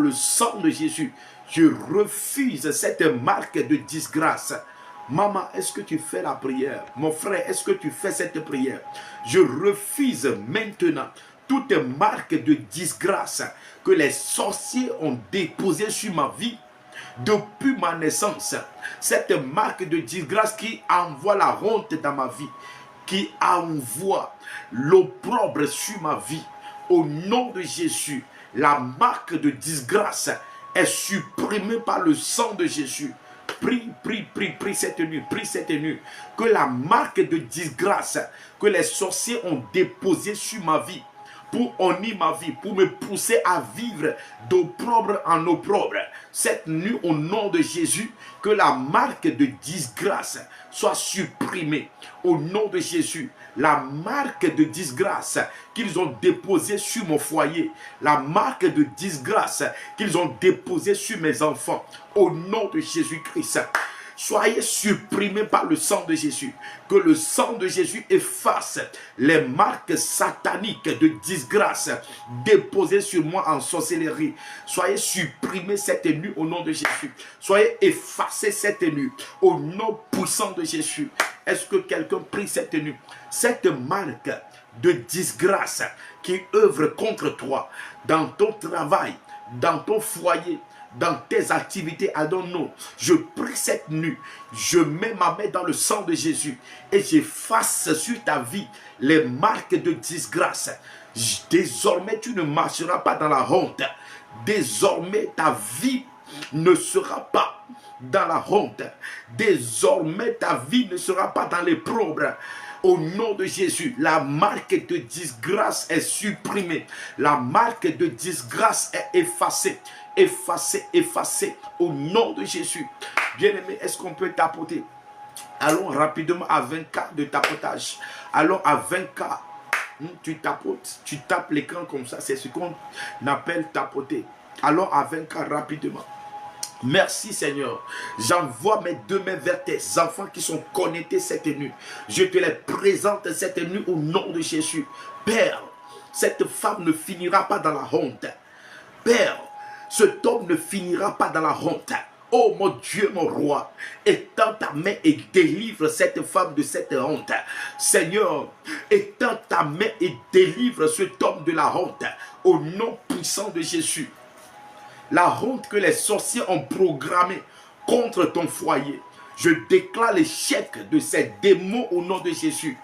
le sang de Jésus, je refuse cette marque de disgrâce. Maman, est-ce que tu fais la prière? Mon frère, est-ce que tu fais cette prière? Je refuse maintenant toute marque de disgrâce que les sorciers ont déposée sur ma vie depuis ma naissance. Cette marque de disgrâce qui envoie la honte dans ma vie, qui envoie l'opprobre sur ma vie. Au nom de Jésus, la marque de disgrâce est supprimée par le sang de Jésus. Prie, prie, prie, prie cette nuit, prie cette nuit. Que la marque de disgrâce que les sorciers ont déposée sur ma vie, pour honner ma vie, pour me pousser à vivre d'opprobre en opprobre. Cette nuit, au nom de Jésus, que la marque de disgrâce soit supprimée. Au nom de Jésus, la marque de disgrâce qu'ils ont déposée sur mon foyer, la marque de disgrâce qu'ils ont déposée sur mes enfants, au nom de Jésus-Christ, soyez supprimés par le sang de Jésus. Que le sang de Jésus efface les marques sataniques de disgrâce déposées sur moi en sorcellerie. Soyez supprimés cette nuit au nom de Jésus. Soyez effacés cette nuit au nom puissant de Jésus. Est-ce que quelqu'un prie cette nuit? Cette marque de disgrâce qui œuvre contre toi dans ton travail, dans ton foyer, dans tes activités, I don't know. Je prie cette nuit, je mets ma main dans le sang de Jésus et j'efface sur ta vie les marques de disgrâce. Désormais, tu ne marcheras pas dans la honte. Désormais, ta vie ne sera pas dans la honte. Désormais, ta vie ne sera pas dans l'opprobre. Au nom de Jésus, la marque de disgrâce est supprimée. La marque de disgrâce est effacée. Effacée, effacée. Au nom de Jésus. Bien-aimé, est-ce qu'on peut tapoter? Allons rapidement à 20K de tapotage. Allons à 20K. Tu tapotes, tu tapes l'écran comme ça. C'est ce qu'on appelle tapoter. Allons à 20K rapidement. Merci Seigneur. J'envoie mes deux mains vers tes enfants qui sont connectés cette nuit. Je te les présente cette nuit au nom de Jésus. Père, cette femme ne finira pas dans la honte. Père, cet homme ne finira pas dans la honte. Oh mon Dieu, mon roi, étends ta main et délivre cette femme de cette honte. Seigneur, étends ta main et délivre cet homme de la honte. Au nom puissant de Jésus. La honte que les sorciers ont programmée contre ton foyer. Je déclare l'échec de ces démons au nom de Jésus.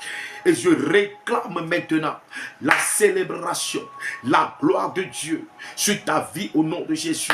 Et je réclame maintenant la célébration, la gloire de Dieu sur ta vie au nom de Jésus.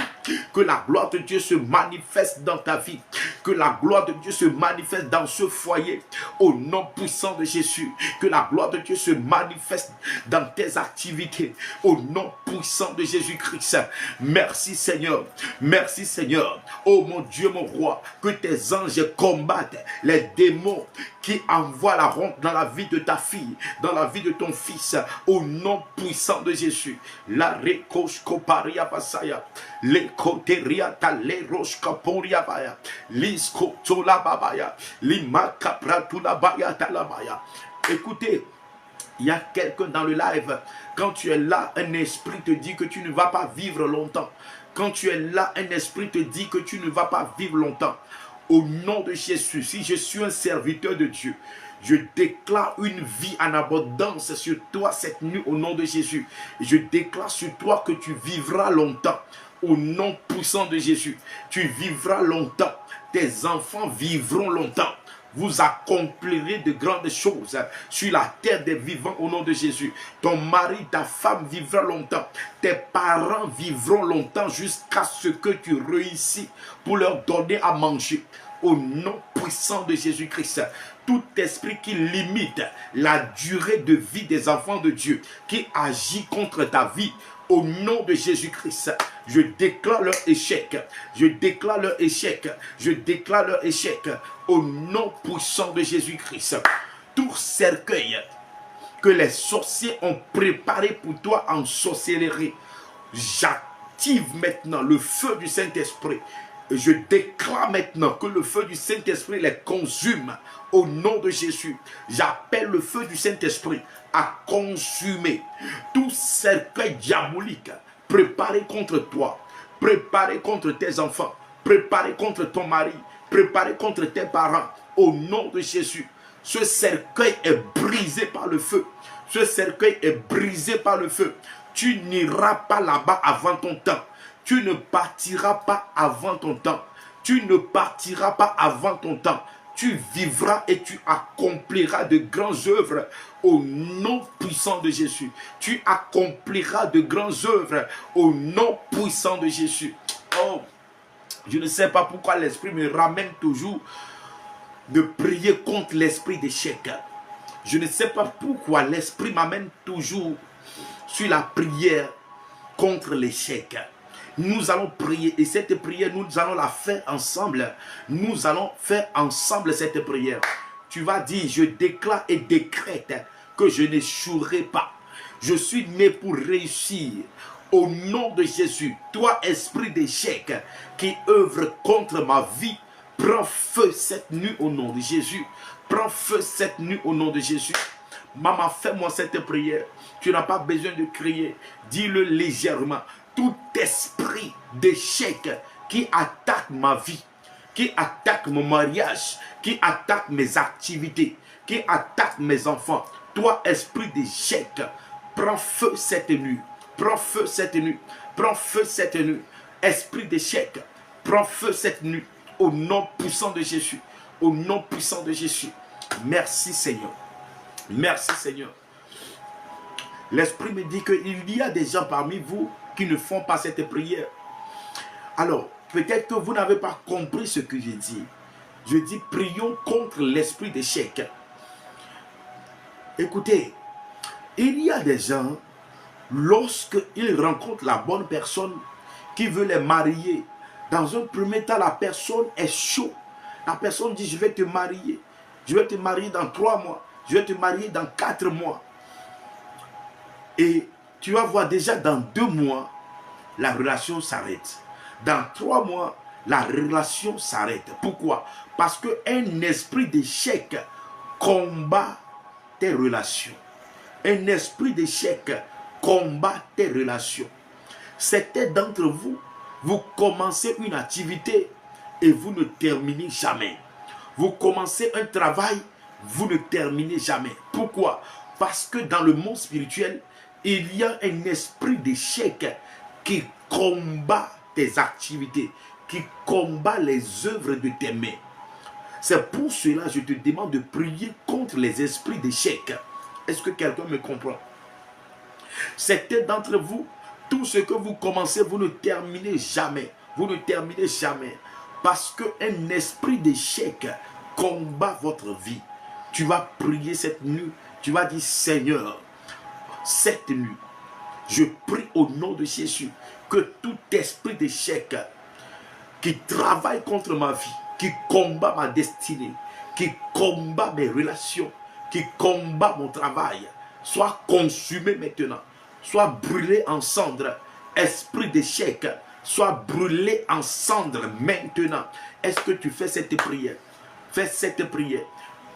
Que la gloire de Dieu se manifeste dans ta vie. Que la gloire de Dieu se manifeste dans ce foyer au nom puissant de Jésus. Que la gloire de Dieu se manifeste dans tes activités au nom puissant de Jésus-Christ. Merci Seigneur. Merci Seigneur. Oh mon Dieu, mon roi, que tes anges combattent les démons qui envoient la honte dans la vie de ta fille, dans la vie de ton fils, au nom puissant de Jésus. La recoche coparia pasaya, le coteria tale roche caporia baya, lisco tola babaya, lima capratula baya talabaya. Écoutez, il y a quelqu'un dans le live, quand tu es là, un esprit te dit que tu ne vas pas vivre longtemps. Quand tu es là, un esprit te dit que tu ne vas pas vivre longtemps. Au nom de Jésus, si je suis un serviteur de Dieu, je déclare une vie en abondance sur toi cette nuit au nom de Jésus. Je déclare sur toi que tu vivras longtemps. Au nom puissant de Jésus, tu vivras longtemps. Tes enfants vivront longtemps. Vous accomplirez de grandes choses sur la terre des vivants au nom de Jésus. Ton mari, ta femme vivra longtemps. Tes parents vivront longtemps jusqu'à ce que tu réussis pour leur donner à manger. Au nom puissant de Jésus-Christ, tout esprit qui limite la durée de vie des enfants de Dieu, qui agit contre ta vie, au nom de Jésus-Christ, je déclare leur échec. Je déclare leur échec. Je déclare leur échec. Au nom puissant de Jésus-Christ. Tout cercueil que les sorciers ont préparé pour toi en sorcellerie, j'active maintenant le feu du Saint-Esprit. Je déclare maintenant que le feu du Saint-Esprit les consume au nom de Jésus. J'appelle le feu du Saint-Esprit à consumer tout cercueil diabolique préparé contre toi, préparé contre tes enfants, préparé contre ton mari, préparé contre tes parents, au nom de Jésus. Ce cercueil est brisé par le feu. Ce cercueil est brisé par le feu. Tu n'iras pas là-bas avant ton temps. Tu ne partiras pas avant ton temps. Tu ne partiras pas avant ton temps. Tu vivras et tu accompliras de grandes œuvres au nom puissant de Jésus. Tu accompliras de grandes œuvres au nom puissant de Jésus. Oh, je ne sais pas pourquoi l'Esprit me ramène toujours de prier contre l'esprit d'échec. Je ne sais pas pourquoi l'Esprit m'amène toujours sur la prière contre l'échec. Nous allons prier et cette prière, nous allons la faire ensemble. Nous allons faire ensemble cette prière. Tu vas dire, je déclare et décrète que je n'échouerai pas. Je suis né pour réussir. Au nom de Jésus, toi esprit d'échec qui œuvre contre ma vie, prends feu cette nuit au nom de Jésus. Prends feu cette nuit au nom de Jésus. Maman, fais-moi cette prière. Tu n'as pas besoin de crier. Dis-le légèrement. Tout esprit d'échec qui attaque ma vie, qui attaque mon mariage, qui attaque mes activités, qui attaque mes enfants. Toi, esprit d'échec, prends feu cette nuit. Prends feu cette nuit. Prends feu cette nuit. Esprit d'échec, prends feu cette nuit. Au nom puissant de Jésus. Au nom puissant de Jésus. Merci Seigneur. Merci Seigneur. L'Esprit me dit qu'il y a des gens parmi vous qui ne font pas cette prière. Alors, peut-être que vous n'avez pas compris ce que je dis. Je dis, prions contre l'esprit d'échec. Écoutez, il y a des gens, lorsqu'ils rencontrent la bonne personne qui veut les marier, dans un premier temps, la personne est chaude. La personne dit, je vais te marier. Je vais te marier dans 3 mois. Je vais te marier dans 4 mois. Et tu vas voir déjà dans 2 mois, la relation s'arrête. Dans 3 mois, la relation s'arrête. Pourquoi? Parce qu'un esprit d'échec combat tes relations. Un esprit d'échec combat tes relations. Certains d'entre vous, vous commencez une activité et vous ne terminez jamais. Vous commencez un travail, vous ne terminez jamais. Pourquoi? Parce que dans le monde spirituel, il y a un esprit d'échec qui combat tes activités, qui combat les œuvres de tes mains. C'est pour cela que je te demande de prier contre les esprits d'échec. Est-ce que quelqu'un me comprend? Certains d'entre vous, tout ce que vous commencez, vous ne terminez jamais. Vous ne terminez jamais. Parce qu'un esprit d'échec combat votre vie. Tu vas prier cette nuit. Tu vas dire, Seigneur, cette nuit, je prie au nom de Jésus que tout esprit d'échec qui travaille contre ma vie, qui combat ma destinée, qui combat mes relations, qui combat mon travail, soit consumé maintenant, soit brûlé en cendres. Esprit d'échec, soit brûlé en cendres maintenant. Est-ce que tu fais cette prière? Fais cette prière.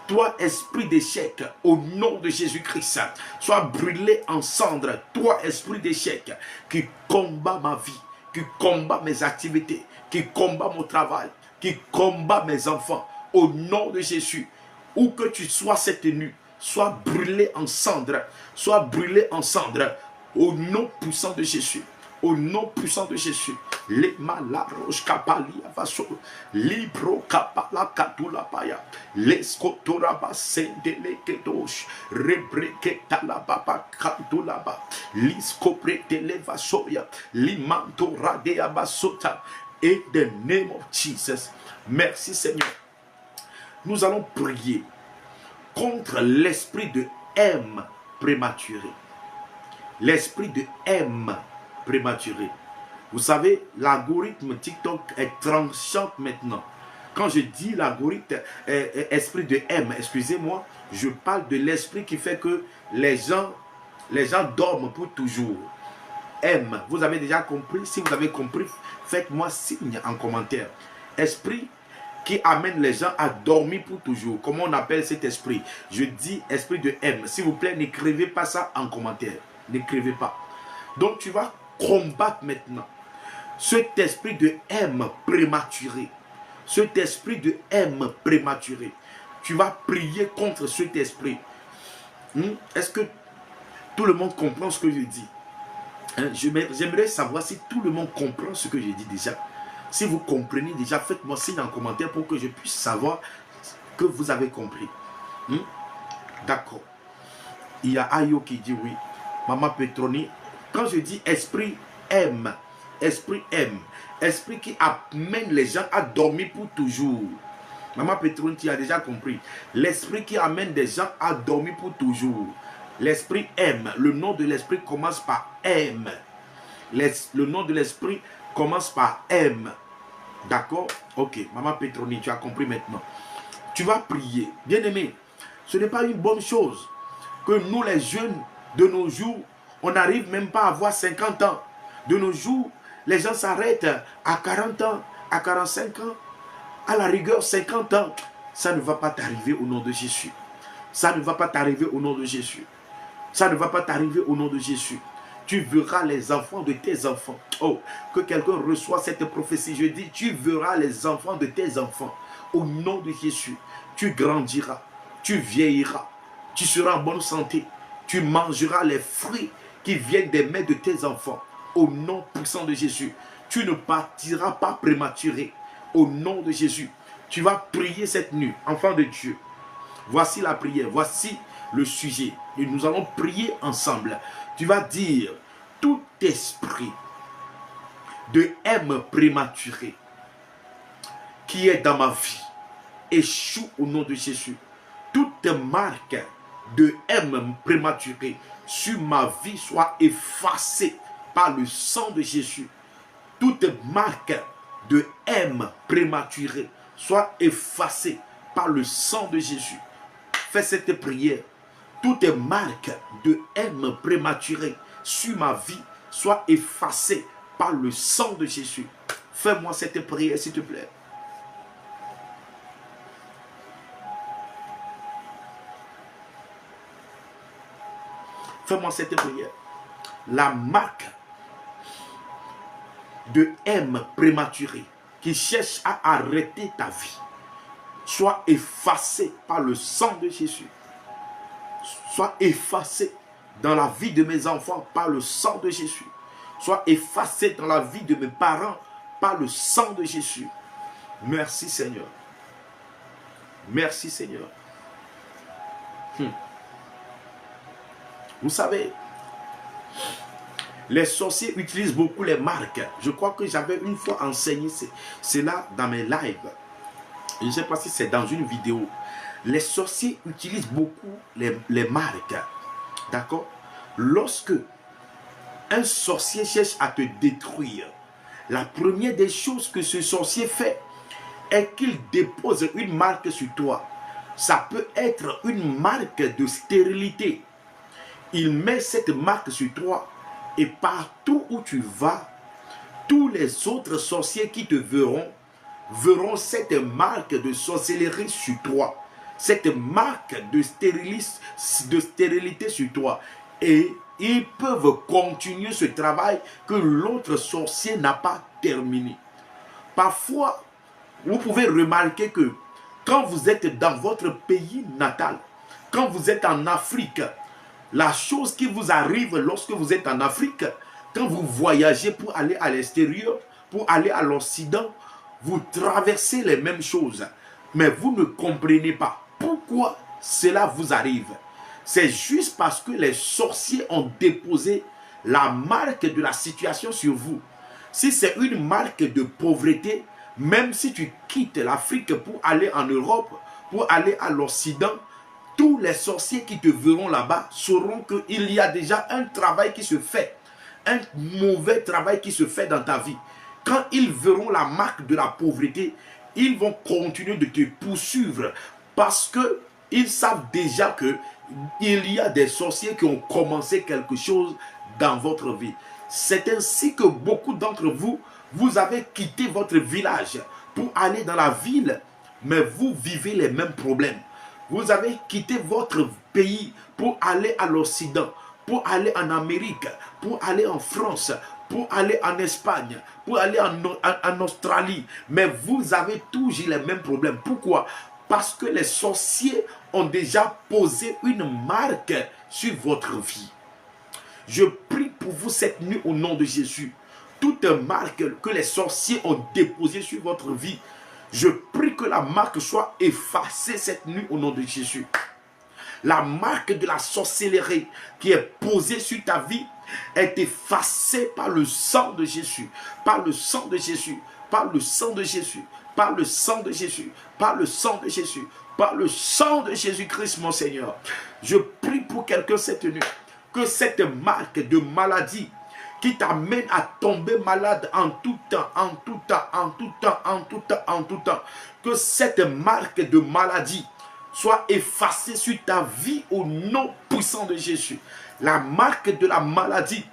Toi, esprit d'échec, au nom de Jésus-Christ, sois brûlé en cendres. Toi, esprit d'échec, qui combat ma vie, qui combat mes activités, qui combat mon travail, qui combat mes enfants, au nom de Jésus, où que tu sois cette nuit, sois brûlé en cendres, sois brûlé en cendres, au nom puissant de Jésus. Au nom puissant de Jésus, les malaros kapalia vaso, libro kapala katula paya, les kotoraba sendele kedosh, rebreketa la baba katula ba, liskoprete vasoya, limanto radea basota. In the name of Jesus, merci Seigneur. Nous allons prier contre l'esprit de haine prématuré. L'esprit de haine prématuré. Vous savez, l'algorithme TikTok est tranchant maintenant. Quand je dis l'algorithme esprit de haine, excusez-moi, je parle de l'esprit qui fait que les gens dorment pour toujours. M, vous avez déjà compris? Si vous avez compris, faites-moi signe en commentaire. Esprit qui amène les gens à dormir pour toujours. Comment on appelle cet esprit? Je dis esprit de M. S'il vous plaît, n'écrivez pas ça en commentaire. N'écrivez pas. Donc tu vas combattre maintenant Cet esprit de haine prématuré, cet esprit de haine prématuré, tu vas prier contre cet esprit. Est-ce que tout le monde comprend ce que je dis? J'aimerais savoir si tout le monde comprend ce que je dis déjà. Si vous comprenez déjà, faites-moi signe en commentaire pour que je puisse savoir que vous avez compris. D'accord. Il y a Ayo qui dit oui. Maman Petroni, quand je dis esprit aime, esprit qui amène les gens à dormir pour toujours. Maman Petroni, tu as déjà compris. L'esprit qui amène des gens à dormir pour toujours. L'esprit aime. Le nom de l'esprit commence par aime. Le nom de l'esprit commence par aime. D'accord? Ok. Maman Petroni, tu as compris maintenant. Tu vas prier. Bien-aimé, ce n'est pas une bonne chose que nous, les jeunes de nos jours, on n'arrive même pas à avoir 50 ans. De nos jours, les gens s'arrêtent à 40 ans, à 45 ans, à la rigueur 50 ans. Ça ne va pas t'arriver au nom de Jésus. Ça ne va pas t'arriver au nom de Jésus. Ça ne va pas t'arriver au nom de Jésus. Tu verras les enfants de tes enfants. Oh, que quelqu'un reçoive cette prophétie. Je dis, tu verras les enfants de tes enfants. Au nom de Jésus, tu grandiras, tu vieilliras, tu seras en bonne santé. Tu mangeras les fruits qui viennent des mains de tes enfants. Au nom puissant de Jésus, tu ne partiras pas prématuré. Au nom de Jésus, tu vas prier cette nuit, enfant de Dieu. Voici la prière, voici le sujet. Et nous allons prier ensemble. Tu vas dire, tout esprit de haine prématurée qui est dans ma vie, échoue au nom de Jésus. Toute marque de haine prématurée sur ma vie soit effacée par le sang de Jésus. Toute marque de haine prématurée soit effacée par le sang de Jésus. Fais cette prière. Toute marque de haine prématurée sur ma vie soit effacée par le sang de Jésus. Fais-moi cette prière, s'il te plaît. Fais-moi cette prière. La marque de haine prématurée qui cherche à arrêter ta vie soit effacée par le sang de Jésus. Soit effacée dans la vie de mes enfants par le sang de Jésus. Soit effacée dans la vie de mes parents par le sang de Jésus. Merci Seigneur. Merci Seigneur. Vous savez, les sorciers utilisent beaucoup les marques. Je crois que j'avais une fois enseigné cela dans mes lives. Je ne sais pas si c'est dans une vidéo. Les sorciers utilisent beaucoup les marques. D'accord? Lorsque un sorcier cherche à te détruire, la première des choses que ce sorcier fait est qu'il dépose une marque sur toi. Ça peut être une marque de stérilité. Il met cette marque sur toi et partout où tu vas, tous les autres sorciers qui te verront cette marque de sorcellerie sur toi, cette marque de stérilité sur toi. Et ils peuvent continuer ce travail que l'autre sorcier n'a pas terminé. Parfois, vous pouvez remarquer que quand vous êtes dans votre pays natal, quand vous êtes en Afrique, la chose qui vous arrive lorsque vous êtes en Afrique, quand vous voyagez pour aller à l'extérieur, pour aller à l'Occident, vous traversez les mêmes choses. Mais vous ne comprenez pas pourquoi cela vous arrive. C'est juste parce que les sorciers ont déposé la marque de la situation sur vous. Si c'est une marque de pauvreté, même si tu quittes l'Afrique pour aller en Europe, pour aller à l'Occident, tous les sorciers qui te verront là-bas sauront qu'il y a déjà un travail qui se fait, un mauvais travail qui se fait dans ta vie. Quand ils verront la marque de la pauvreté, ils vont continuer de te poursuivre parce qu'ils savent déjà qu'il y a des sorciers qui ont commencé quelque chose dans votre vie. C'est ainsi que beaucoup d'entre vous, vous avez quitté votre village pour aller dans la ville, mais vous vivez les mêmes problèmes. Vous avez quitté votre pays pour aller à l'Occident, pour aller en Amérique, pour aller en France, pour aller en Espagne, pour aller en Australie. Mais vous avez toujours les mêmes problèmes. Pourquoi? Parce que les sorciers ont déjà posé une marque sur votre vie. Je prie pour vous cette nuit au nom de Jésus. Toute marque que les sorciers ont déposée sur votre vie, je prie que la marque soit effacée cette nuit au nom de Jésus. La marque de la sorcellerie qui est posée sur ta vie est effacée par le sang de Jésus. Par le sang de Jésus. Par le sang de Jésus. Par le sang de Jésus. Par le sang de Jésus. Par le sang de Jésus-Christ, mon Seigneur. Je prie pour quelqu'un cette nuit. Que cette marque de maladie qui t'amène à tomber malade en tout temps, en tout temps, en tout temps, en tout temps, en tout temps. Que cette marque de maladie soit effacée sur ta vie au nom puissant de Jésus. La marque de la maladie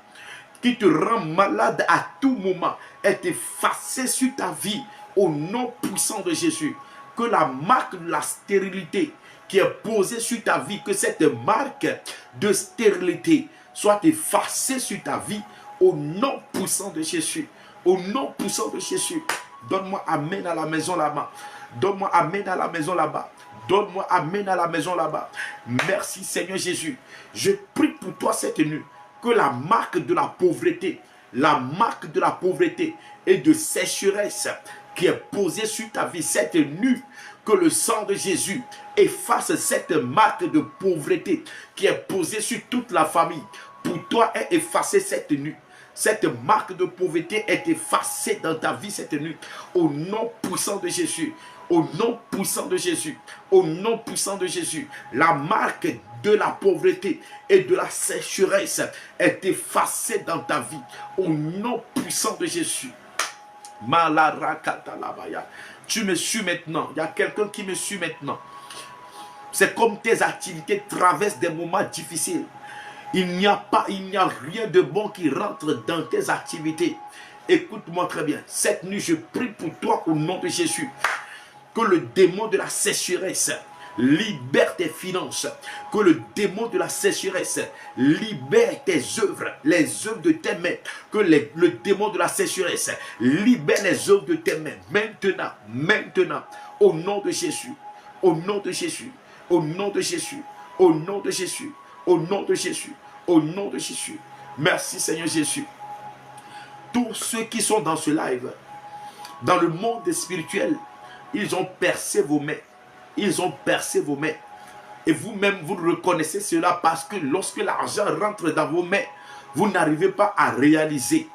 qui te rend malade à tout moment est effacée sur ta vie au nom puissant de Jésus. Que la marque de la stérilité qui est posée sur ta vie, que cette marque de stérilité soit effacée sur ta vie au nom puissant de Jésus. Au nom puissant de Jésus. Donne-moi amen à la maison là-bas. Donne-moi amen à la maison là-bas. Donne-moi amen à la maison là-bas. Merci Seigneur Jésus. Je prie pour toi cette nuit que la marque de la pauvreté, et de sécheresse qui est posée sur ta vie cette nuit, que le sang de Jésus efface cette marque de pauvreté qui est posée sur toute la famille. Pour toi est effacée cette nuit. Cette marque de pauvreté est effacée dans ta vie cette nuit. Au nom puissant de Jésus. Au nom puissant de Jésus. Au nom puissant de Jésus. La marque de la pauvreté et de la sécheresse est effacée dans ta vie. Au nom puissant de Jésus. Malarakatalabaya. Tu me suis maintenant. Il y a quelqu'un qui me suit maintenant. C'est comme tes activités traversent des moments difficiles. Il n'y a rien de bon qui rentre dans tes activités. Écoute-moi très bien. Cette nuit, je prie pour toi au nom de Jésus. Que le démon de la sécheresse libère tes finances. Que le démon de la sécheresse libère tes œuvres, les œuvres de tes mains. Que le démon de la sécheresse libère les œuvres de tes mains. Maintenant, maintenant, au nom de Jésus. Au nom de Jésus. Au nom de Jésus. Au nom de Jésus. Au nom de Jésus. Au nom de Jésus. Merci Seigneur Jésus. Tous ceux qui sont dans ce live, dans le monde spirituel, ils ont percé vos mains. Ils ont percé vos mains. Et vous-même, vous reconnaissez cela parce que lorsque l'argent rentre dans vos mains, vous n'arrivez pas à réaliser.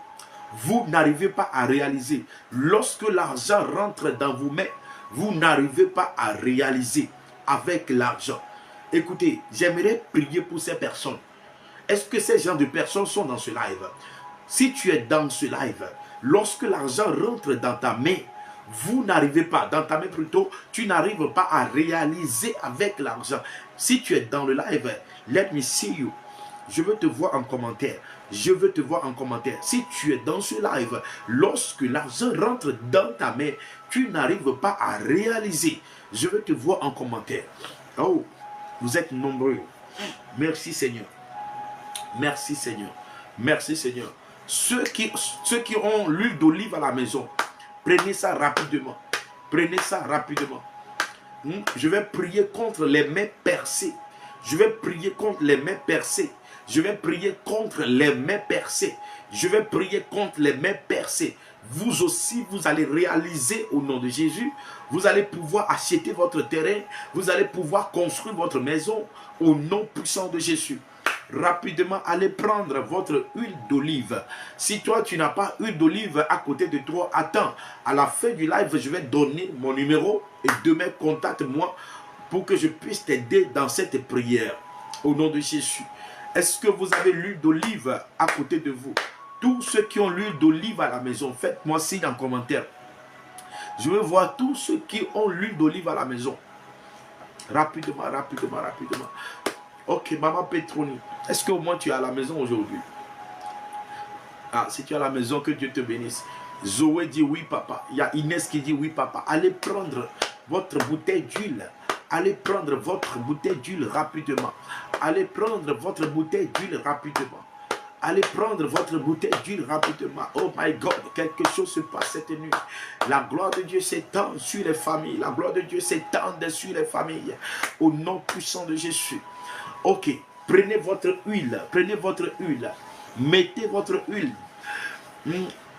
Vous n'arrivez pas à réaliser. Lorsque l'argent rentre dans vos mains, vous n'arrivez pas à réaliser avec l'argent. Écoutez, j'aimerais prier pour ces personnes. Est-ce que ces gens de personnes sont dans ce live? Si tu es dans ce live, lorsque l'argent rentre dans ta main, vous n'arrivez pas, dans ta main plutôt, tu n'arrives pas à réaliser avec l'argent. Si tu es dans le live, let me see you. Je veux te voir en commentaire. Je veux te voir en commentaire. Si tu es dans ce live, lorsque l'argent rentre dans ta main, tu n'arrives pas à réaliser. Je veux te voir en commentaire. Oh, vous êtes nombreux. Merci Seigneur. Merci Seigneur. Merci Seigneur. Ceux qui ont l'huile d'olive à la maison, prenez ça rapidement. Prenez ça rapidement. Je vais prier contre les mains percées. Je vais prier contre les mains percées. Je vais prier contre les mains percées. Je vais prier contre les mains percées. Vous aussi, vous allez réaliser au nom de Jésus. Vous allez pouvoir acheter votre terrain. Vous allez pouvoir construire votre maison au nom puissant de Jésus. Rapidement, allez prendre votre huile d'olive. Si toi, tu n'as pas huile d'olive à côté de toi, attends. À la fin du live, je vais donner mon numéro et demain, contacte-moi pour que je puisse t'aider dans cette prière. Au nom de Jésus. Est-ce que vous avez l'huile d'olive à côté de vous? Tous ceux qui ont l'huile d'olive à la maison, faites-moi signe en commentaire. Je veux voir tous ceux qui ont l'huile d'olive à la maison. Rapidement, rapidement, rapidement. Ok, maman Petroni, est-ce qu'au moins tu es à la maison aujourd'hui? Ah, si tu es à la maison, que Dieu te bénisse. Zoé dit oui, papa. Il y a Inès qui dit oui, papa. Allez prendre votre bouteille d'huile. Allez prendre votre bouteille d'huile rapidement. Allez prendre votre bouteille d'huile rapidement. Allez prendre votre bouteille d'huile rapidement. Oh my God, quelque chose se passe cette nuit. La gloire de Dieu s'étend sur les familles. La gloire de Dieu s'étend sur les familles. Au nom puissant de Jésus. Ok, prenez votre huile. Prenez votre huile. Mettez votre huile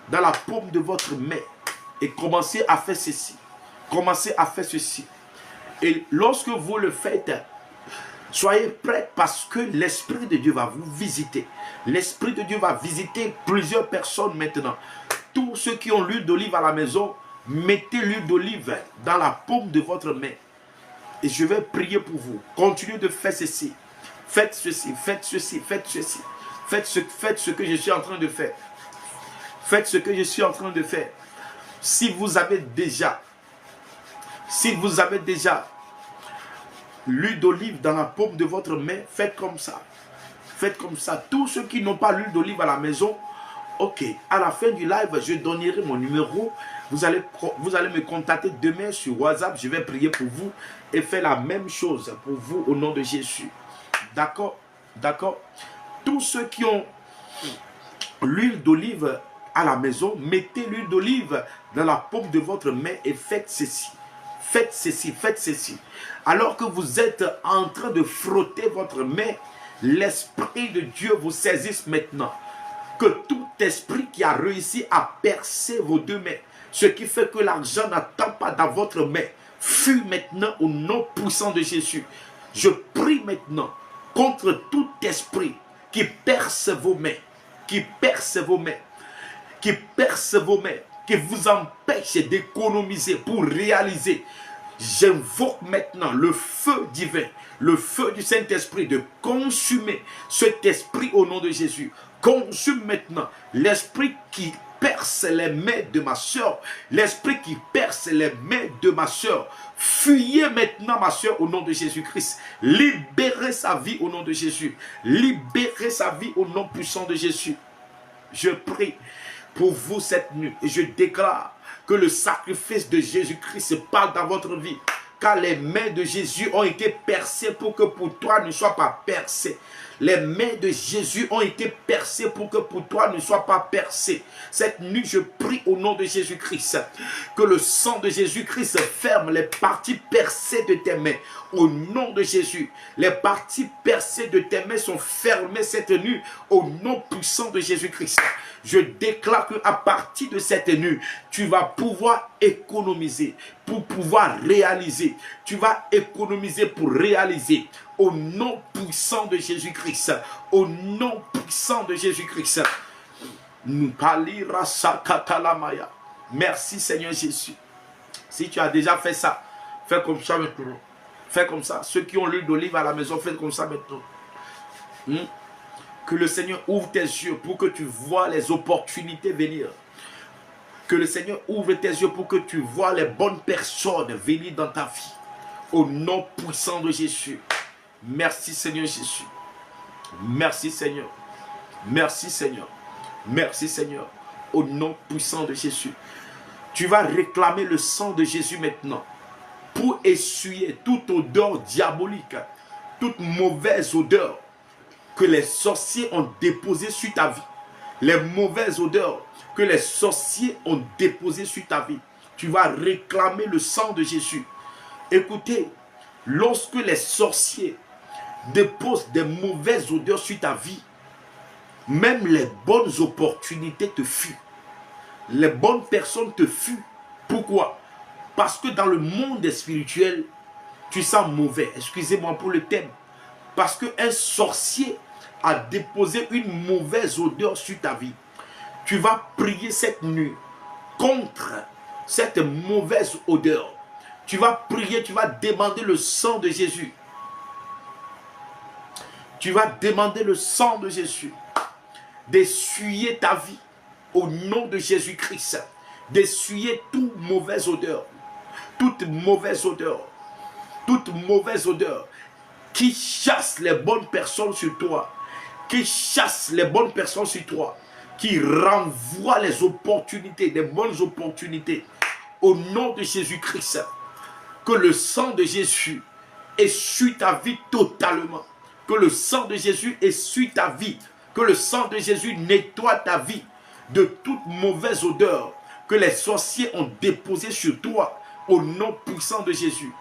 dans la paume de votre main. Et commencez à faire ceci. Commencez à faire ceci. Et lorsque vous le faites, soyez prêts parce que l'Esprit de Dieu va vous visiter. L'Esprit de Dieu va visiter plusieurs personnes maintenant. Tous ceux qui ont l'huile d'olive à la maison, mettez l'huile d'olive dans la paume de votre main. Et je vais prier pour vous. Continuez de faire ceci. Faites ceci, faites ceci, faites ceci. Faites ce que je suis en train de faire. Faites ce que je suis en train de faire. Si vous avez déjà l'huile d'olive dans la paume de votre main, faites comme ça. Faites comme ça. Tous ceux qui n'ont pas l'huile d'olive à la maison, ok, à la fin du live, je donnerai mon numéro. Vous allez me contacter demain sur WhatsApp. Je vais prier pour vous et faire la même chose pour vous au nom de Jésus. D'accord? D'accord? Tous ceux qui ont l'huile d'olive à la maison, mettez l'huile d'olive dans la paume de votre main et faites ceci. Faites ceci, faites ceci. Alors que vous êtes en train de frotter votre main, l'Esprit de Dieu vous saisisse maintenant. Que tout esprit qui a réussi à percer vos deux mains, ce qui fait que l'argent n'attend pas dans votre main, fuit maintenant au nom puissant de Jésus. Je prie maintenant contre tout esprit qui perce vos mains, qui perce vos mains, qui perce vos mains, qui vous empêche d'économiser pour réaliser. J'invoque maintenant le feu divin, le feu du Saint-Esprit de consumer cet esprit au nom de Jésus. Consume maintenant l'esprit qui perce les mains de ma soeur, l'esprit qui perce les mains de ma soeur. Fuyez maintenant ma soeur au nom de Jésus-Christ. Libérez sa vie au nom de Jésus. Libérez sa vie au nom puissant de Jésus. Je prie pour vous cette nuit et je déclare que le sacrifice de Jésus-Christ parle dans votre vie. Car les mains de Jésus ont été percées pour que pour toi ne soit pas percé. Les mains de Jésus ont été percées pour que pour toi ne soit pas percé. Cette nuit, je prie au nom de Jésus-Christ que le sang de Jésus-Christ ferme les parties percées de tes mains. Au nom de Jésus, les parties percées de tes mains sont fermées cette nuit au nom puissant de Jésus-Christ. Je déclare qu'à partir de cette nuit, tu vas pouvoir économiser pour pouvoir réaliser. Tu vas économiser pour réaliser. Au nom puissant de Jésus-Christ. Au nom puissant de Jésus-Christ. Merci Seigneur Jésus. Si tu as déjà fait ça, fais comme ça maintenant. Fais comme ça. Ceux qui ont l'huile d'olive à la maison, faites comme ça maintenant. Que le Seigneur ouvre tes yeux pour que tu vois les opportunités venir. Que le Seigneur ouvre tes yeux pour que tu vois les bonnes personnes venir dans ta vie. Au nom puissant de Jésus. Merci Seigneur Jésus. Merci Seigneur. Merci Seigneur. Merci Seigneur. Au nom puissant de Jésus. Tu vas réclamer le sang de Jésus maintenant. Pour essuyer toute odeur diabolique. Toute mauvaise odeur que les sorciers ont déposé sur ta vie. Les mauvaises odeurs que les sorciers ont déposées sur ta vie. Tu vas réclamer le sang de Jésus. Écoutez, lorsque les sorciers déposent des mauvaises odeurs sur ta vie, même les bonnes opportunités te fuient. Les bonnes personnes te fuient. Pourquoi? Parce que dans le monde spirituel, tu sens mauvais. Excusez-moi pour le thème. Parce qu'un sorcier a déposé une mauvaise odeur sur ta vie. Tu vas prier cette nuit contre cette mauvaise odeur. Tu vas prier, tu vas demander le sang de Jésus. Tu vas demander le sang de Jésus d'essuyer ta vie au nom de Jésus-Christ. D'essuyer toute mauvaise odeur. Toute mauvaise odeur. Toute mauvaise odeur qui chasse les bonnes personnes sur toi, qui chasse les bonnes personnes sur toi, qui renvoie les opportunités, les bonnes opportunités, au nom de Jésus-Christ. Que le sang de Jésus essuie ta vie totalement. Que le sang de Jésus essuie ta vie Que le sang de Jésus nettoie ta vie de toute mauvaise odeur que les sorciers ont déposée sur toi au nom puissant de Jésus.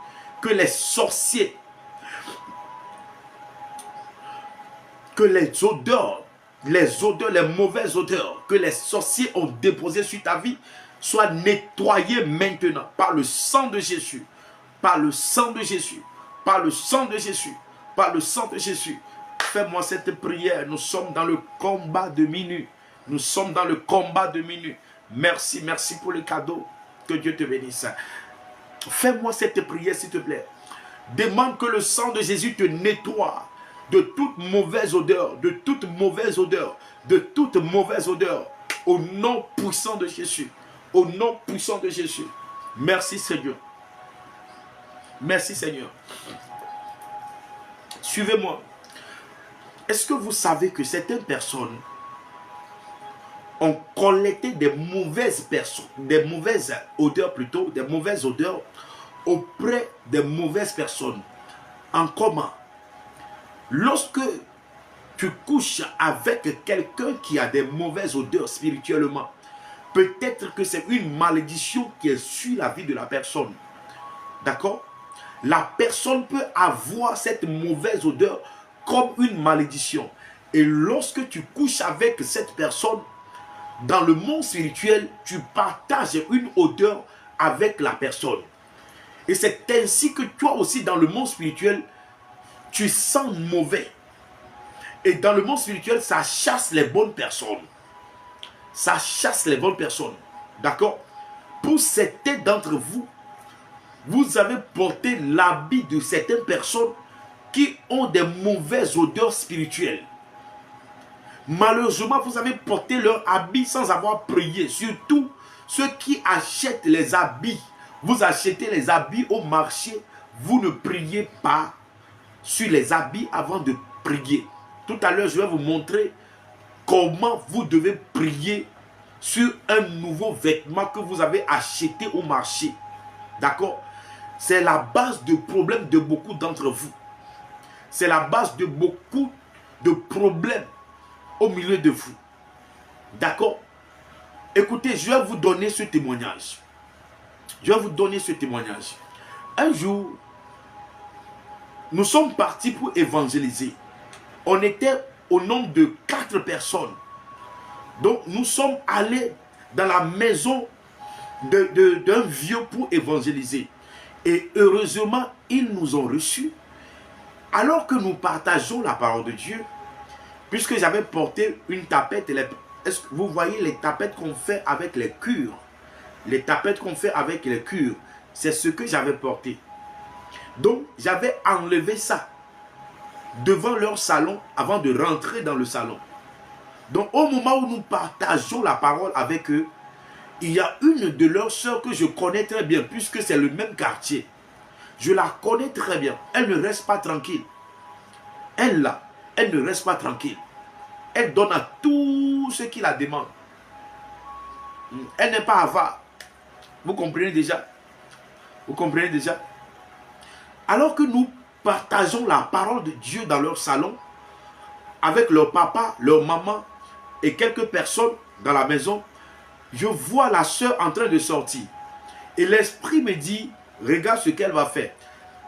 Que les sorciers, que les mauvaises odeurs que les sorciers ont déposées sur ta vie soient nettoyées maintenant par le sang de Jésus. Par le sang de Jésus. Par le sang de Jésus. Par le sang de Jésus. Fais-moi cette prière. Nous sommes dans le combat de minuit. Nous sommes dans le combat de minuit. Merci, merci pour le cadeau. Que Dieu te bénisse. Fais-moi cette prière, s'il te plaît. Demande que le sang de Jésus te nettoie de toute mauvaise odeur, de toute mauvaise odeur, de toute mauvaise odeur. Au nom puissant de Jésus. Au nom puissant de Jésus. Merci Seigneur. Merci Seigneur. Suivez-moi. Est-ce que vous savez que certaines personnes ont collecté des mauvaises personnes, des mauvaises odeurs plutôt, des mauvaises odeurs auprès des mauvaises personnes? En comment? Lorsque tu couches avec quelqu'un qui a des mauvaises odeurs spirituellement, peut-être que c'est une malédiction qui est sur la vie de la personne. D'accord? La personne peut avoir cette mauvaise odeur comme une malédiction. Et lorsque tu couches avec cette personne, dans le monde spirituel, tu partages une odeur avec la personne. Et c'est ainsi que toi aussi, dans le monde spirituel, tu sens mauvais. Et dans le monde spirituel, ça chasse les bonnes personnes. Ça chasse les bonnes personnes. D'accord? Pour certains d'entre vous, vous avez porté l'habit de certaines personnes qui ont des mauvaises odeurs spirituelles. Malheureusement, vous avez porté leur habit sans avoir prié. Surtout ceux qui achètent les habits. Vous achetez les habits au marché. Vous ne priez pas sur les habits avant de prier. Tout à l'heure, je vais vous montrer comment vous devez prier sur un nouveau vêtement que vous avez acheté au marché. D'accord? C'est la base de problème de beaucoup d'entre vous. C'est la base de beaucoup de problèmes au milieu de vous. D'accord? Écoutez, je vais vous donner ce témoignage. Je vais vous donner ce témoignage. Un jour, nous sommes partis pour évangéliser. On était au nombre de 4 personnes. Donc, nous sommes allés dans la maison d'un vieux pour évangéliser. Et heureusement, ils nous ont reçus. Alors que nous partageons la parole de Dieu, puisque j'avais porté une tapette, est-ce que vous voyez les tapettes qu'on fait avec les cures? Les tapettes qu'on fait avec les cures, c'est ce que j'avais porté. Donc, j'avais enlevé ça devant leur salon avant de rentrer dans le salon. Donc, au moment où nous partageons la parole avec eux, il y a une de leurs sœurs que je connais très bien, puisque c'est le même quartier. Je la connais très bien. Elle ne reste pas tranquille. Elle là, elle ne reste pas tranquille. Elle donne à tout ce qui la demande. Elle n'est pas avare. Vous comprenez déjà? Vous comprenez déjà? Alors que nous partageons la parole de Dieu dans leur salon, avec leur papa, leur maman et quelques personnes dans la maison, je vois la sœur en train de sortir. Et l'esprit me dit, regarde ce qu'elle va faire.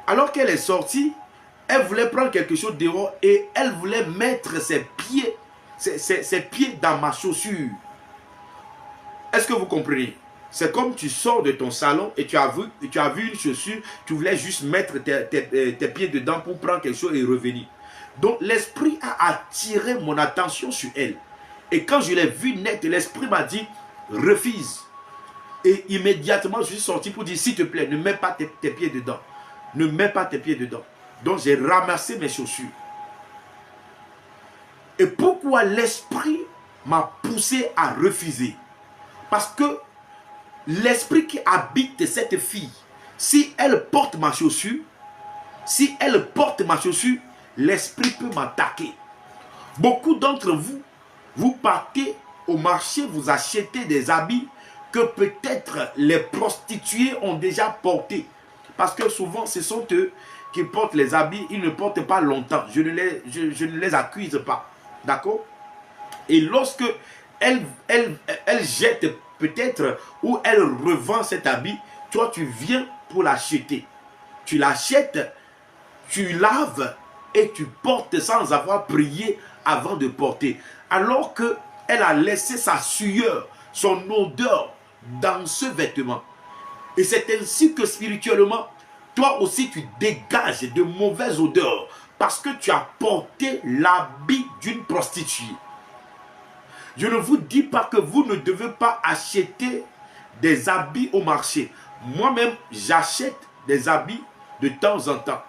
Alors qu'elle est sortie, elle voulait prendre quelque chose dehors et elle voulait mettre ses pieds dans ma chaussure. Est-ce que vous comprenez? C'est comme tu sors de ton salon et tu as vu une chaussure, tu voulais juste mettre tes pieds dedans pour prendre quelque chose et revenir. Donc l'esprit a attiré mon attention sur elle. Et quand je l'ai vue net, l'esprit m'a dit, refuse. Et immédiatement, je suis sorti pour dire, s'il te plaît, ne mets pas tes pieds dedans. Ne mets pas tes pieds dedans. Donc j'ai ramassé mes chaussures. Et pourquoi l'esprit m'a poussé à refuser? Parce que l'esprit qui habite cette fille, si elle porte ma chaussure, l'esprit peut m'attaquer. Beaucoup d'entre vous, vous partez au marché, vous achetez des habits que peut-être les prostituées ont déjà portés. Parce que souvent, ce sont eux qui portent les habits, ils ne portent pas longtemps. Je ne les accuse pas. D'accord? Et lorsque elle jette peut-être ou elle revend cet habit, toi tu viens pour l'acheter. Tu l'achètes, tu laves et tu portes sans avoir prié avant de porter. Alors qu'elle a laissé sa sueur, son odeur dans ce vêtement. Et c'est ainsi que spirituellement, toi aussi tu dégages de mauvaises odeurs parce que tu as porté l'habit d'une prostituée. Je ne vous dis pas que vous ne devez pas acheter des habits au marché. Moi-même, j'achète des habits de temps en temps.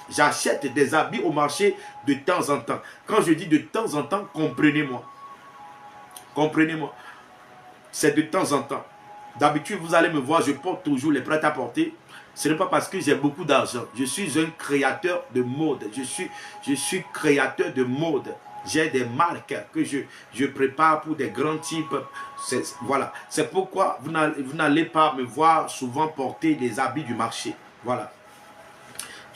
J'achète des habits au marché de temps en temps. Quand je dis de temps en temps, comprenez-moi. Comprenez-moi. C'est de temps en temps. D'habitude, vous allez me voir, je porte toujours les prêt-à-porter. Ce n'est pas parce que j'ai beaucoup d'argent. Je suis un créateur de mode. Je suis créateur de mode. J'ai des marques que je prépare pour des grands types. Voilà. C'est pourquoi vous n'allez pas me voir souvent porter des habits du marché. Voilà.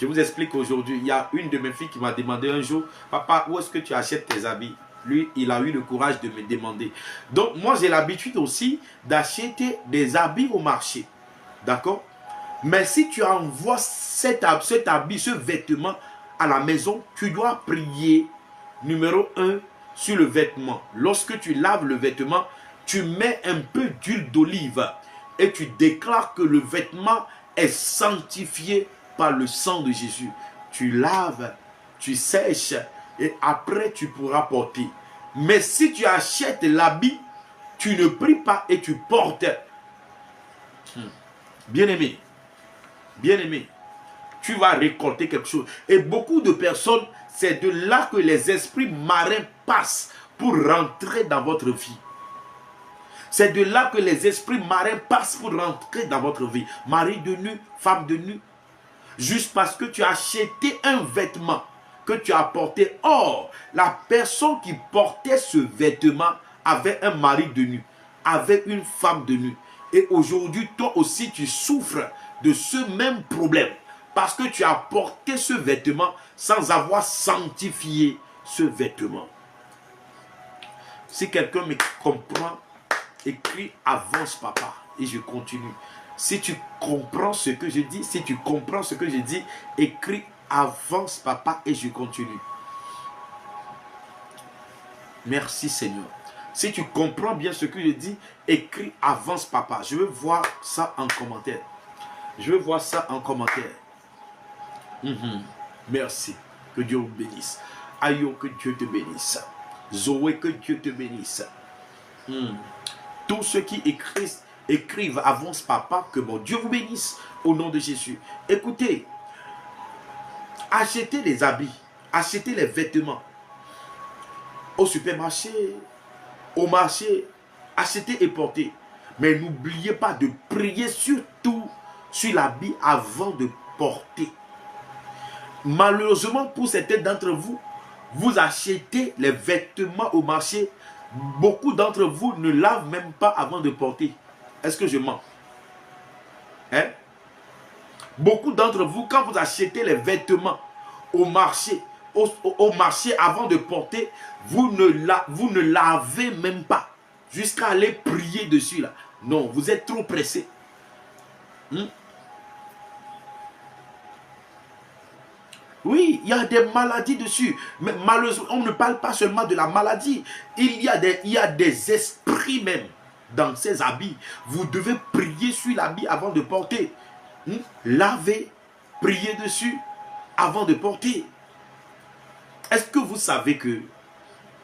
Je vous explique aujourd'hui. Il y a une de mes filles qui m'a demandé un jour, papa, où est-ce que tu achètes tes habits? Lui, il a eu le courage de me demander. Donc, moi, j'ai l'habitude aussi d'acheter des habits au marché. D'accord? Mais si tu envoies cet habit, ce vêtement à la maison, tu dois prier, numéro 1, sur le vêtement. Lorsque tu laves le vêtement, tu mets un peu d'huile d'olive et tu déclares que le vêtement est sanctifié par le sang de Jésus. Tu laves, tu sèches et après tu pourras porter. Mais si tu achètes l'habit, tu ne pries pas et tu portes. Bien-aimé, bien-aimé, tu vas récolter quelque chose. Et beaucoup de personnes, c'est de là que les esprits marins passent pour rentrer dans votre vie. C'est de là que les esprits marins passent pour rentrer dans votre vie. Mari de nu, femme de nu. Juste parce que tu as acheté un vêtement que tu as porté. Or, la personne qui portait ce vêtement avait un mari de nu, avait une femme de nu. Et aujourd'hui, toi aussi, tu souffres de ce même problème. Parce que tu as porté ce vêtement sans avoir sanctifié ce vêtement. Si quelqu'un me comprend, écris avance papa et je continue. Si tu comprends ce que je dis, si tu comprends ce que je dis, écris avance papa et je continue. Merci Seigneur. Si tu comprends bien ce que je dis, écris avance papa. Je veux voir ça en commentaire. Je veux voir ça en commentaire. Merci. Que Dieu vous bénisse. Ayo, que Dieu te bénisse. Zoé, que Dieu te bénisse. Tous ceux qui écrivent avance papa, que mon Dieu vous bénisse au nom de Jésus. Écoutez, achetez les habits, achetez les vêtements au supermarché, au marché, achetez et portez. Mais n'oubliez pas de prier surtout sur l'habit avant de porter. Malheureusement pour certains d'entre vous, vous achetez les vêtements au marché. Beaucoup d'entre vous ne lavent même pas avant de porter. Est-ce que je mens? Hein? Beaucoup d'entre vous, quand vous achetez les vêtements au marché, avant de porter, vous ne lavez même pas. Jusqu'à aller prier dessus là. Non, vous êtes trop pressé. Oui, il y a des maladies dessus. Mais malheureusement, on ne parle pas seulement de la maladie. Il y a des esprits même dans ces habits. Vous devez prier sur l'habit avant de porter. Lavez, priez dessus avant de porter. Est-ce que vous savez que...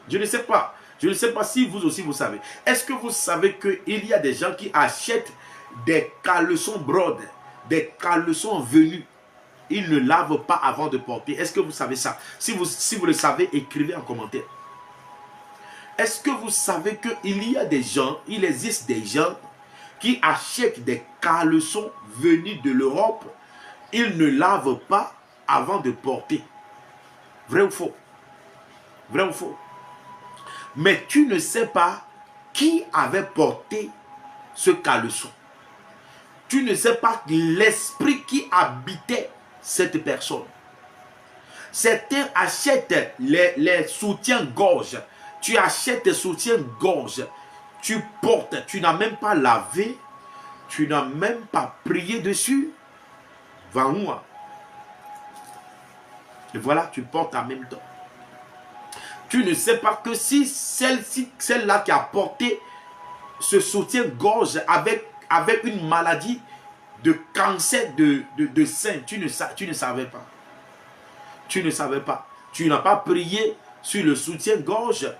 Je ne sais pas. Je ne sais pas si vous aussi vous savez. Est-ce que vous savez qu'il y a des gens qui achètent des caleçons brodes, des caleçons venus. Ils ne lavent pas avant de porter. Est-ce que vous savez ça? Si vous le savez, écrivez en commentaire. Est-ce que vous savez qu'il existe des gens qui achètent des caleçons venus de l'Europe? Ils ne lavent pas avant de porter. Vrai ou faux? Vrai ou faux? Mais tu ne sais pas qui avait porté ce caleçon. Tu ne sais pas l'esprit qui habitait cette personne. Certains achètent les soutiens-gorge, Tu achètes tes soutiens-gorge, tu portes, tu n'as même pas lavé, tu n'as même pas prié dessus. Va où? Et voilà, tu portes en même temps. Tu ne sais pas que si celle-là qui a porté ce soutien-gorge avec une maladie de cancer de sein, tu ne savais pas. Tu ne savais pas. Tu n'as pas prié sur le soutien-gorge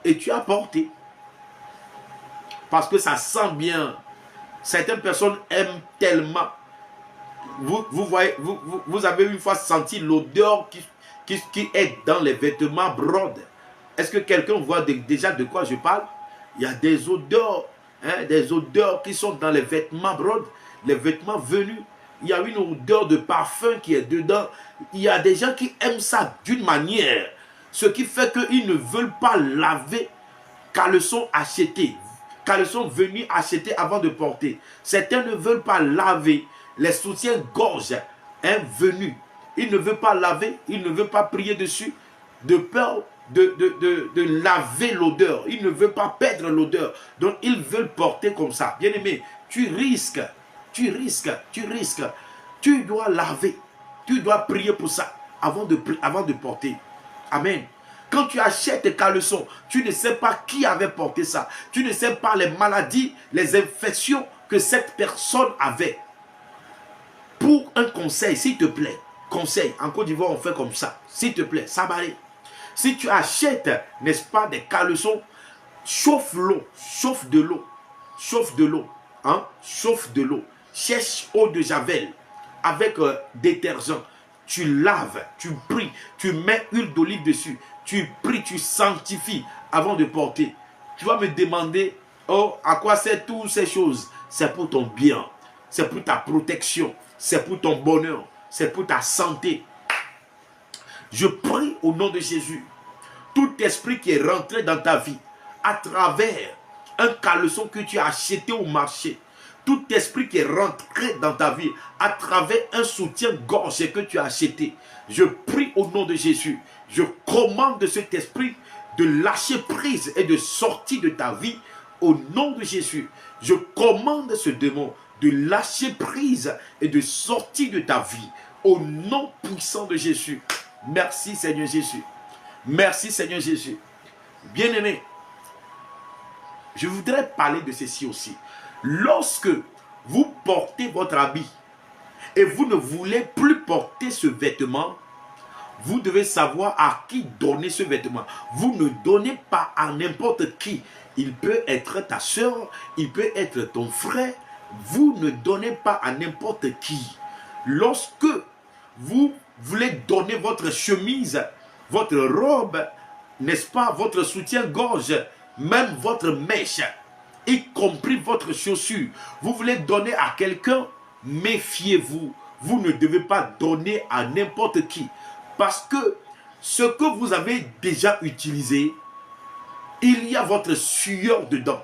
et tu as porté. Parce que ça sent bien. Certaines personnes aiment tellement. Vous voyez, vous avez une fois senti l'odeur qui est dans les vêtements brodes. Est-ce que quelqu'un voit déjà de quoi je parle? Il y a des odeurs qui sont dans les vêtements brodes, les vêtements venus. Il y a une odeur de parfum qui est dedans. Il y a des gens qui aiment ça d'une manière. Ce qui fait qu'ils ne veulent pas laver caleçons achetés. Caleçons venus acheter avant de porter. Certains ne veulent pas laver les soutiens-gorge venus. Ils ne veulent pas laver, ils ne veulent pas prier dessus, de peur de laver l'odeur. Ils ne veulent pas perdre l'odeur. Donc ils veulent porter comme ça. Bien aimé, tu risques. Tu dois laver. Tu dois prier pour ça avant de porter. Amen. Quand tu achètes tes caleçons, tu ne sais pas qui avait porté ça. Tu ne sais pas les maladies, les infections que cette personne avait. Pour un conseil, s'il te plaît, conseil, en Côte d'Ivoire on fait comme ça, s'il te plaît, ça va aller. Si tu achètes, n'est-ce pas, des caleçons, chauffe l'eau, chauffe de l'eau, chauffe de l'eau, cherche eau de javel avec détergent, tu laves, tu pries, tu mets huile d'olive dessus, tu pries, tu sanctifies avant de porter. Tu vas me demander, oh, à quoi c'est toutes ces choses? C'est pour ton bien, c'est pour ta protection, c'est pour ton bonheur, c'est pour ta santé. Je prie au nom de Jésus, tout esprit qui est rentré dans ta vie à travers un caleçon que tu as acheté au marché, tout esprit qui est rentré dans ta vie à travers un soutien-gorge que tu as acheté, je prie au nom de Jésus, je commande cet esprit de lâcher prise et de sortir de ta vie au nom de Jésus. Je commande ce démon de lâcher prise et de sortir de ta vie au nom puissant de Jésus. Merci Seigneur Jésus. Merci Seigneur Jésus. Bien-aimé, je voudrais parler de ceci aussi. Lorsque vous portez votre habit et vous ne voulez plus porter ce vêtement, vous devez savoir à qui donner ce vêtement. Vous ne donnez pas à n'importe qui. Il peut être ta soeur, il peut être ton frère. Vous ne donnez pas à n'importe qui. Lorsque vous voulez donner votre chemise, votre robe, n'est-ce pas, votre soutien-gorge, même votre mèche, y compris votre chaussure, vous voulez donner à quelqu'un, méfiez-vous. Vous ne devez pas donner à n'importe qui. Parce que ce que vous avez déjà utilisé, il y a votre sueur dedans.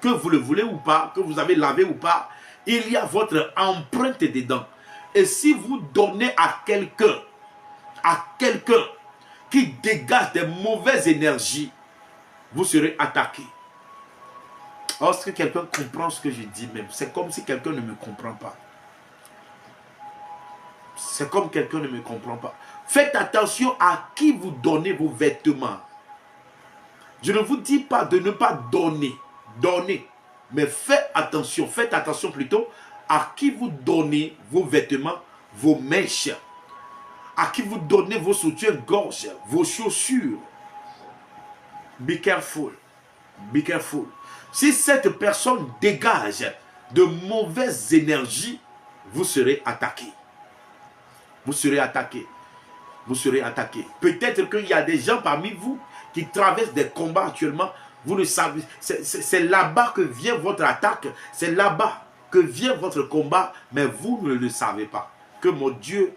Que vous le voulez ou pas, que vous avez lavé ou pas, il y a votre empreinte dedans. Et si vous donnez à quelqu'un qui dégage des mauvaises énergies, vous serez attaqué. Est-ce que quelqu'un comprend ce que je dis même? C'est comme si quelqu'un ne me comprend pas. C'est comme quelqu'un ne me comprend pas. Faites attention à qui vous donnez vos vêtements. Je ne vous dis pas de ne pas donner. Donnez. Mais faites attention plutôt à qui vous donnez vos vêtements, vos mèches. À qui vous donnez vos soutiens-gorge, vos chaussures. Be careful. Be careful. Si cette personne dégage de mauvaises énergies, vous serez attaqué. Vous serez attaqué. Vous serez attaqué. Peut-être qu'il y a des gens parmi vous qui traversent des combats actuellement. Vous le savez. C'est là-bas que vient votre attaque. C'est là-bas que vient votre combat. Mais vous ne le savez pas. Que mon Dieu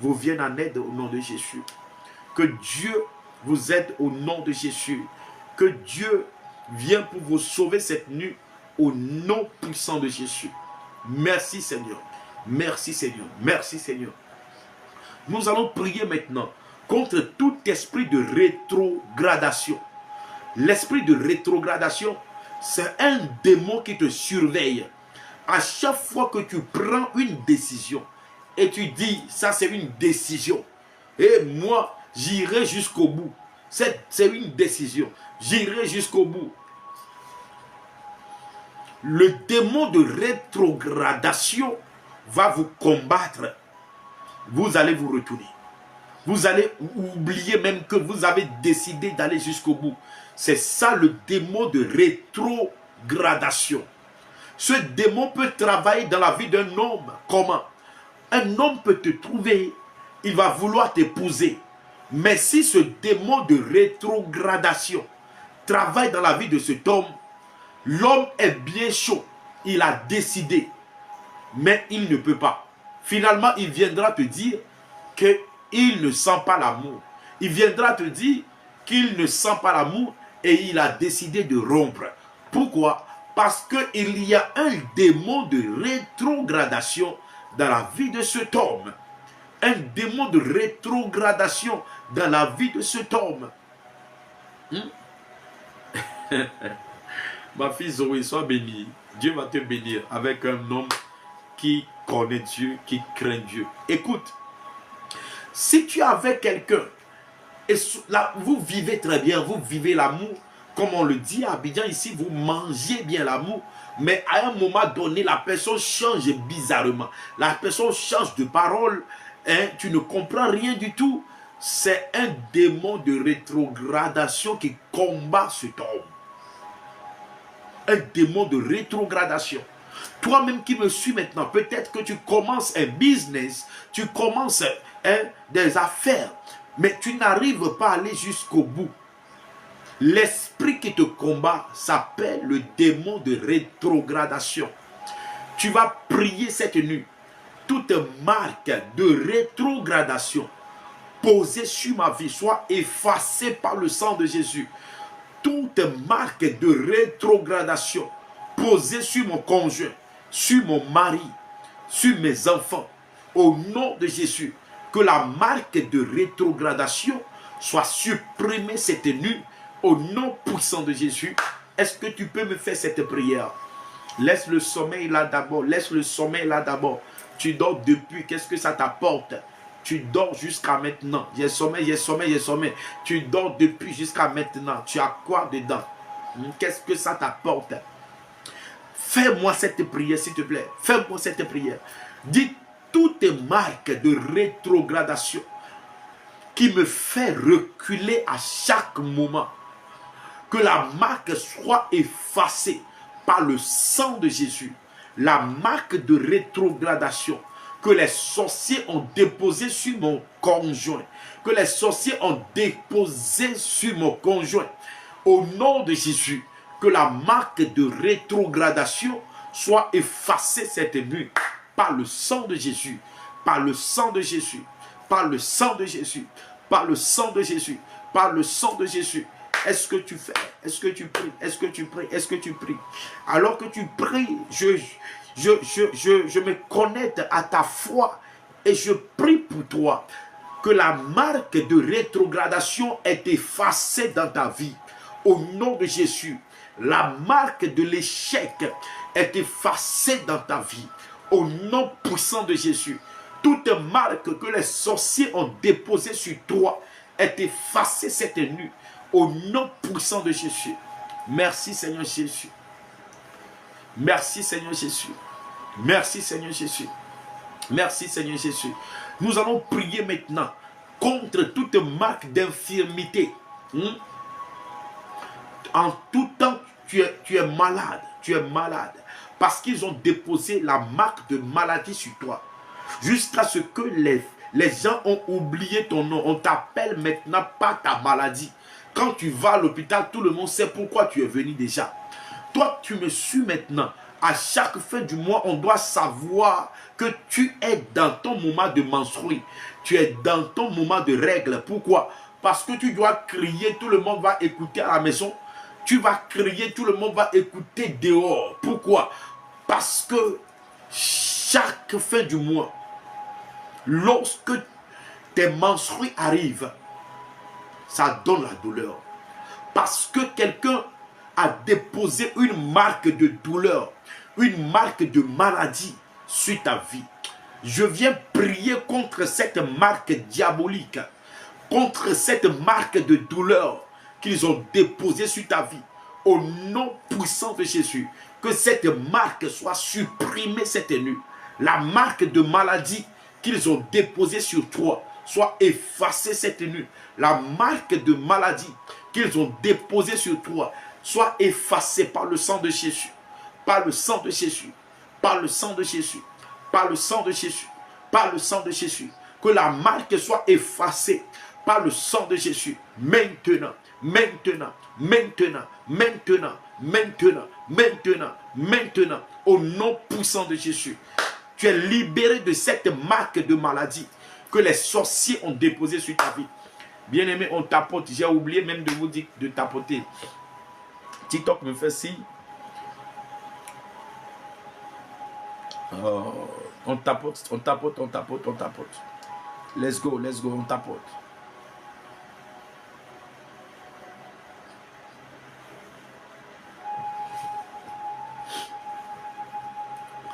vous vienne en aide au nom de Jésus. Que Dieu vous aide au nom de Jésus. Que Dieu vienne pour vous sauver cette nuit au nom puissant de Jésus. Merci Seigneur. Merci Seigneur. Merci Seigneur. Nous allons prier maintenant contre tout esprit de rétrogradation. L'esprit de rétrogradation, c'est un démon qui te surveille. À chaque fois que tu prends une décision et tu dis, ça c'est une décision, et moi j'irai jusqu'au bout. C'est une décision, j'irai jusqu'au bout. Le démon de rétrogradation va vous combattre. Vous allez vous retourner. Vous allez oublier même que vous avez décidé d'aller jusqu'au bout. C'est ça le démon de rétrogradation. Ce démon peut travailler dans la vie d'un homme. Comment? Un homme peut te trouver, il va vouloir t'épouser. Mais si ce démon de rétrogradation travaille dans la vie de cet homme, l'homme est bien chaud. Il a décidé, mais il ne peut pas. Finalement, il viendra te dire qu'il ne sent pas l'amour. Il viendra te dire qu'il ne sent pas l'amour et il a décidé de rompre. Pourquoi? Parce qu'il y a un démon de rétrogradation dans la vie de cet homme. Un démon de rétrogradation dans la vie de cet homme. Ma fille Zoé, sois bénie. Dieu va te bénir avec un homme qui connaît Dieu, qui craint Dieu. Écoute, si tu es avec quelqu'un, et là, vous vivez très bien, vous vivez l'amour, comme on le dit à Abidjan ici, vous mangez bien l'amour, mais à un moment donné, la personne change bizarrement. La personne change de parole, hein, tu ne comprends rien du tout. C'est un démon de rétrogradation qui combat cet homme. Un démon de rétrogradation. Toi-même qui me suis maintenant, peut-être que tu commences un business, tu commences des affaires, mais tu n'arrives pas à aller jusqu'au bout. L'esprit qui te combat s'appelle le démon de rétrogradation. Tu vas prier cette nuit. Toute marque de rétrogradation posée sur ma vie soit effacée par le sang de Jésus. Toute marque de rétrogradation posée sur mon conjoint, sur mon mari, sur mes enfants, au nom de Jésus, que la marque de rétrogradation soit supprimée cette nuit, au nom puissant de Jésus. Est-ce que tu peux me faire cette prière? Laisse le sommeil là d'abord, laisse le sommeil là d'abord. Tu dors depuis, qu'est-ce que ça t'apporte? Tu dors jusqu'à maintenant. J'ai sommeil, j'ai sommeil, j'ai sommeil. Tu dors depuis jusqu'à maintenant. Tu as quoi dedans? Qu'est-ce que ça t'apporte? Fais-moi cette prière, s'il te plaît. Fais-moi cette prière. Dis toutes tes marques de rétrogradation qui me fait reculer à chaque moment. Que la marque soit effacée par le sang de Jésus. La marque de rétrogradation que les sorciers ont déposé sur mon conjoint. Que les sorciers ont déposé sur mon conjoint. Au nom de Jésus, que la marque de rétrogradation soit effacée cette nuit par le sang de Jésus. Par le sang de Jésus. Par le sang de Jésus. Par le sang de Jésus. Par le sang de Jésus. Est-ce que tu fais? Est-ce que tu pries? Est-ce que tu pries? Est-ce que tu pries? Alors que tu pries, je me connecte à ta foi et je prie pour toi que la marque de rétrogradation est effacée dans ta vie. Au nom de Jésus, la marque de l'échec est effacée dans ta vie. Au nom puissant de Jésus, toute marque que les sorciers ont déposée sur toi est effacée cette nuit. Au nom puissant de Jésus. Merci Seigneur Jésus. Merci Seigneur Jésus. Merci Seigneur Jésus. Merci Seigneur Jésus. Nous allons prier maintenant contre toute marque d'infirmité. En tout temps, tu es malade. Tu es malade. Parce qu'ils ont déposé la marque de maladie sur toi. Jusqu'à ce que les gens ont oublié ton nom. On t'appelle maintenant par ta maladie. Quand tu vas à l'hôpital, tout le monde sait pourquoi tu es venu déjà. Toi, tu me suis maintenant. À chaque fin du mois, on doit savoir que tu es dans ton moment de menstruer. Tu es dans ton moment de règle. Pourquoi? Parce que tu dois crier, tout le monde va écouter à la maison. Tu vas crier, tout le monde va écouter dehors. Pourquoi? Parce que chaque fin du mois, lorsque tes menstrues arrivent, ça donne la douleur. parce que quelqu'un a déposé une marque de douleur, une marque de maladie sur ta vie. Je viens prier contre cette marque diabolique, contre cette marque de douleur qu'ils ont déposée sur ta vie. Au nom puissant de Jésus, que cette marque soit supprimée cette nuit. La marque de maladie qu'ils ont déposée sur toi soit effacée cette nuit. La marque de maladie qu'ils ont déposée sur toi soit effacée par le sang de Jésus. Par le sang de Jésus. Par le sang de Jésus. Par le sang de Jésus. Par le sang de Jésus. Que la marque soit effacée par le sang de Jésus. Maintenant, maintenant, maintenant, maintenant, maintenant, maintenant, maintenant, au nom puissant de Jésus. Tu es libéré de cette marque de maladie que les sorciers ont déposée sur ta vie. Bien-aimé, on tapote. J'ai oublié même de vous dire de tapoter. TikTok me fait signe. On tapote, on tapote, on tapote, on tapote. Let's go, on tapote.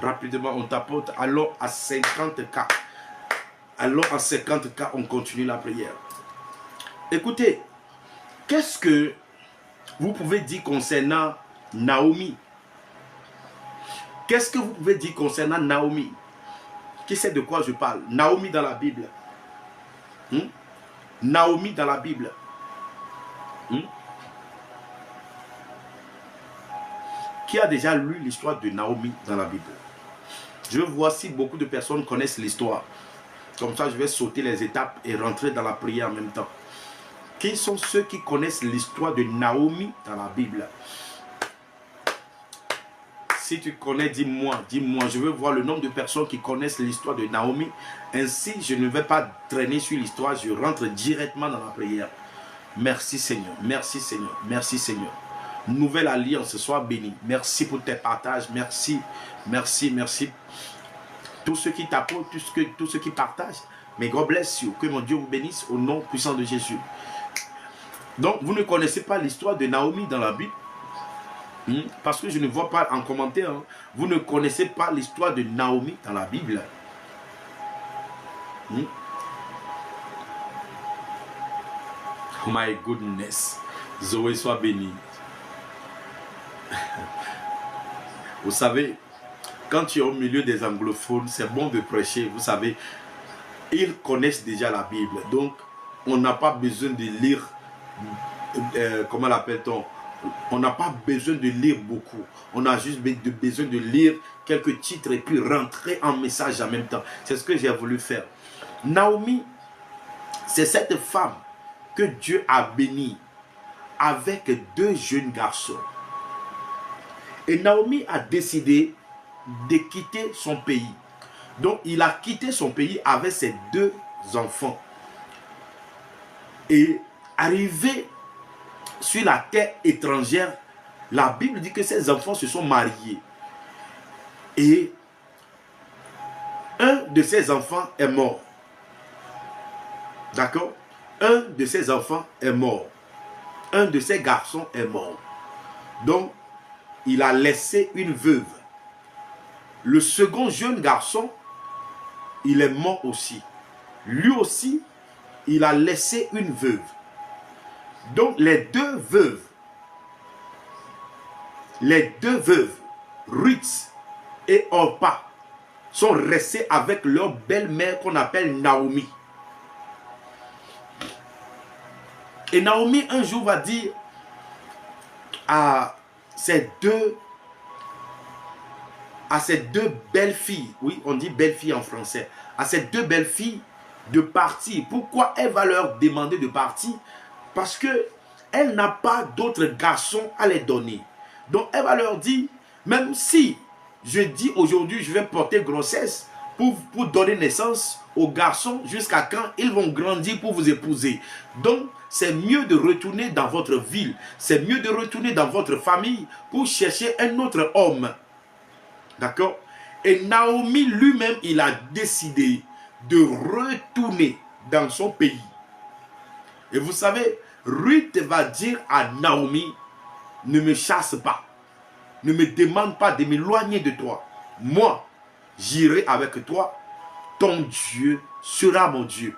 Rapidement, on tapote. Allons à 50K. Allons à 50K, on continue la prière. Écoutez, qu'est-ce que vous pouvez dire concernant Naomi? Qu'est-ce que vous pouvez dire concernant Naomi? Qui sait de quoi je parle? Naomi dans la Bible. Naomi dans la Bible. Qui a déjà lu l'histoire de Naomi dans la Bible? Je veux voir si beaucoup de personnes connaissent l'histoire. Comme ça, je vais sauter les étapes et rentrer dans la prière en même temps. Qui sont ceux qui connaissent l'histoire de Naomi dans la Bible? Si tu connais, dis-moi, dis-moi. Je veux voir le nombre de personnes qui connaissent l'histoire de Naomi. Ainsi, je ne vais pas traîner sur l'histoire. Je rentre directement dans la prière. Merci Seigneur. Merci Seigneur. Merci Seigneur. Nouvelle alliance, sois béni. Merci pour tes partages. Merci. Merci, merci. Tous ceux qui t'apportent, tous ceux qui partagent. Mais God bless you. Que mon Dieu vous bénisse au nom puissant de Jésus. Donc, vous ne connaissez pas l'histoire de Naomi dans la Bible? Parce que je ne vois pas en commentaire. Vous ne connaissez pas l'histoire de Naomi dans la Bible. My goodness. Zoé, sois bénie. Vous savez, quand tu es au milieu des anglophones, c'est bon de prêcher. Vous savez, ils connaissent déjà la Bible. Donc, on n'a pas besoin de lire, comment l'appelle-t-on? On n'a pas besoin de lire beaucoup. On a juste besoin de lire quelques titres et puis rentrer en message en même temps. C'est ce que j'ai voulu faire. Naomi, c'est cette femme que Dieu a bénie avec 2 jeunes garçons. Et Naomi a décidé de quitter son pays. Donc, il a quitté son pays avec ses 2 enfants. Et arrivé sur la terre étrangère, la Bible dit que ses enfants se sont mariés. Et un de ses enfants est mort. D'accord? Un de ses enfants est mort. Un de ses garçons est mort. Donc, il a laissé une veuve. Le second jeune garçon, il est mort aussi. Lui aussi, il a laissé une veuve. Donc, les deux veuves, Ruth et Orpa, sont restées avec leur belle-mère qu'on appelle Naomi. Et Naomi, un jour, va dire à ces deux belles filles, oui, on dit belles filles en français, à ces 2 belles filles de partir. Pourquoi elle va leur demander de partir? Parce qu'elle n'a pas d'autres garçons à les donner. Donc elle va leur dire, même si je dis aujourd'hui je vais porter grossesse pour donner naissance aux garçons, jusqu'à quand ils vont grandir pour vous épouser. Donc c'est mieux de retourner dans votre ville, c'est mieux de retourner dans votre famille pour chercher un autre homme. D'accord? Et Naomi lui-même, il a décidé de retourner dans son pays. Et vous savez, Ruth va dire à Naomi, ne me chasse pas, ne me demande pas de m'éloigner de toi. Moi, j'irai avec toi, ton Dieu sera mon Dieu.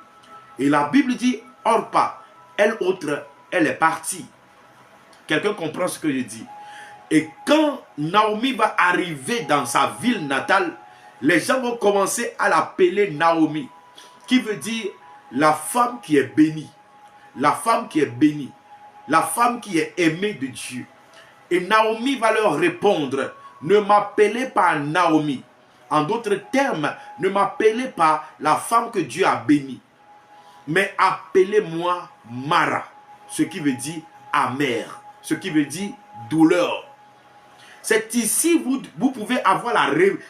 Et la Bible dit, Orpa, elle autre, elle est partie. Quelqu'un comprend ce que je dis? Et quand Naomi va arriver dans sa ville natale, les gens vont commencer à l'appeler Naomi, qui veut dire la femme qui est bénie, la femme qui est bénie, la femme qui est aimée de Dieu. Et Naomi va leur répondre, ne m'appelez pas Naomi. En d'autres termes, ne m'appelez pas la femme que Dieu a bénie, mais appelez-moi Mara, ce qui veut dire amère, ce qui veut dire douleur. C'est ici vous pouvez avoir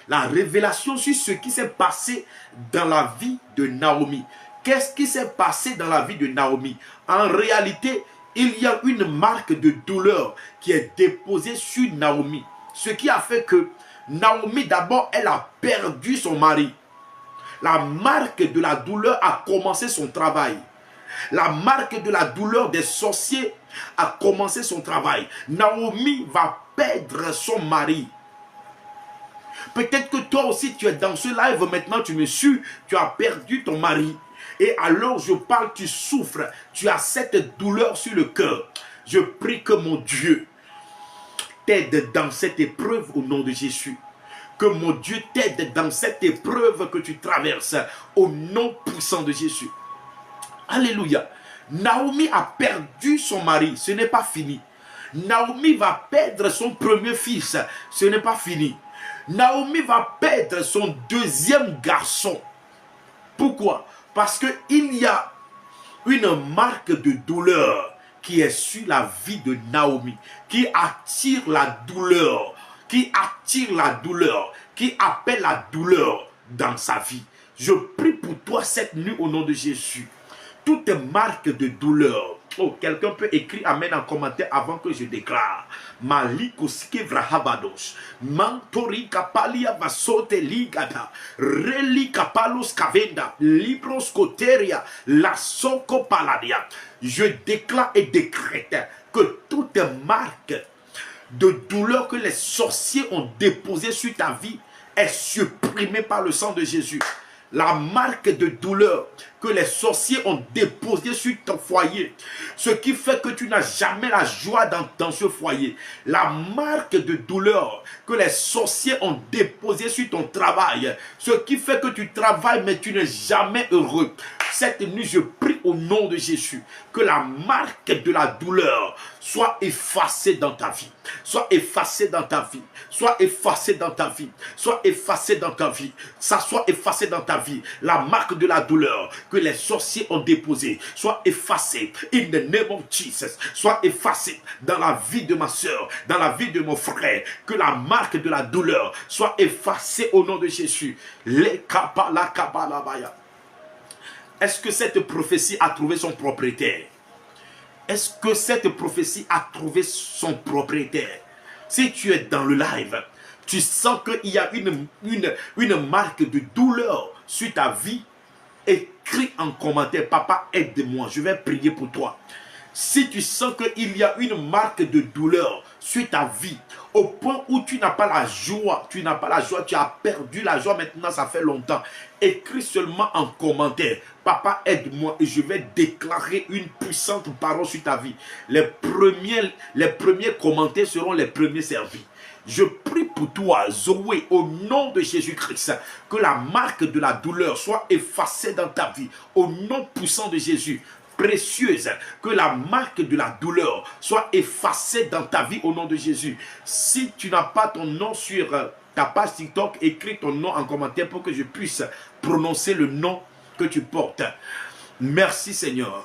la révélation sur ce qui s'est passé dans la vie de Naomi. Qu'est-ce qui s'est passé dans la vie de Naomi? En réalité, il y a une marque de douleur qui est déposée sur Naomi. Ce qui a fait que Naomi, d'abord, elle a perdu son mari. La marque de la douleur a commencé son travail. La marque de la douleur des sorciers a commencé son travail. Naomi va perdre son mari. Peut-être que toi aussi tu es dans ce live maintenant, tu me suis, tu as perdu ton mari. Et alors je parle, tu souffres, tu as cette douleur sur le cœur. Je prie que mon Dieu t'aide dans cette épreuve au nom de Jésus. Que mon Dieu t'aide dans cette épreuve que tu traverses au nom puissant de Jésus. Alléluia. Naomi a perdu son mari, ce n'est pas fini. Naomi va perdre son premier fils, ce n'est pas fini. Naomi va perdre son deuxième garçon. Pourquoi? Parce qu'il y a une marque de douleur qui est sur la vie de Naomi, qui attire la douleur, qui appelle la douleur dans sa vie. Je prie pour toi cette nuit au nom de Jésus. Toute marque de douleur. Oh, quelqu'un peut écrire Amen en commentaire avant que je déclare. Malikoske vrahabados. Mantori kapalia vasote ligata. Reli kapalos kavenda. Libros koteria. La soko paladia. Je déclare et décrète que toute marque de douleur que les sorciers ont déposée sur ta vie est supprimée par le sang de Jésus. La marque de douleur que les sorciers ont déposée sur ton foyer, ce qui fait que tu n'as jamais la joie dans ce foyer. La marque de douleur que les sorciers ont déposée sur ton travail, ce qui fait que tu travailles mais tu n'es jamais heureux. Cette nuit, je prie au nom de Jésus que la marque de la douleur soit effacée dans ta vie. Soit effacée dans ta vie. Soit effacée dans ta vie. Soit effacée dans ta vie. Ça soit effacé dans ta vie. La marque de la douleur que les sorciers ont déposée soit effacée. In the name of Jesus. Soit effacée dans la vie de ma soeur, dans la vie de mon frère. Que la marque de la douleur soit effacée au nom de Jésus. Les kapala kabalabaya. Est-ce que cette prophétie a trouvé son propriétaire? Est-ce que cette prophétie a trouvé son propriétaire? Si tu es dans le live, tu sens qu'il y a une marque de douleur sur ta vie, écris en commentaire, papa, aide-moi, je vais prier pour toi. Si tu sens qu'il y a une marque de douleur sur ta vie, au point où tu n'as pas la joie, tu as perdu la joie maintenant, ça fait longtemps, écris seulement en commentaire, papa aide-moi et je vais déclarer une puissante parole sur ta vie. Les premiers commentaires seront les premiers servis. Je prie pour toi, Zoé, au nom de Jésus-Christ, que la marque de la douleur soit effacée dans ta vie, au nom puissant de Jésus. Précieuse, que la marque de la douleur soit effacée dans ta vie au nom de Jésus. Si tu n'as pas ton nom sur ta page TikTok, écris ton nom en commentaire pour que je puisse prononcer le nom que tu portes. Merci Seigneur.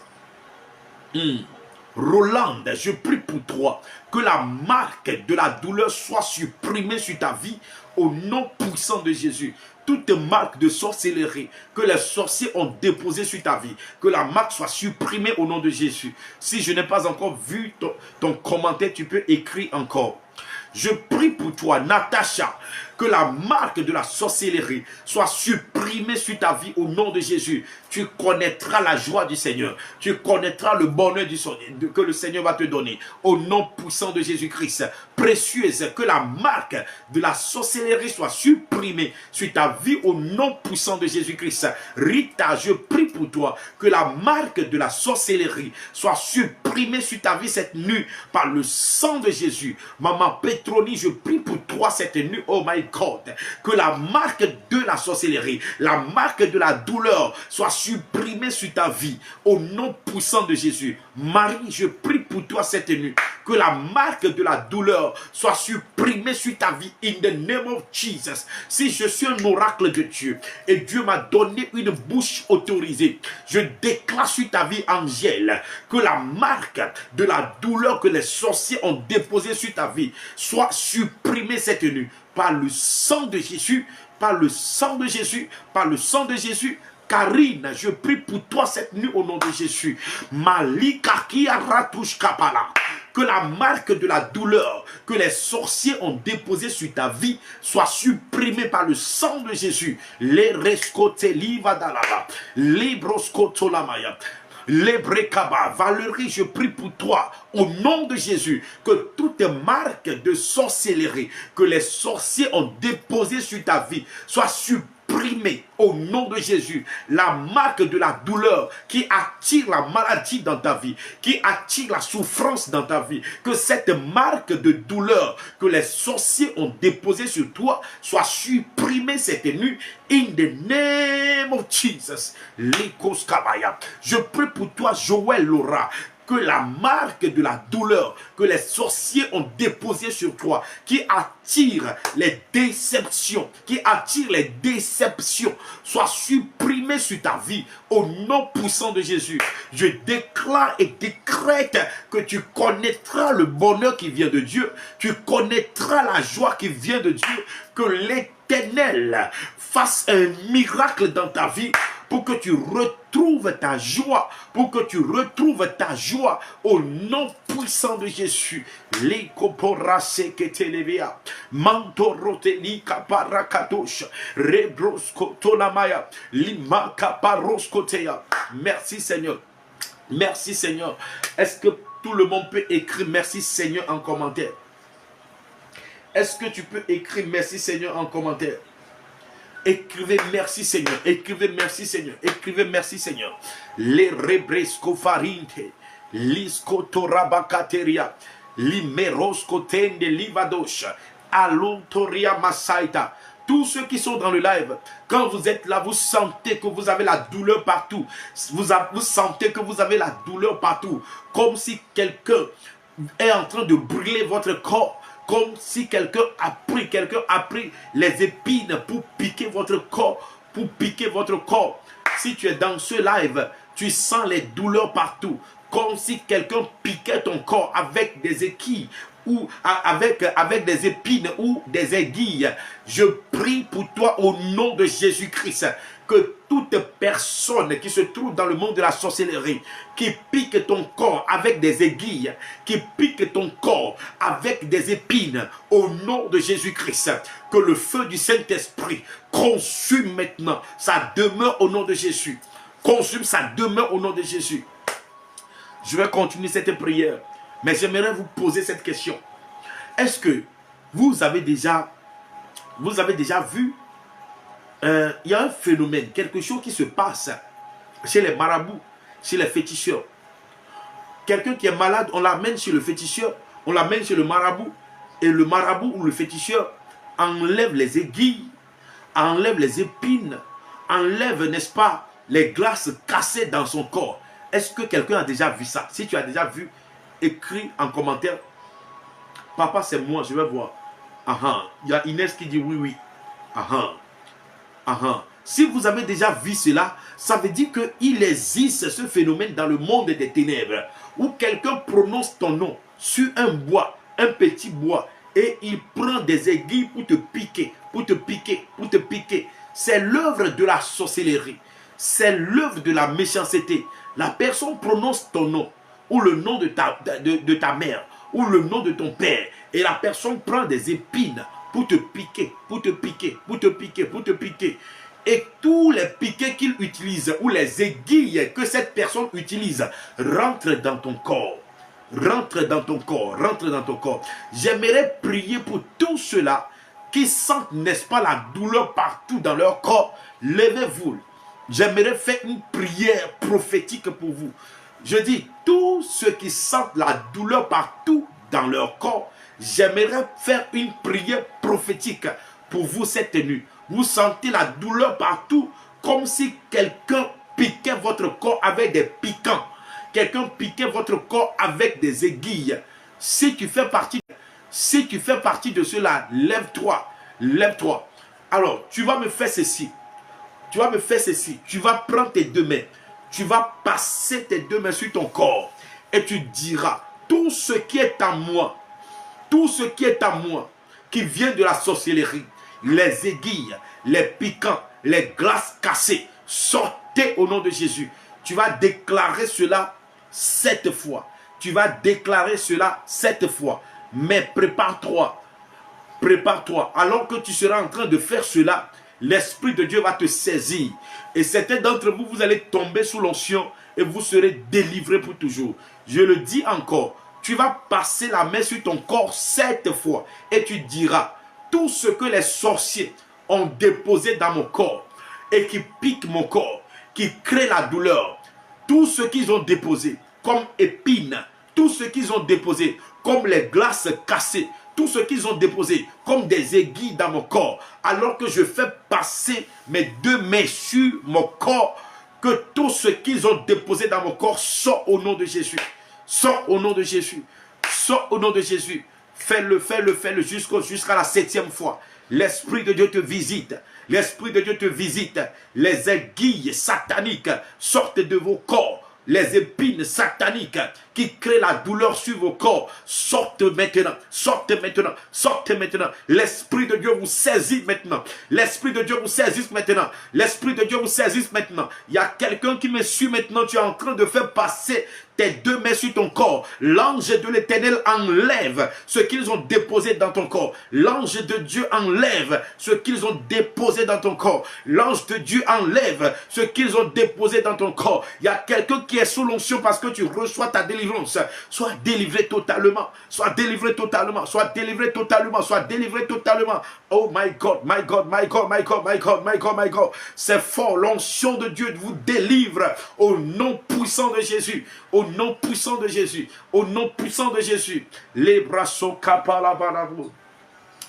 Roland, je prie pour toi que la marque de la douleur soit supprimée sur ta vie au nom puissant de Jésus. Toute marque de sorcellerie que les sorciers ont déposée sur ta vie, que la marque soit supprimée au nom de Jésus. Si je n'ai pas encore vu ton commentaire, tu peux écrire encore. Je prie pour toi, Natacha, que la marque de la sorcellerie soit supprimée sur ta vie au nom de Jésus. Tu connaîtras la joie du Seigneur. Tu connaîtras le bonheur que le Seigneur va te donner. Au nom puissant de Jésus-Christ. Précieuse, que la marque de la sorcellerie soit supprimée sur ta vie au nom puissant de Jésus-Christ. Rita, je prie pour toi que la marque de la sorcellerie soit supprimée sur ta vie cette nuit par le sang de Jésus. Maman Petroni, je prie pour toi cette nuit, oh my God, que la marque de la sorcellerie, la marque de la douleur soit supprimée sur ta vie au nom puissant de Jésus. Marie, je prie pour toi cette nuit, que la marque de la douleur soit supprimée sur ta vie in the name of Jesus. Si je suis un oracle de Dieu et Dieu m'a donné une bouche autorisée, je déclare sur ta vie, Angèle, que la marque de la douleur que les sorciers ont déposée sur ta vie soit supprimée cette nuit par le sang de Jésus, par le sang de Jésus, par le sang de Jésus. Karine, je prie pour toi cette nuit au nom de Jésus. Malika kia ratouche kapala. Que la marque de la douleur que les sorciers ont déposée sur ta vie soit supprimée par le sang de Jésus. Les rescoteli vadalaba. Les broscotolamaya. Lebrekaba, Valérie, je prie pour toi, au nom de Jésus, que toute marque de sorcellerie que les sorciers ont déposée sur ta vie soit supprimée au nom de Jésus. La marque de la douleur qui attire la maladie dans ta vie, qui attire la souffrance dans ta vie, que cette marque de douleur que les sorciers ont déposée sur toi soit supprimée cette nuit. In the name of Jesus. Je prie pour toi, Joël Laura, que la marque de la douleur que les sorciers ont déposée sur toi, qui attire les déceptions, soit supprimée sur ta vie au nom puissant de Jésus. Je déclare et décrète que tu connaîtras le bonheur qui vient de Dieu, tu connaîtras la joie qui vient de Dieu, que l'Éternel fasse un miracle dans ta vie pour que tu retrouves ta joie, au nom puissant de Jésus. Les koporase ketelevia, mantoroteli kaparakatosh, rebroskotolamaya, lima kaparoskoteya. Merci Seigneur. Merci Seigneur. Est-ce que tout le monde peut écrire merci Seigneur en commentaire? Est-ce que tu peux écrire merci Seigneur en commentaire? Écrivez merci Seigneur, écrivez merci Seigneur, écrivez merci Seigneur. Les rebresco farinte, liscotorabakateria, limeroscotende livadosh, alontoria masaita. Tous ceux qui sont dans le live, quand vous êtes là, vous sentez que vous avez la douleur partout. Vous sentez que vous avez la douleur partout. Comme si quelqu'un est en train de brûler votre corps. Comme si quelqu'un a pris les épines pour piquer votre corps, Si tu es dans ce live, tu sens les douleurs partout. Comme si quelqu'un piquait ton corps avec des aiguilles ou avec des épines ou des aiguilles. Je prie pour toi au nom de Jésus-Christ. Que toute personne qui se trouve dans le monde de la sorcellerie, qui pique ton corps avec des aiguilles, qui pique ton corps avec des épines, au nom de Jésus-Christ, que le feu du Saint-Esprit consume maintenant sa demeure au nom de Jésus. Consume sa demeure au nom de Jésus. Je vais continuer cette prière, mais j'aimerais vous poser cette question. Est-ce que vous avez déjà vu il y a un phénomène, quelque chose qui se passe chez les marabouts, chez les féticheurs. Quelqu'un qui est malade, on l'amène chez le féticheur, on l'amène chez le marabout, et le marabout ou le féticheur enlève les aiguilles, enlève les épines, enlève, n'est-ce pas, les glaces cassées dans son corps. Est-ce que quelqu'un a déjà vu ça? Si tu as déjà vu, écris en commentaire. Papa, c'est moi, je vais voir. Il y a Inès qui dit oui, oui. Si vous avez déjà vu cela, ça veut dire qu'il existe ce phénomène dans le monde des ténèbres, où quelqu'un prononce ton nom sur un bois, un petit bois, et il prend des aiguilles pour te piquer, C'est l'œuvre de la sorcellerie, c'est l'œuvre de la méchanceté. La personne prononce ton nom, ou le nom de ta mère, ou le nom de ton père, et la personne prend des épines pour te piquer, pour te piquer, pour te piquer, pour te piquer. Et tous les piquets qu'il utilise ou les aiguilles que cette personne utilise rentrent dans ton corps. Rentre dans ton corps, rentre dans ton corps. J'aimerais prier pour tous ceux-là qui sentent, n'est-ce pas, la douleur partout dans leur corps. Levez-vous. J'aimerais faire une prière prophétique pour vous. Je dis, tous ceux qui sentent la douleur partout dans leur corps, j'aimerais faire une prière prophétique pour vous cette nuit. Vous sentez la douleur partout, comme si quelqu'un piquait votre corps avec des piquants. Quelqu'un piquait votre corps avec des aiguilles. Si tu fais partie de cela, lève-toi, lève-toi. Alors, tu vas me faire ceci. Tu vas me faire ceci. Tu vas prendre tes deux mains. Tu vas passer tes deux mains sur ton corps. Et tu diras, tout ce qui est à moi, tout ce qui est à moi, qui vient de la sorcellerie, les aiguilles, les piquants, les glaces cassées, sortez au nom de Jésus. Tu vas déclarer cela 7 fois. Tu vas déclarer cela 7 fois. Mais prépare-toi. Prépare-toi. Alors que tu seras en train de faire cela, l'Esprit de Dieu va te saisir. Et certains d'entre vous, vous allez tomber sous l'onction et vous serez délivrés pour toujours. Je le dis encore. Tu vas passer la main sur ton corps 7 fois. Et tu diras, tout ce que les sorciers ont déposé dans mon corps et qui pique mon corps, qui crée la douleur, tout ce qu'ils ont déposé comme épines, tout ce qu'ils ont déposé comme les glaces cassées, tout ce qu'ils ont déposé comme des aiguilles dans mon corps, alors que je fais passer mes deux mains sur mon corps, que tout ce qu'ils ont déposé dans mon corps sort au nom de Jésus. Sort au nom de Jésus. Sort au nom de Jésus. Fais-le, fais-le, fais-le jusqu'à la 7e fois. L'Esprit de Dieu te visite. L'Esprit de Dieu te visite. Les aiguilles sataniques sortent de vos corps. Les épines sataniques qui créent la douleur sur vos corps sortent maintenant, sortent maintenant, sortent maintenant. L'Esprit de Dieu vous saisit maintenant. L'Esprit de Dieu vous saisit maintenant. L'Esprit de Dieu vous saisit maintenant. Il y a quelqu'un qui me suit maintenant. Tu es en train de faire passer tes deux mains sur ton corps. L'ange de l'Éternel enlève ce qu'ils ont déposé dans ton corps. L'ange de Dieu enlève ce qu'ils ont déposé dans ton corps. L'ange de Dieu enlève ce qu'ils ont déposé dans ton corps. Il y a quelqu'un qui est sous l'onction parce que tu reçois ta délivrance. Sois délivré totalement. Sois délivré totalement. Sois délivré totalement. Sois délivré totalement. Oh my God, my God, my God, my God, my God, my God, my God. C'est fort. L'onction de Dieu vous délivre au nom puissant de Jésus. Au nom puissant de Jésus. Au nom puissant de Jésus. Les bras sont kapalabarabou.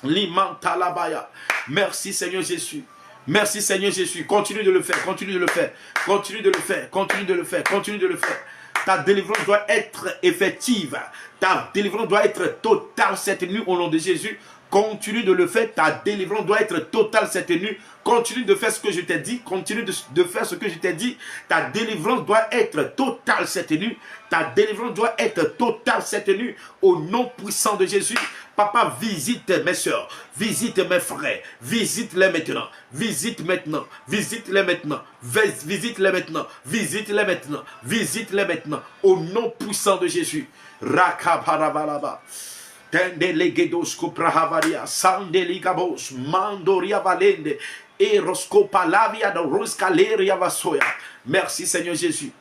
Limantalabaya. Merci Seigneur Jésus. Merci Seigneur Jésus. Continue de le faire. Continue de le faire. Continue de le faire. Continue de le faire. Continue de le faire. Ta délivrance doit être effective. Ta délivrance doit être totale cette nuit au nom de Jésus. Continue de le faire. Ta délivrance doit être totale cette nuit. Continue de faire ce que je t'ai dit. Continue de faire ce que je t'ai dit. Ta délivrance doit être totale cette nuit. Ta délivrance doit être totale cette nuit. Au nom puissant de Jésus. Papa, visite mes soeurs. Visite mes frères. Visite-les maintenant. Visite maintenant. Visite-les maintenant. Visite-les maintenant. Visite-les maintenant. Visite-les maintenant. Au nom puissant de Jésus. Rakaparabalaba. Tendelegedos kuprahavaria, sandeligabos, mandoria valende, eroscopalavia de roscaleria vasoya. Merci Seigneur Jésus.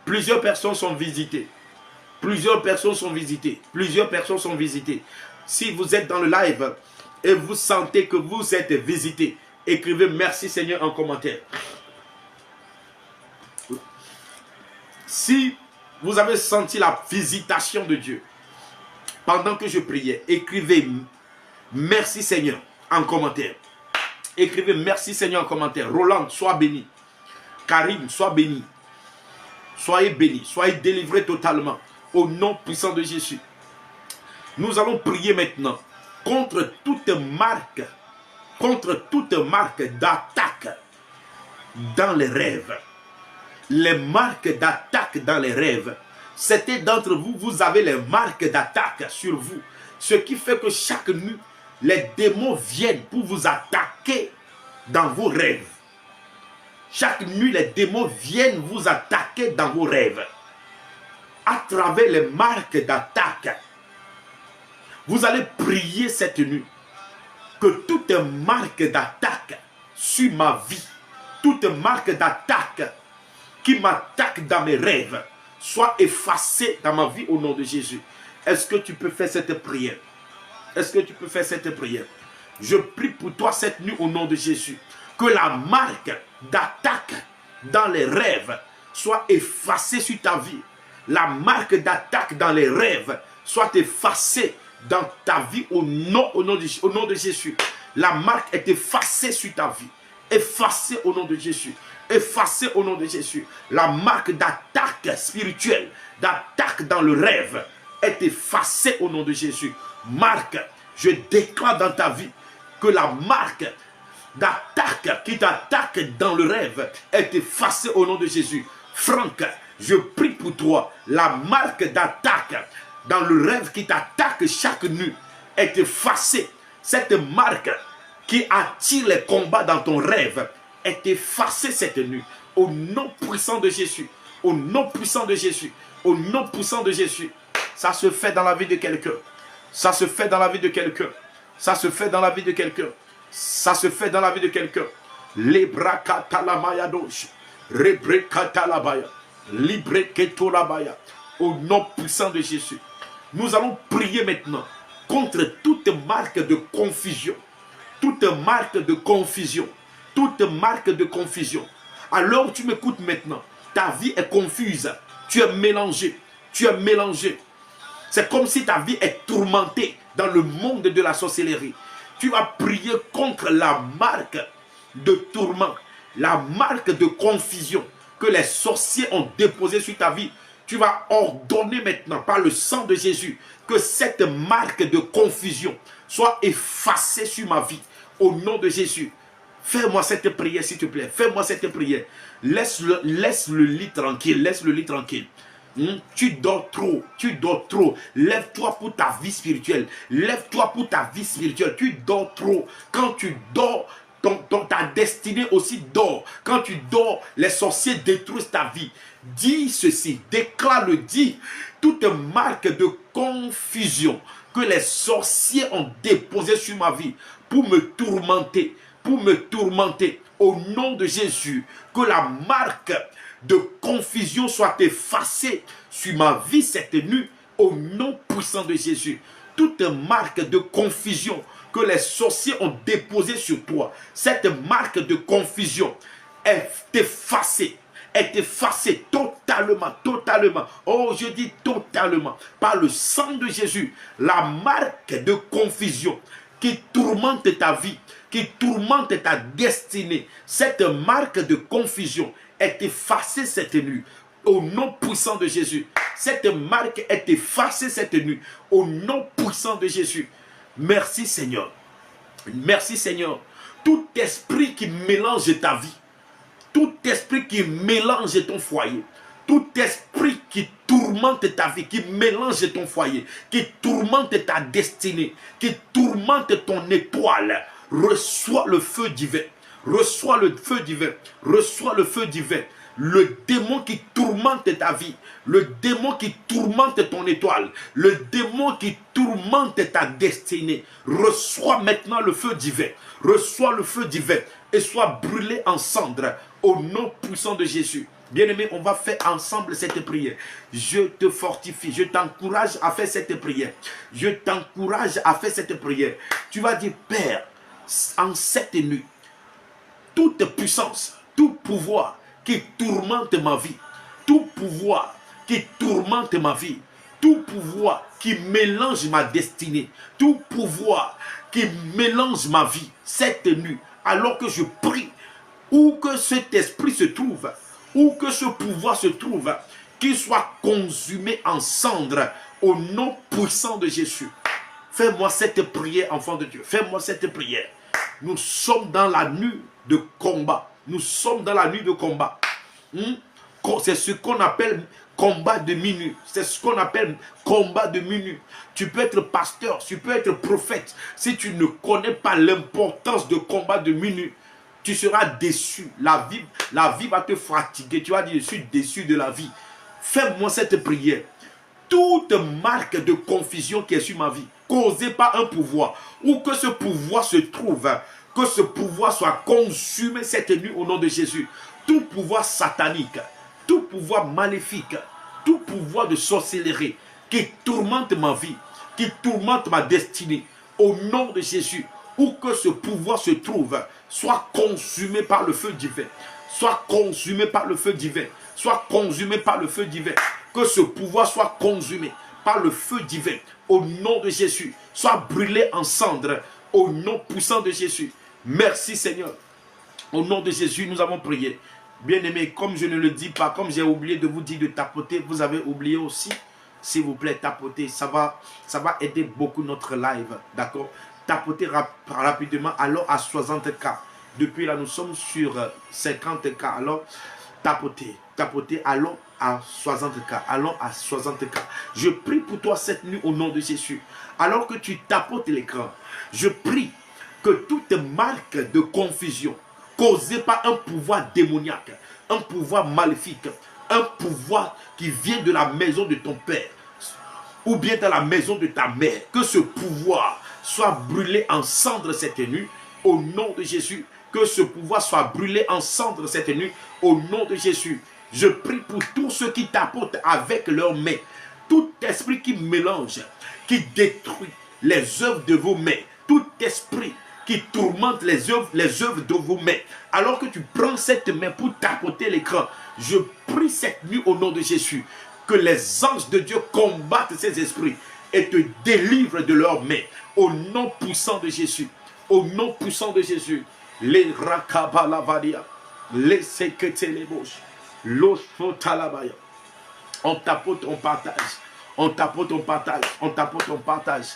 Plusieurs personnes sont visitées. Plusieurs personnes sont visitées. Plusieurs personnes sont visitées. Si vous êtes dans le live et vous sentez que vous êtes visité, écrivez merci Seigneur en commentaire. Si vous avez senti la visitation de Dieu, pendant que je priais, écrivez merci Seigneur en commentaire. Écrivez merci Seigneur en commentaire. Roland, sois béni. Karim, sois béni. Soyez bénis, soyez délivrés totalement. Au nom puissant de Jésus. Nous allons prier maintenant contre toute marque d'attaque dans les rêves. Les marques d'attaque dans les rêves. Certains d'entre vous, vous avez les marques d'attaque sur vous. Ce qui fait que chaque nuit, les démons viennent pour vous attaquer dans vos rêves. Chaque nuit, les démons viennent vous attaquer dans vos rêves. À travers les marques d'attaque. Vous allez prier cette nuit. que toute marque d'attaque sur ma vie, toute marque d'attaque qui m'attaque dans mes rêves, soit effacée dans ma vie au nom de Jésus. Est-ce que tu peux faire cette prière? Est-ce que tu peux faire cette prière? Je prie pour toi cette nuit au nom de Jésus. Que la marque d'attaque dans les rêves soit effacée sur ta vie. La marque d'attaque dans les rêves soit effacée dans ta vie au nom de Jésus. La marque est effacée sur ta vie. Effacée au nom de Jésus. Effacée au nom de Jésus. La marque d'attaque spirituelle, d'attaque dans le rêve est effacée au nom de Jésus. Marque, je déclare dans ta vie que la marque d'attaque qui t'attaque dans le rêve est effacée au nom de Jésus. Franck, je prie pour toi. La marque d'attaque dans le rêve qui t'attaque chaque nuit est effacée. Cette marque qui attire les combats dans ton rêve est effacée cette nuit. Au nom puissant de Jésus. Au nom puissant de Jésus. Au nom puissant de Jésus. Ça se fait dans la vie de quelqu'un. Ça se fait dans la vie de quelqu'un. Ça se fait dans la vie de quelqu'un. Ça se fait dans la vie de quelqu'un. Lebrakatalamayadoshe. Rebrekatalabaya. Libreketolabaya. Au nom puissant de Jésus. Nous allons prier maintenant contre toute marque de confusion. Toute marque de confusion. Toute marque de confusion. Alors tu m'écoutes maintenant. Ta vie est confuse. Tu es mélangé. Tu es mélangé. C'est comme si ta vie est tourmentée dans le monde de la sorcellerie. Tu vas prier contre la marque de tourment, la marque de confusion que les sorciers ont déposée sur ta vie. Tu vas ordonner maintenant par le sang de Jésus que cette marque de confusion soit effacée sur ma vie. Au nom de Jésus. Fais-moi cette prière s'il te plaît. Fais-moi cette prière. Laisse le lit tranquille. Laisse le lit tranquille. Tu dors trop, tu dors trop. Lève-toi pour ta vie spirituelle. Lève-toi pour ta vie spirituelle. Tu dors trop. Quand tu dors, ta destinée aussi dort. Quand tu dors, les sorciers détruisent ta vie. Dis ceci, déclare-le, dis. Toute marque de confusion que les sorciers ont déposée sur ma vie pour me tourmenter, au nom de Jésus, que la marque de confusion soit effacée sur ma vie cette nuit, au nom puissant de Jésus. Toute marque de confusion que les sorciers ont déposée sur toi, cette marque de confusion est effacée totalement, totalement. Oh, je dis totalement, par le sang de Jésus, la marque de confusion qui tourmente ta vie, qui tourmente ta destinée, cette marque de confusion est effacée cette nuit. Au nom puissant de Jésus. Cette marque est effacée cette nuit. Au nom puissant de Jésus. Merci Seigneur. Merci Seigneur. Tout esprit qui mélange ta vie, tout esprit qui mélange ton foyer, tout esprit qui tourmente ta vie, qui mélange ton foyer, qui tourmente ta destinée, qui tourmente ton étoile, reçois le feu divin. Reçois le feu divin. Reçois le feu divin. Le démon qui tourmente ta vie, le démon qui tourmente ton étoile, le démon qui tourmente ta destinée, reçois maintenant le feu divin. Reçois le feu divin et sois brûlé en cendres au nom puissant de Jésus. Bien-aimé, on va faire ensemble cette prière. Je te fortifie, je t'encourage à faire cette prière. Je t'encourage à faire cette prière. Tu vas dire, Père, en cette nuit, toute puissance, tout pouvoir qui tourmente ma vie, tout pouvoir qui tourmente ma vie, tout pouvoir qui mélange ma destinée, tout pouvoir qui mélange ma vie cette nuit, alors que je prie, où que cet esprit se trouve, où que ce pouvoir se trouve, qu'il soit consumé en cendres au nom puissant de Jésus. Fais-moi cette prière, enfant de Dieu. Fais-moi cette prière. Nous sommes dans la nuit de combat. Nous sommes dans la nuit de combat. C'est ce qu'on appelle combat de minuit. C'est ce qu'on appelle combat de minuit. Tu peux être pasteur, tu peux être prophète. Si tu ne connais pas l'importance de combat de minuit, tu seras déçu. La vie va te fatiguer. Tu vas dire, je suis déçu de la vie. Fais-moi cette prière. toute marque de confusion qui est sur ma vie, causée par un pouvoir, où que ce pouvoir se trouve, que ce pouvoir soit consumé cette nuit au nom de Jésus. Tout pouvoir satanique, tout pouvoir maléfique, tout pouvoir de sorcellerie qui tourmente ma vie, qui tourmente ma destinée, au nom de Jésus, où que ce pouvoir se trouve, soit consumé par le feu divin, soit consumé par le feu divin, soit consumé par le feu divin, que ce pouvoir soit consumé par le feu divin, au nom de Jésus, soit brûlé en cendres, au nom puissant de Jésus. Merci Seigneur. Au nom de Jésus, nous avons prié. Bien-aimés, comme je ne le dis pas, comme j'ai oublié de vous dire de tapoter, vous avez oublié aussi, s'il vous plaît, tapoter. Ça va aider beaucoup notre live, d'accord? Tapotez rapidement, alors à 60K. Depuis là, nous sommes sur 50K. Alors, tapotez, allons à 60K. Allons à 60K. Je prie pour toi cette nuit au nom de Jésus. Alors que tu tapotes l'écran, je prie que toute marque de confusion causée par un pouvoir démoniaque, un pouvoir maléfique, un pouvoir qui vient de la maison de ton père, ou bien dans la maison de ta mère, que ce pouvoir soit brûlé en cendres cette nuit, au nom de Jésus. Que ce pouvoir soit brûlé en cendres cette nuit, au nom de Jésus. Je prie pour tous ceux qui tapotent avec leurs mains, tout esprit qui mélange, qui détruit les œuvres de vos mains, tout esprit qui tourmente les œuvres de vos mains. Alors que tu prends cette main pour tapoter l'écran, je prie cette nuit au nom de Jésus, que les anges de Dieu combattent ces esprits et te délivrent de leurs mains. Au nom puissant de Jésus. Au nom puissant de Jésus. Les rakabalavadia, les seketelebos, l'osfotalabaya. On tapote, on partage. On tapote, on partage. On tapote, on partage.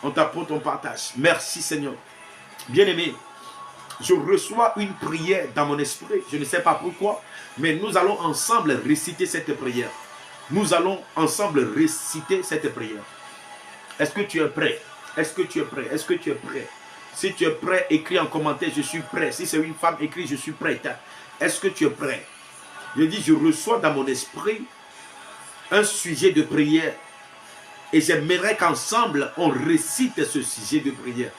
On tapote, on partage. Merci Seigneur. Bien-aimé, je reçois une prière dans mon esprit. Je ne sais pas pourquoi, mais nous allons ensemble réciter cette prière. Nous allons ensemble réciter cette prière. Est-ce que tu es prêt? Est-ce que tu es prêt? Est-ce que tu es prêt? Si tu es prêt, écris en commentaire, je suis prêt. Si c'est une femme, écris, je suis prête. Est-ce que tu es prêt? Je dis, je reçois dans mon esprit un sujet de prière. Et j'aimerais qu'ensemble, on récite ce sujet de prière.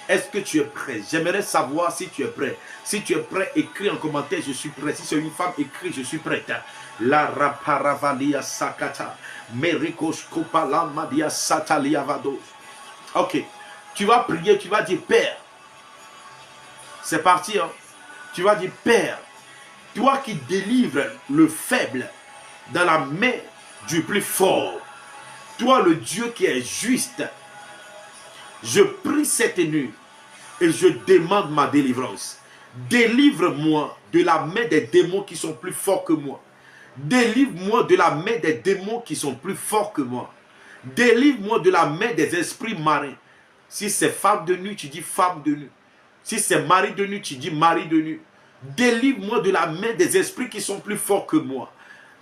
Est-ce que tu es prêt? J'aimerais savoir si tu es prêt. Si tu es prêt, écris en commentaire, je suis prêt. Si c'est une femme, écris, je suis prête. La raparavalia sakata. Merikos kopala madia satalia vados. Ok. Tu vas prier, tu vas dire Père. C'est parti. Hein? Tu vas dire Père. Toi qui délivres le faible dans la main du plus fort. Toi le Dieu qui est juste. Je prie cette nuit et je demande ma délivrance. Délivre-moi de la main des démons qui sont plus forts que moi. Délivre-moi de la main des démons qui sont plus forts que moi. Délivre-moi de la main des esprits marins. Si c'est femme de nuit, tu dis femme de nuit. Si c'est mari de nuit, tu dis mari de nuit. Délivre-moi de la main des esprits qui sont plus forts que moi.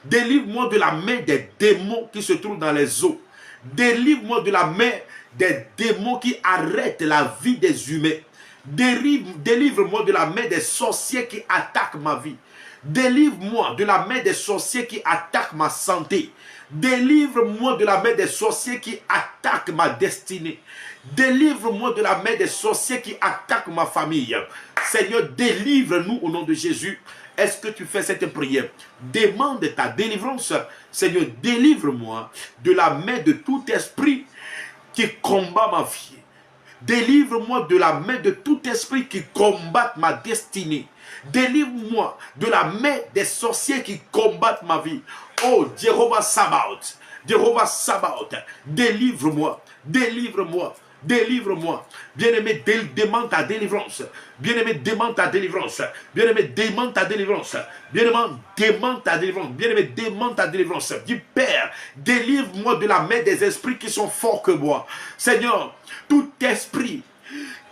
Délivre-moi de la main des démons qui se trouvent dans les eaux. Délivre-moi de la main des démons qui arrêtent la vie des humains. Délivre-moi de la main des sorciers qui attaquent ma vie. Délivre-moi de la main des sorciers qui attaquent ma santé. Délivre-moi de la main des sorciers qui attaquent ma destinée. Délivre-moi de la main des sorciers qui attaquent ma famille. Seigneur, délivre-nous au nom de Jésus. Est-ce que tu fais cette prière? Demande ta délivrance. Seigneur, délivre-moi de la main de tout esprit qui combat ma vie. Délivre-moi de la main de tout esprit qui combat ma destinée. Délivre-moi de la main des sorciers qui combattent ma vie. Oh, Jéhovah Sabaoth, Jéhovah Sabaoth, délivre-moi, délivre-moi, délivre-moi. Bien-aimé, demande ta délivrance. Bien-aimé, demande ta délivrance. Bien-aimé, demande ta délivrance. Bien-aimé, demande ta délivrance. Bien-aimé, demande ta délivrance. Dis, Père, délivre-moi de la main des esprits qui sont forts que moi. Seigneur, tout esprit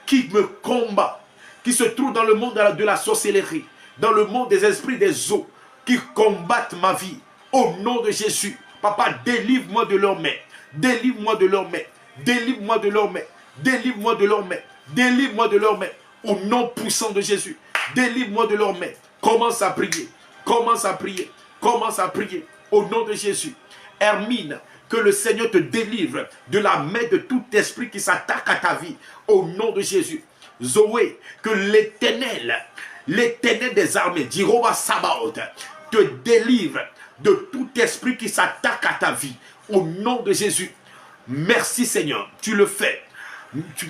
qui me combat, qui se trouve dans le monde de la sorcellerie, dans le monde des esprits des eaux, qui combattent ma vie, au nom de Jésus, Papa, délivre-moi de leurs mains. Délivre-moi de leurs mains. Délivre-moi de leurs mains. Délivre-moi de leurs mains. Délivre-moi de leurs mains. Au nom puissant de Jésus. Délivre-moi de leurs mains. Commence à prier. Commence à prier. Commence à prier. Au nom de Jésus. Hermine, Que le Seigneur te délivre de la main de tout esprit qui s'attaque à ta vie. Au nom de Jésus. Zoé, que l'Éternel des armées, Jehovah Sabaoth, te délivre de tout esprit qui s'attaque à ta vie. Au nom de Jésus. Merci Seigneur, tu le fais.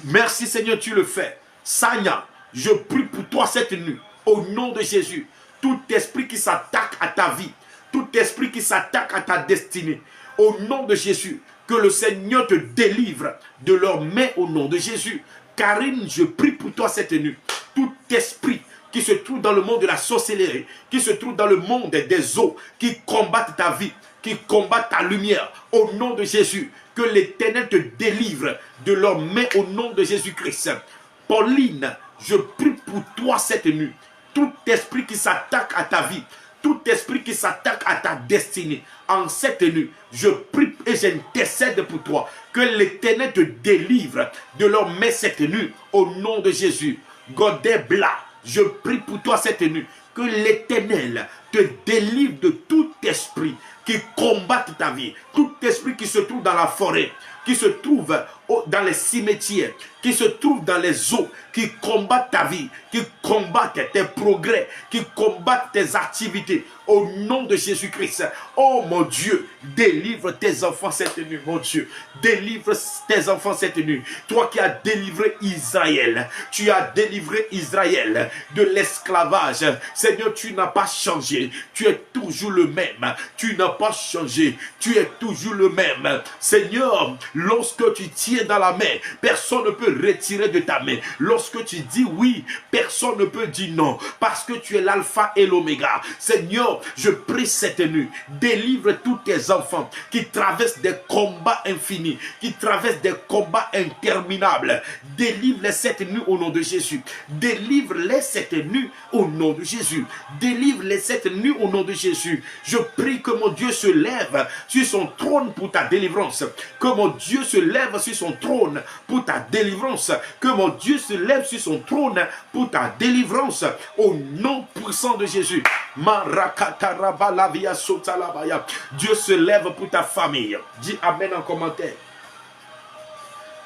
Merci Seigneur, tu le fais. Sanya, je prie pour toi cette nuit. Au nom de Jésus. Tout esprit qui s'attaque à ta vie. Tout esprit qui s'attaque à ta destinée. Au nom de Jésus. Que le Seigneur te délivre de leurs mains au nom de Jésus. Karine, je prie pour toi cette nuit. Tout esprit qui se trouve dans le monde de la sorcellerie, qui se trouve dans le monde des eaux, qui combattent ta vie, qui combattent ta lumière, au nom de Jésus, que l'Éternel te délivre de leurs mains au nom de Jésus-Christ. Pauline, je prie pour toi cette nuit. Tout esprit qui s'attaque à ta vie, tout esprit qui s'attaque à ta destinée, en cette nuit, je prie et j'intercède pour toi, que l'Éternel te délivre de leurs mains cette nuit, au nom de Jésus. Godet Bla, je prie pour toi cette nuit, que l'Éternel te délivre de tout esprit qui combatte ta vie, tout esprit qui se trouve dans la forêt, qui se trouve dans les cimetières, qui se trouve dans les eaux, qui combattent ta vie, qui combattent tes progrès, qui combattent tes activités. Au nom de Jésus-Christ, oh mon Dieu, délivre tes enfants cette nuit, mon Dieu. Délivre tes enfants cette nuit. Toi qui as délivré Israël, tu as délivré Israël de l'esclavage. Seigneur, tu n'as pas changé. Tu es toujours le même. Tu n'as pas changé. Tu es toujours le même. Seigneur, lorsque tu tiens dans la main, personne ne peut retirer de ta main. Lorsque tu dis oui, personne ne peut dire non, parce que tu es l'alpha et l'oméga. Seigneur, je prie cette nuit, délivre tous tes enfants qui traversent des combats infinis, qui traversent des combats interminables. Délivre-les cette nuit au nom de Jésus. Délivre-les cette nuit au nom de Jésus. Délivre-les cette nuit au nom de Jésus. Je prie que mon Dieu se lève sur son trône pour ta délivrance. Que mon Dieu se lève sur son trône pour ta délivrance. Que mon Dieu se lève sur son trône pour ta délivrance. Au nom puissant de Jésus. Dieu se lève pour ta famille. Dis Amen en commentaire.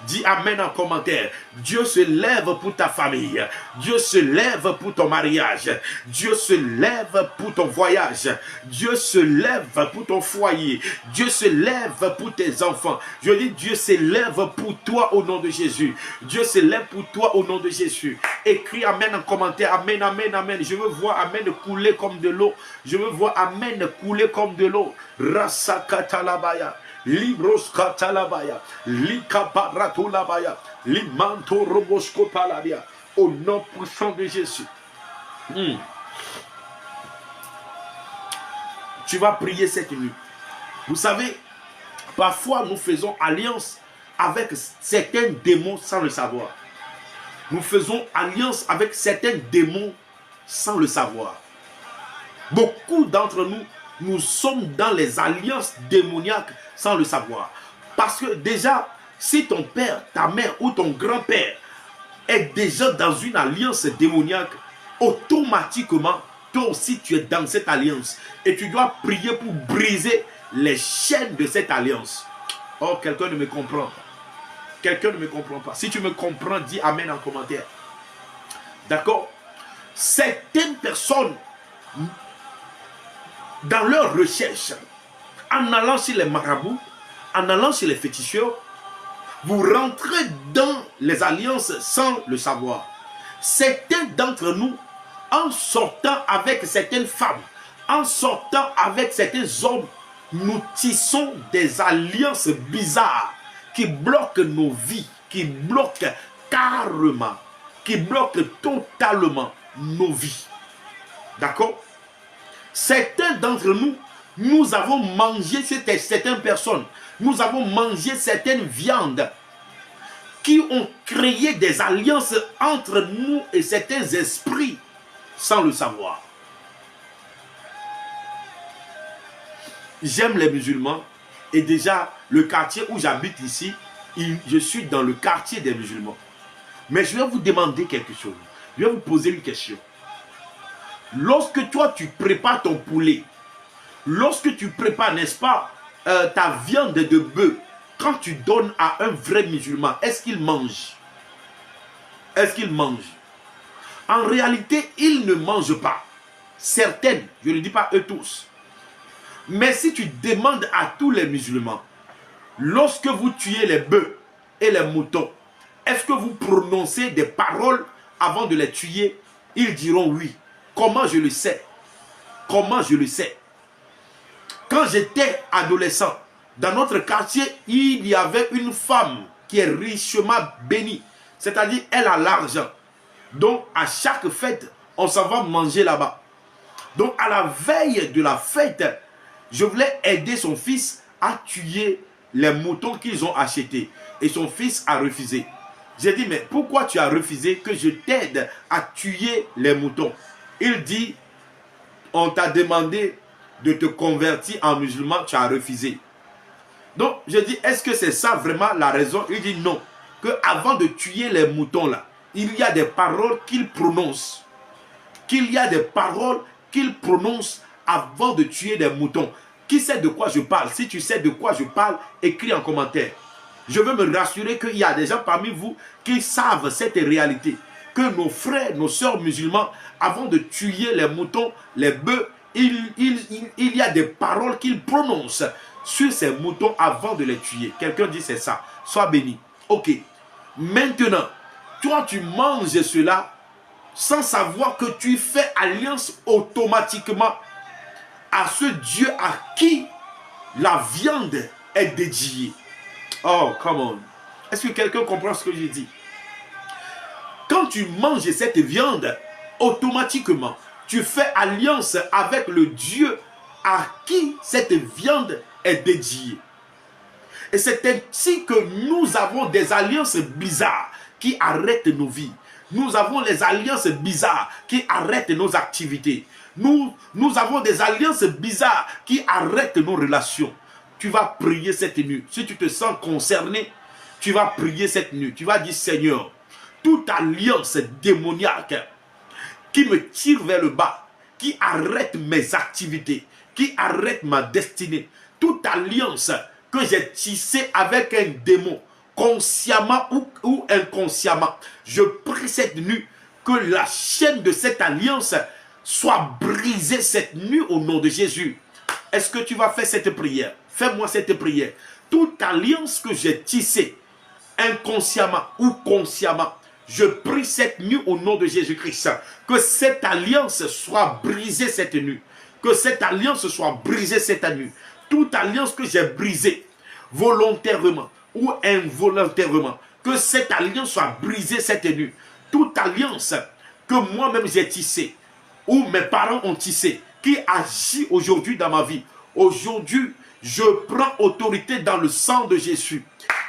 Dis Amen en commentaire. Dieu se lève pour ta famille. Dieu se lève pour ton mariage. Dieu se lève pour ton voyage. Dieu se lève pour ton foyer. Dieu se lève pour tes enfants. Je dis Dieu se lève pour toi au nom de Jésus. Dieu se lève pour toi au nom de Jésus. Écris Amen en commentaire. Amen, Amen, Amen. Je veux voir Amen couler comme de l'eau. Je veux voir Amen couler comme de l'eau. Rasakatalabaya. Libros katalabaya, likaparatulabaya, limanto robosko palabia. Au nom puissant de Jésus. Tu vas prier cette nuit. Vous savez, parfois nous faisons alliance avec certains démons sans le savoir. Nous faisons alliance avec certains démons sans le savoir. Beaucoup d'entre nous, nous sommes dans les alliances démoniaques sans le savoir. Parce que déjà, si ton père, ta mère ou ton grand-père est déjà dans une alliance démoniaque, automatiquement, toi aussi tu es dans cette alliance. Et tu dois prier pour briser les chaînes de cette alliance. Oh, quelqu'un ne me comprend pas. Quelqu'un ne me comprend pas. Si tu me comprends, dis Amen en commentaire. D'accord? Certaines personnes, dans leur recherche, en allant chez les marabouts, en allant chez les féticheurs, vous rentrez dans les alliances sans le savoir. Certains d'entre nous, en sortant avec certaines femmes, en sortant avec certains hommes, nous tissons des alliances bizarres qui bloquent nos vies, qui bloquent carrément, qui bloquent totalement nos vies. D'accord? Certains d'entre nous, nous avons mangé certaines personnes, nous avons mangé certaines viandes qui ont créé des alliances entre nous et certains esprits sans le savoir. J'aime les musulmans et déjà le quartier où j'habite ici, je suis dans le quartier des musulmans. Mais je vais vous demander quelque chose, je vais vous poser une question. Lorsque toi tu prépares ton poulet, lorsque tu prépares, n'est-ce pas, ta viande de bœuf, quand tu donnes à un vrai musulman, est-ce qu'il mange? Est-ce qu'il mange? En réalité, il ne mange pas. Certaines, je ne dis pas eux tous. Mais si tu demandes à tous les musulmans, lorsque vous tuez les bœufs et les moutons, est-ce que vous prononcez des paroles avant de les tuer? Ils diront oui. Comment je le sais? Comment je le sais? Quand j'étais adolescent, dans notre quartier, il y avait une femme qui est richement bénie. C'est-à-dire, elle a l'argent. Donc, à chaque fête, on s'en va manger là-bas. Donc, à la veille de la fête, je voulais aider son fils à tuer les moutons qu'ils ont achetés. Et son fils a refusé. J'ai dit, mais pourquoi tu as refusé que je t'aide à tuer les moutons? Il dit, on t'a demandé de te convertir en musulman, tu as refusé. Donc, je dis, est-ce que c'est ça vraiment la raison? Il dit non. Que avant de tuer les moutons là, il y a des paroles qu'il prononce. Qu'il y a des paroles qu'il prononce avant de tuer des moutons. Qui sait de quoi je parle? Si tu sais de quoi je parle, écris en commentaire. Je veux me rassurer qu'il y a des gens parmi vous qui savent cette réalité. Que nos frères, nos sœurs musulmans, avant de tuer les moutons, les bœufs, il y a des paroles qu'ils prononcent sur ces moutons avant de les tuer. Quelqu'un dit c'est ça. Sois béni. Ok. Maintenant, toi tu manges cela sans savoir que tu fais alliance automatiquement à ce Dieu à qui la viande est dédiée. Oh, come on. Est-ce que quelqu'un comprend ce que j'ai dit? Quand tu manges cette viande, automatiquement, tu fais alliance avec le Dieu à qui cette viande est dédiée. Et c'est ainsi que nous avons des alliances bizarres qui arrêtent nos vies. Nous avons les alliances bizarres qui arrêtent nos activités. Nous avons des alliances bizarres qui arrêtent nos relations. Tu vas prier cette nuit. Si tu te sens concerné, tu vas prier cette nuit. Tu vas dire, Seigneur, toute alliance démoniaque qui me tire vers le bas, qui arrête mes activités, qui arrête ma destinée, toute alliance que j'ai tissée avec un démon, consciemment ou inconsciemment, je prie cette nuit que la chaîne de cette alliance soit brisée cette nuit au nom de Jésus. Est-ce que tu vas faire cette prière? Fais-moi cette prière. Toute alliance que j'ai tissée, inconsciemment ou consciemment, je prie cette nuit au nom de Jésus-Christ, que cette alliance soit brisée cette nuit. Que cette alliance soit brisée cette nuit. Toute alliance que j'ai brisée, volontairement ou involontairement, que cette alliance soit brisée cette nuit. Toute alliance que moi-même j'ai tissée, ou mes parents ont tissée, qui agit aujourd'hui dans ma vie. Aujourd'hui, je prends autorité dans le sang de Jésus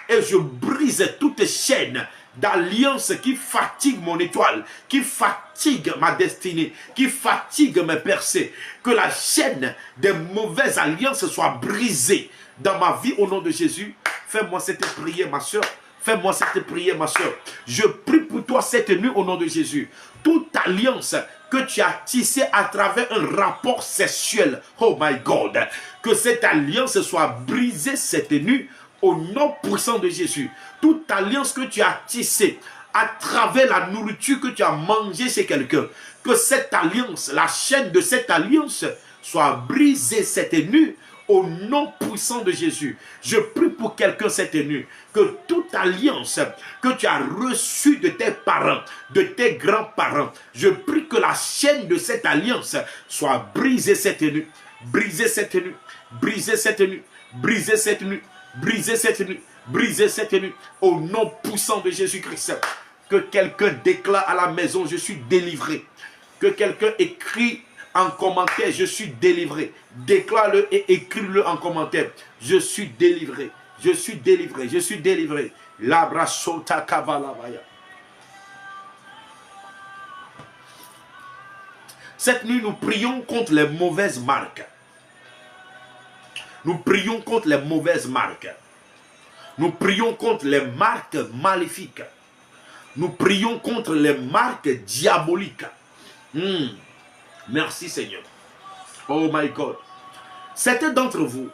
et je brise toute chaîne d'alliance qui fatigue mon étoile, qui fatigue ma destinée, qui fatigue mes percées. Que la chaîne des mauvaises alliances soit brisée dans ma vie au nom de Jésus. Fais-moi cette prière, ma soeur. Fais-moi cette prière, ma soeur. Je prie pour toi cette nuit au nom de Jésus. Toute alliance que tu as tissée à travers un rapport sexuel, oh my God, que cette alliance soit brisée cette nuit au nom puissant de Jésus. Toute alliance que tu as tissée à travers la nourriture que tu as mangée chez quelqu'un, que cette alliance, la chaîne de cette alliance soit brisée cette nuit au nom puissant de Jésus. Je prie pour quelqu'un cette nuit, que toute alliance que tu as reçue de tes parents, de tes grands-parents, je prie que la chaîne de cette alliance soit brisée cette nuit, brisée cette nuit, brisée cette nuit, brisée cette nuit, brisée cette nuit, brisée cette nuit, au nom puissant de Jésus-Christ. Que quelqu'un déclare à la maison, je suis délivré. Que quelqu'un écrit en commentaire, je suis délivré. Déclare-le et écris-le en commentaire. Je suis délivré. Je suis délivré. Je suis délivré. Labra sota kavalabaya. Cette nuit, nous prions contre les mauvaises marques. Nous prions contre les mauvaises marques. Nous prions contre les marques maléfiques. Nous prions contre les marques diaboliques. Merci Seigneur. Oh my God. Certains d'entre vous,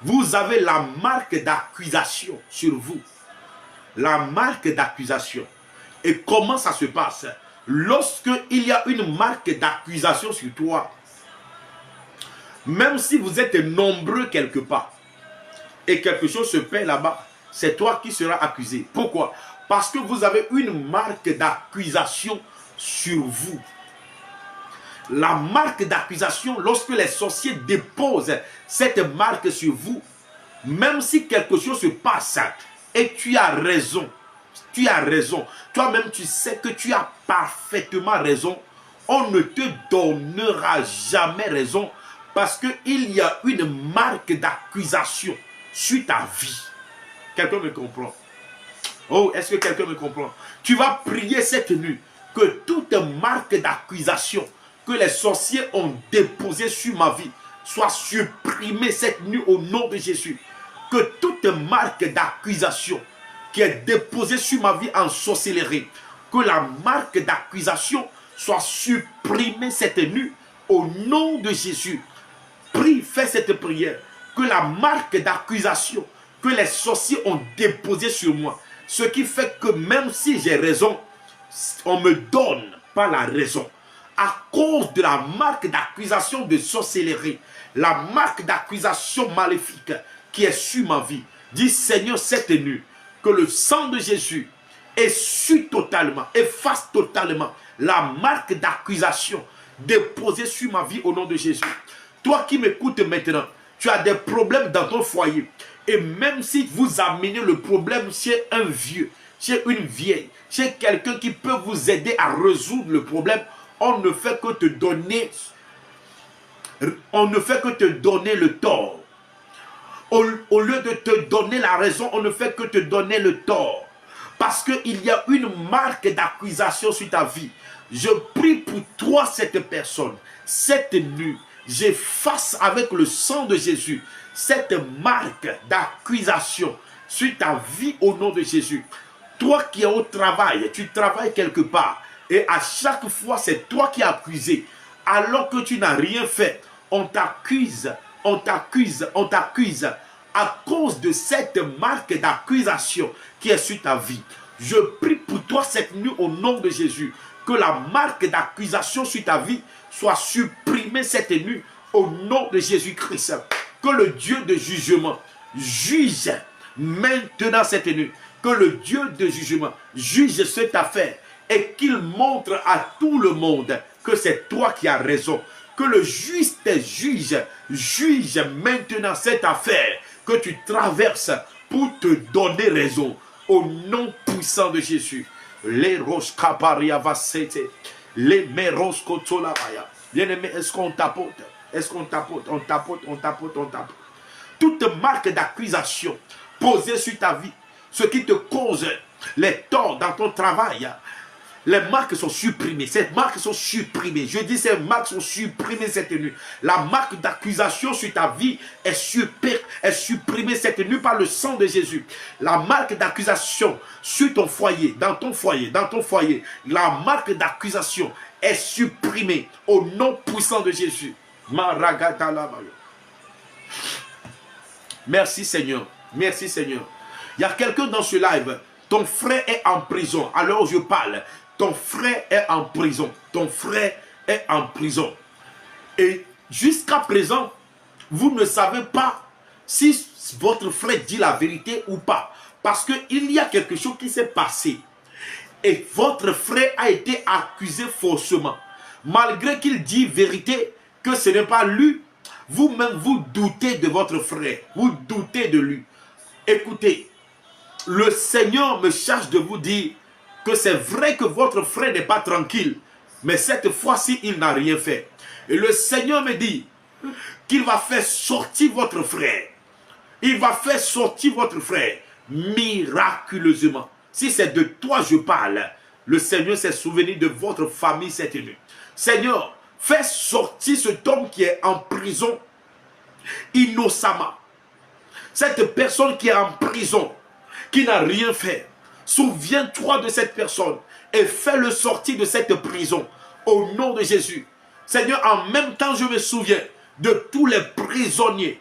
vous avez la marque d'accusation sur vous. La marque d'accusation. Et comment ça se passe? Lorsque il y a une marque d'accusation sur toi, même si vous êtes nombreux quelque part, et quelque chose se paie là-bas, c'est toi qui seras accusé. Pourquoi? Parce que vous avez une marque d'accusation sur vous. La marque d'accusation, lorsque les sorciers déposent cette marque sur vous, même si quelque chose se passe et tu as raison, toi-même tu sais que tu as parfaitement raison, on ne te donnera jamais raison parce qu'il y a une marque d'accusation sur ta vie. Quelqu'un me comprend? Oh, est-ce que quelqu'un me comprend? Tu vas prier cette nuit que toute marque d'accusation que les sorciers ont déposée sur ma vie soit supprimée cette nuit au nom de Jésus. Que toute marque d'accusation qui est déposée sur ma vie en sorcellerie, que la marque d'accusation soit supprimée cette nuit au nom de Jésus. Prie, fais cette prière. Que la marque d'accusation que les sorciers ont déposée sur moi, ce qui fait que même si j'ai raison, on ne me donne pas la raison. À cause de la marque d'accusation de sorcellerie, la marque d'accusation maléfique qui est sur ma vie, dis Seigneur cette nuit, que le sang de Jésus essuie totalement, efface totalement la marque d'accusation déposée sur ma vie au nom de Jésus. Toi qui m'écoutes maintenant, tu as des problèmes dans ton foyer. Et même si vous amenez le problème chez un vieux, chez une vieille, chez quelqu'un qui peut vous aider à résoudre le problème, on ne fait que te donner, le tort. Au lieu de te donner la raison, on ne fait que te donner le tort. Parce qu'il y a une marque d'accusation sur ta vie. Je prie pour toi, cette personne. Cette nuit, j'efface avec le sang de Jésus cette marque d'accusation sur ta vie au nom de Jésus. Toi qui es au travail, tu travailles quelque part et à chaque fois c'est toi qui es accusé alors que tu n'as rien fait. On t'accuse, on t'accuse, on t'accuse à cause de cette marque d'accusation qui est sur ta vie. Je prie pour toi cette nuit au nom de Jésus que la marque d'accusation sur ta vie soit supprimée cette nuit au nom de Jésus-Christ. Que le Dieu de jugement juge maintenant cette nuit. Que le Dieu de jugement juge cette affaire et qu'il montre à tout le monde que c'est toi qui as raison. Que le juste juge maintenant cette affaire que tu traverses pour te donner raison. Au nom puissant de Jésus. Les roches caparia vasete, les meros kotolabaya. Bien-aimé, est-ce qu'on tapote? Est-ce qu'on tapote? On tapote, on tapote, on tapote. Toute marque d'accusation posée sur ta vie, ce qui te cause les torts dans ton travail, les marques sont supprimées. Ces marques sont supprimées. Je dis ces marques sont supprimées cette nuit. La marque d'accusation sur ta vie est supprimée cette nuit par le sang de Jésus. La marque d'accusation sur ton foyer, dans ton foyer, la marque d'accusation est supprimée au nom puissant de Jésus. Merci Seigneur. Merci Seigneur. Il y a quelqu'un dans ce live, ton frère est en prison. Alors je parle. Ton frère est en prison. Ton frère est en prison. Et jusqu'à présent, vous ne savez pas si votre frère dit la vérité ou pas. Parce qu'il y a quelque chose qui s'est passé. Et votre frère a été accusé faussement. Malgré qu'il dit vérité, que ce n'est pas lui, vous-même vous doutez de votre frère. Vous doutez de lui. Écoutez, le Seigneur me charge de vous dire que c'est vrai que votre frère n'est pas tranquille, mais cette fois-ci, il n'a rien fait. Et le Seigneur me dit qu'il va faire sortir votre frère. Il va faire sortir votre frère miraculeusement. Si c'est de toi je parle, le Seigneur s'est souvenu de votre famille cette nuit. Seigneur, fais sortir cet homme qui est en prison innocemment. Cette personne qui est en prison, qui n'a rien fait. Souviens-toi de cette personne et fais-le sortir de cette prison au nom de Jésus. Seigneur, en même temps, je me souviens de tous les prisonniers.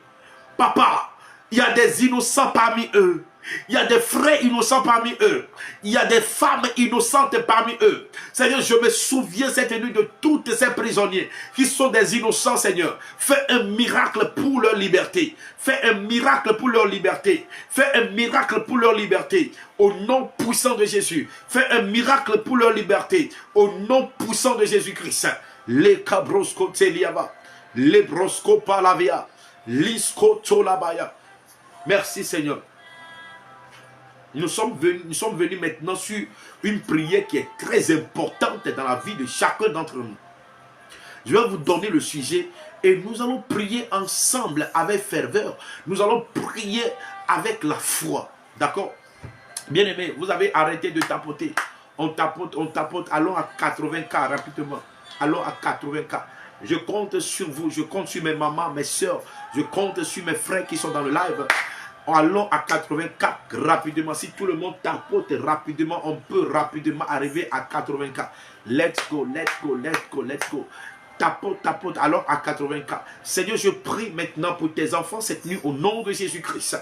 Papa, Il y a des innocents parmi eux. Il y a des frères innocents parmi eux. Il y a des femmes innocentes parmi eux. Seigneur, je me souviens cette nuit de tous ces prisonniers qui sont des innocents, Seigneur. Fais un miracle pour leur liberté. Fais un miracle pour leur liberté. Fais un miracle pour leur liberté. Au nom puissant de Jésus. Fais un miracle pour leur liberté. Au nom puissant de Jésus-Christ. Les cabrosko teliaba. Les brosco palavia. Lisko tolabaya. Merci, Seigneur. Nous sommes venus maintenant sur une prière qui est très importante dans la vie de chacun d'entre nous. Je vais vous donner le sujet et nous allons prier ensemble avec ferveur. Nous allons prier avec la foi. D'accord? Bien-aimés, vous avez arrêté de tapoter. On tapote. Allons à 80K rapidement. Allons à 80K. Je compte sur vous, je compte sur mes mamans, mes soeurs, je compte sur mes frères qui sont dans le live. Allons à 84 rapidement. Si tout le monde tapote rapidement, on peut rapidement arriver à 80K. Let's go, let's go, let's go, let's go. Tapote, alors à 80K. Seigneur, je prie maintenant pour tes enfants cette nuit au nom de Jésus-Christ.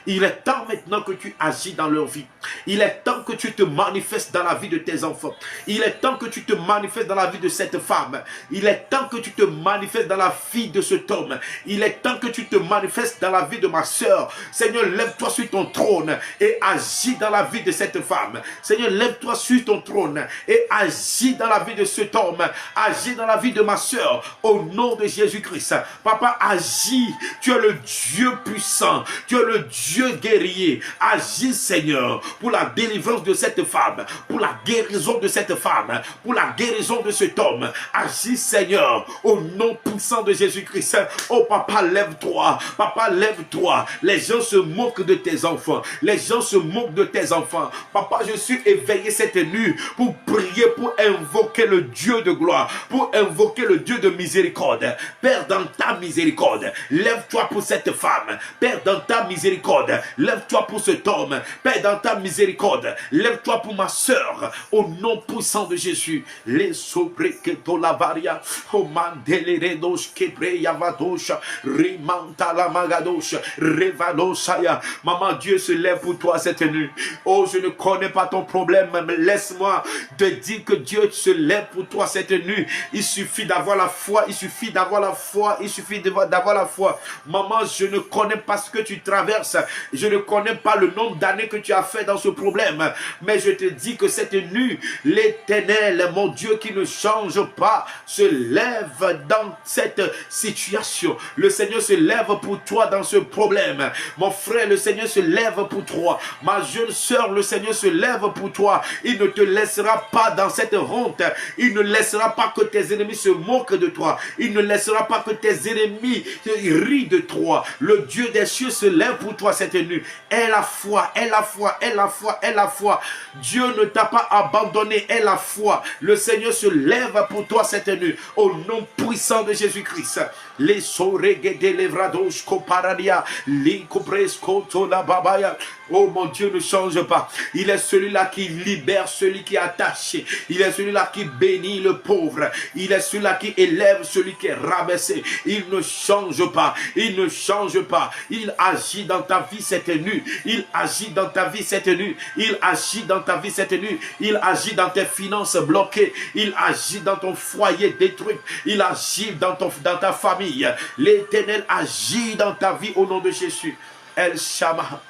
Il est temps maintenant que tu agis dans leur vie. Il est temps que tu te manifestes dans la vie de tes enfants. Il est temps que tu te manifestes dans la vie de cette femme. Il est temps que tu te manifestes dans la vie de cet homme. Il est temps que tu te manifestes dans la vie de ma soeur. Seigneur, lève-toi sur ton trône et agis dans la vie de cette femme. Seigneur, lève-toi sur ton trône et agis dans la vie de cet homme. Agis dans la vie de ma soeur. Au nom de Jésus-Christ. Papa, agis. Tu es le Dieu puissant. Tu es le Dieu guerrier. Agis, Seigneur, pour la délivrance de cette femme, pour la guérison de cette femme, pour la guérison de cet homme. Agis, Seigneur, au nom puissant de Jésus-Christ. Oh papa, lève-toi. Papa, lève-toi. Les gens se moquent de tes enfants. Les gens se moquent de tes enfants. Papa, je suis éveillé cette nuit pour prier, pour invoquer le Dieu de gloire, pour invoquer le Dieu de miséricorde. Père, dans ta miséricorde, lève-toi pour cette femme. Père, dans ta miséricorde, lève-toi pour cet homme. Père, dans ta miséricorde, lève-toi pour ma soeur. Au nom puissant de Jésus. Les sobreketo la varia. O mandeleredos kebreyavadosh. Rimanta la magadosh. Revadosaya. Maman, Dieu se lève pour toi cette nuit. Oh, je ne connais pas ton problème, mais laisse-moi te dire que Dieu se lève pour toi cette nuit. Il suffit d'avoir la foi. Il suffit d'avoir la foi. Il suffit d'avoir la foi. Maman, je ne connais pas ce que tu traverses. Je ne connais pas le nombre d'années que tu as fait dans ce problème. Mais je te dis que cette nuit, l'Éternel, mon Dieu qui ne change pas, se lève dans cette situation. Le Seigneur se lève pour toi dans ce problème. Mon frère, le Seigneur se lève pour toi. Ma jeune soeur, le Seigneur se lève pour toi. Il ne te laissera pas dans cette honte. Il ne laissera pas que tes ennemis se moquent de toi. Il ne laissera pas que tes ennemis rient de toi. Le Dieu des cieux se lève pour toi cette nuit. Aie la foi, aie la foi, aie la foi, aie la foi. Dieu ne t'a pas abandonné, aie la foi. Le Seigneur se lève pour toi cette nuit. Au nom puissant de Jésus-Christ. Les soregede levrados koparadia, les copresco tola babaya. Oh mon Dieu ne change pas. Il est celui-là qui libère celui qui est attaché. Il est celui-là qui bénit le pauvre. Il est celui-là qui élève celui qui est rabaissé. Il ne change pas. Il ne change pas. Il agit dans ta vie cette nuit. Il agit dans ta vie cette nuit. Il agit dans ta vie cette nuit. Il agit dans tes finances bloquées. Il agit dans ton foyer détruit. Il agit dans ta famille. L'Éternel agit dans ta vie au nom de Jésus. El Shammah.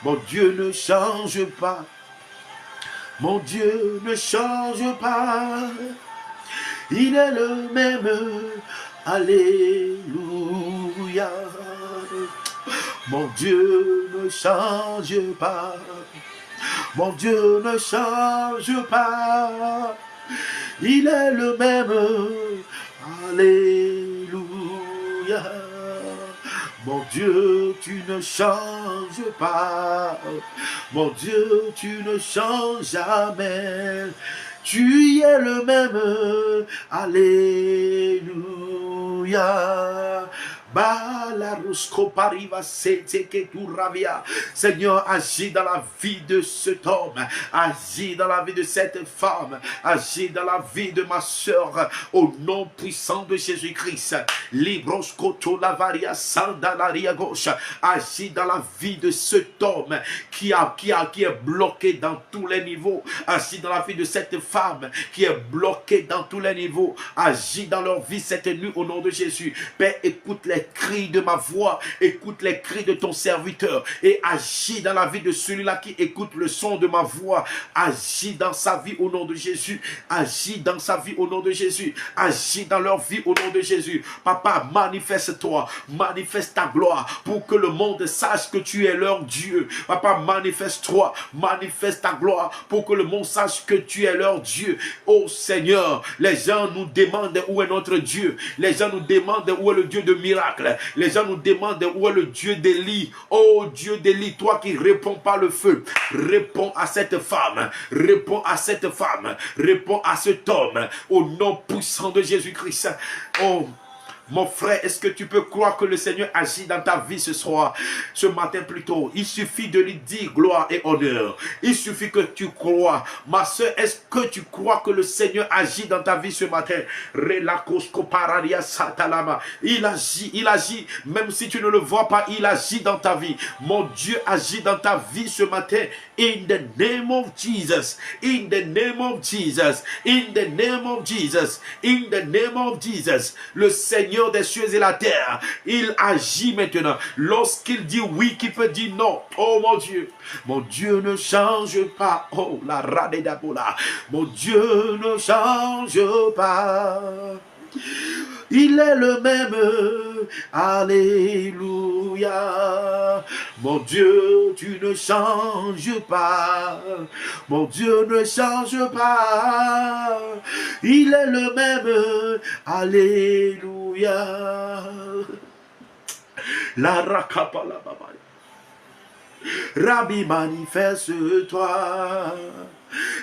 Mon Dieu ne change pas. Mon Dieu ne change pas. Il est le même. Alléluia. Mon Dieu ne change pas. Mon Dieu ne change pas. Il est le même. Alléluia. Mon Dieu, tu ne changes pas. Mon Dieu, tu ne changes jamais. Tu es le même. Alléluia. Seigneur, agis dans la vie de cet homme, agis dans la vie de cette femme, agis dans la vie de ma soeur, au nom puissant de Jésus-Christ. Agis dans la vie de cet homme qui est bloqué dans tous les niveaux. Agis dans la vie de cette femme qui est bloquée dans tous les niveaux. Agis dans leur vie cette nuit au nom de Jésus. Père, écoute les cris de ma voix, écoute les cris de ton serviteur et agis dans la vie de celui-là qui écoute le son de ma voix. Agis dans sa vie au nom de Jésus. Agis dans sa vie au nom de Jésus. Agis dans leur vie au nom de Jésus. Papa, manifeste-toi, manifeste ta gloire pour que le monde sache que tu es leur Dieu. Papa, manifeste-toi, manifeste ta gloire pour que le monde sache que tu es leur Dieu. Oh Seigneur, les gens nous demandent où est notre Dieu. Les gens nous demandent où est le Dieu de miracles. Les gens nous demandent où est le Dieu d'Élie. Oh Dieu d'Élie, toi qui réponds par le feu, réponds à cette femme, réponds à cette femme, réponds à cet homme au nom puissant de Jésus-Christ. Oh mon frère, est-ce que tu peux croire que le Seigneur agit dans ta vie ce matin plutôt? Il suffit de lui dire gloire et honneur. Il suffit que tu crois. Ma soeur, est-ce que tu crois que le Seigneur agit dans ta vie ce matin? Il agit, même si tu ne le vois pas, il agit dans ta vie. Mon Dieu agit dans ta vie ce matin. In the name of Jesus, in the name of Jesus, in the name of Jesus, in the name of Jesus, le Seigneur des cieux et la terre, il agit maintenant. Lorsqu'il dit oui, qui peut dire non? Oh mon Dieu ne change pas. Oh la radédabola, mon Dieu ne change pas. Il est le même, alléluia. Mon Dieu, tu ne changes pas. Mon Dieu ne change pas. Il est le même, alléluia. La rakapala baba. Rabbi, manifeste-toi.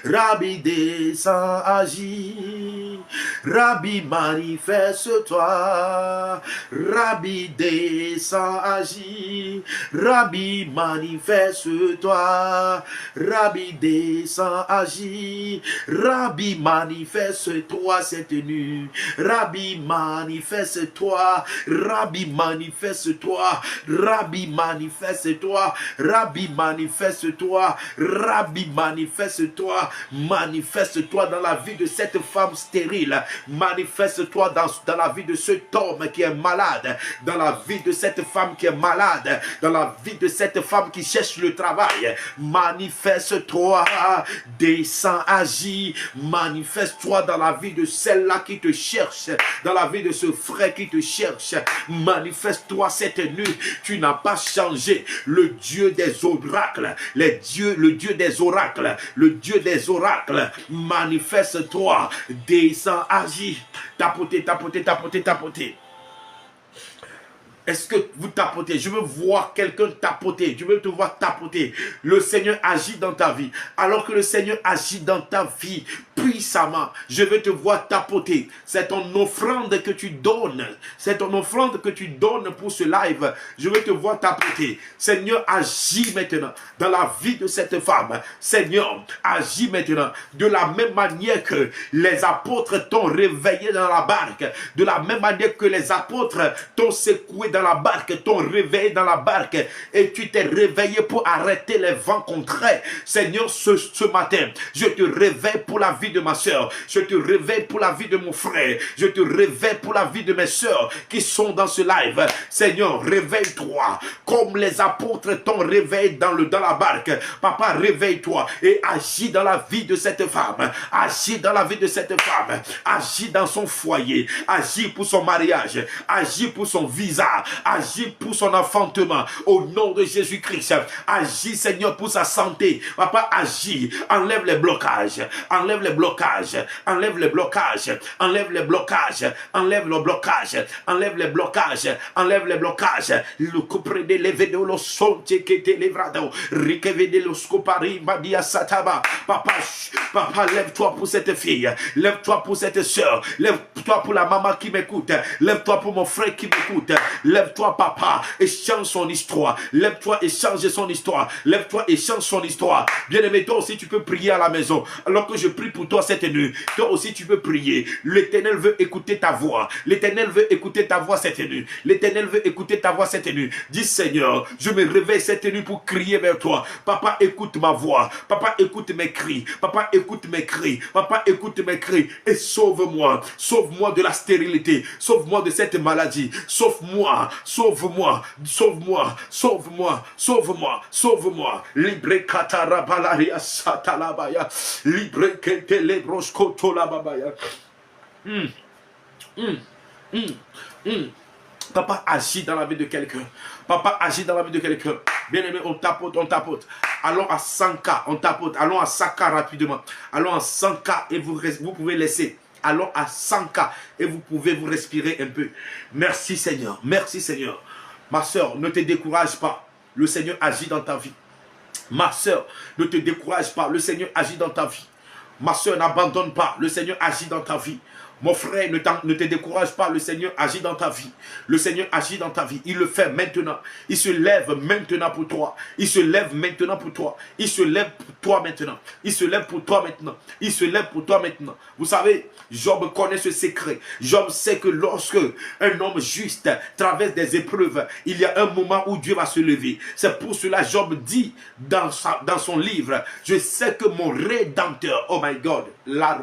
Rabbi, descends, agis. Rabbi, manifeste-toi. Rabbi, descends, agis. Rabbi, manifeste-toi. Rabbi, descends, agis. Rabbi, manifeste-toi cette nuit. Rabbi, manifeste-toi. Rabbi, manifeste-toi. Rabbi, manifeste-toi. Rabbi, manifeste-toi. Rabbi, manifeste-toi. Manifeste-toi dans la vie de cette femme stérile. Manifeste-toi dans la vie de cet homme qui est malade. Dans la vie de cette femme qui est malade. Dans la vie de cette femme qui cherche le travail. Manifeste-toi. Descends, agis. Manifeste-toi dans la vie de celle-là qui te cherche. Dans la vie de ce frère qui te cherche. Manifeste-toi cette nuit. Tu n'as pas changé. Le Dieu des oracles. Le Dieu des oracles. Le Dieu des oracles. Manifeste-toi. Descends, agis. Tapoter, tapoter, tapoter, tapoter. Est-ce que vous tapotez? Je veux voir quelqu'un tapoter. Je veux te voir tapoter. Le Seigneur agit dans ta vie. Alors que le Seigneur agit dans ta vie puissamment, je veux te voir tapoter. C'est ton offrande que tu donnes. C'est ton offrande que tu donnes pour ce live. Je veux te voir tapoter. Seigneur, agis maintenant dans la vie de cette femme. Seigneur, agis maintenant de la même manière que les apôtres t'ont réveillé dans la barque. De la même manière que les apôtres t'ont secoué dans la barque, t'ont réveillé dans la barque et tu t'es réveillé pour arrêter les vents contraires. Seigneur, ce matin, je te réveille pour la vie de ma soeur, je te réveille pour la vie de mon frère, je te réveille pour la vie de mes soeurs qui sont dans ce live. Seigneur, réveille-toi comme les apôtres t'ont réveillé dans la barque. Papa, réveille-toi et agis dans la vie de cette femme, agis dans la vie de cette femme, agis dans son foyer, agis pour son mariage, agis pour son visa, agis pour son enfantement au nom de Jésus-Christ. Agis, Seigneur, pour sa santé. Papa, agis. Enlève les blocages. Enlève les blocages. Enlève les blocages. Enlève les blocages. Enlève le blocage. Enlève les blocages. Enlève les blocages. Le coupre de levedo lo sonte que te livrado. Rikevede lo scopari badia sataba. Papa, lève-toi pour cette fille. Lève-toi pour cette soeur. Lève-toi pour la maman qui m'écoute. Lève-toi pour mon frère qui m'écoute. Lève-toi, papa, et change son histoire. Lève-toi et change son histoire. Lève-toi et change son histoire. Bien-aimé, toi aussi tu peux prier à la maison. Alors que je prie pour toi cette nuit, toi aussi tu peux prier. L'Éternel veut écouter ta voix. L'Éternel veut écouter ta voix cette nuit. L'Éternel veut écouter ta voix cette nuit. Dis Seigneur, je me réveille cette nuit pour crier vers toi. Papa, écoute ma voix. Papa, écoute mes cris. Papa, écoute mes cris. Papa, écoute mes cris et sauve-moi. Sauve-moi de la stérilité. Sauve-moi de cette maladie. Sauve-moi. Sauve-moi. Sauve-moi. Sauve-moi. Sauve-moi. Sauve-moi. Libre katarabalaria satalabaya. Libre ketelebroskotolababaya. Papa, agis dans la vie de quelqu'un. Papa, agis dans la vie de quelqu'un. Bien-aimé, on tapote, on tapote. Allons à 100K, on tapote. Allons à 100K rapidement. Allons à 100K et vous pouvez laisser. Allons à 100K et vous pouvez vous respirer un peu. Merci Seigneur. Merci Seigneur. Ma soeur, ne te décourage pas. Le Seigneur agit dans ta vie. Ma soeur, ne te décourage pas. Le Seigneur agit dans ta vie. Ma soeur, n'abandonne pas. Le Seigneur agit dans ta vie. Mon frère, ne te décourage pas. Le Seigneur agit dans ta vie. Le Seigneur agit dans ta vie. Il le fait maintenant. Il se lève maintenant pour toi. Il se lève maintenant pour toi. Il se lève pour toi maintenant. Il se lève pour toi maintenant. Il se lève pour toi maintenant. Vous savez, Job connaît ce secret. Job sait que lorsque un homme juste traverse des épreuves, il y a un moment où Dieu va se lever. C'est pour cela Job dit dans son livre, je sais que mon Rédempteur, oh my God, la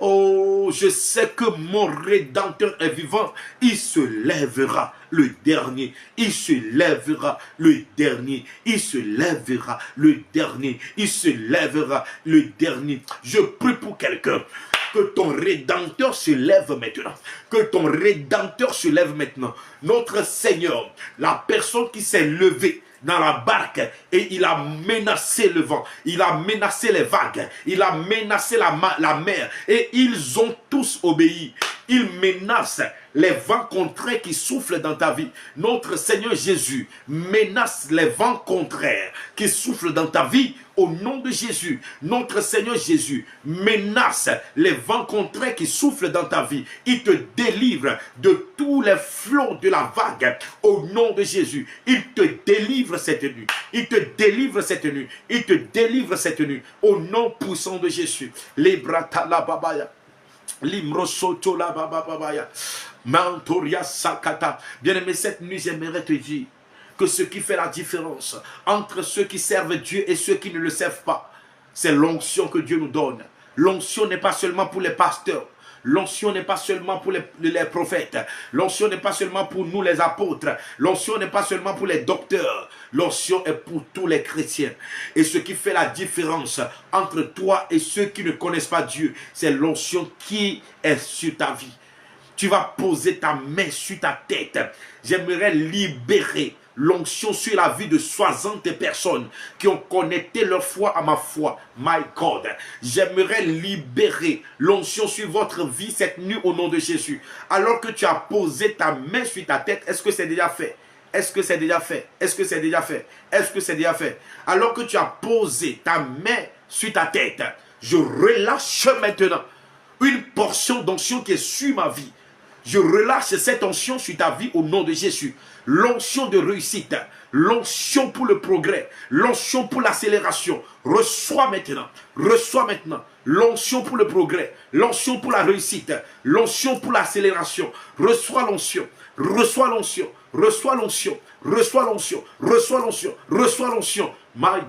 oh, je sais que mon Rédempteur est vivant. Il se lèvera le dernier. Il se lèvera le dernier. Il se lèvera le dernier. Il se lèvera le dernier. Je prie pour quelqu'un. Que ton Rédempteur se lève maintenant. Que ton Rédempteur se lève maintenant. Notre Seigneur, la personne qui s'est levée dans la barque et il a menacé le vent, il a menacé les vagues, il a menacé la mer et ils ont tous obéi. Il menace les vents contraires qui soufflent dans ta vie. Notre Seigneur Jésus menace les vents contraires qui soufflent dans ta vie au nom de Jésus. Notre Seigneur Jésus menace les vents contraires qui soufflent dans ta vie. Il te délivre de tous les flots de la vague au nom de Jésus. Il te délivre cette nuit. Il te délivre cette nuit. Il te délivre cette nuit au nom puissant de Jésus. Les bratala babaya. Limrosoto la bababaya. Mantoria sakata. Bien-aimé, cette nuit, j'aimerais te dire que ce qui fait la différence entre ceux qui servent Dieu et ceux qui ne le servent pas, c'est l'onction que Dieu nous donne. L'onction n'est pas seulement pour les pasteurs. L'onction n'est pas seulement pour les prophètes. L'onction n'est pas seulement pour nous les apôtres. L'onction n'est pas seulement pour les docteurs. L'onction est pour tous les chrétiens. Et ce qui fait la différence entre toi et ceux qui ne connaissent pas Dieu, c'est l'onction qui est sur ta vie. Tu vas poser ta main sur ta tête. J'aimerais libérer l'onction sur la vie de 60 personnes qui ont connecté leur foi à ma foi. My God, j'aimerais libérer l'onction sur votre vie cette nuit au nom de Jésus. Alors que tu as posé ta main sur ta tête, est-ce que c'est déjà fait? Est-ce que c'est déjà fait? Est-ce que c'est déjà fait? Est-ce que c'est déjà fait? Alors que tu as posé ta main sur ta tête, je relâche maintenant une portion d'onction qui est sur ma vie. Je relâche cette onction sur ta vie au nom de Jésus. L'onction de réussite, l'onction pour le progrès, l'onction pour l'accélération. Reçois maintenant l'onction pour le progrès, l'onction pour la réussite, l'onction pour l'accélération. Reçois l'onction, reçois l'onction, reçois l'onction, reçois l'onction, reçois l'onction, reçois l'onction. My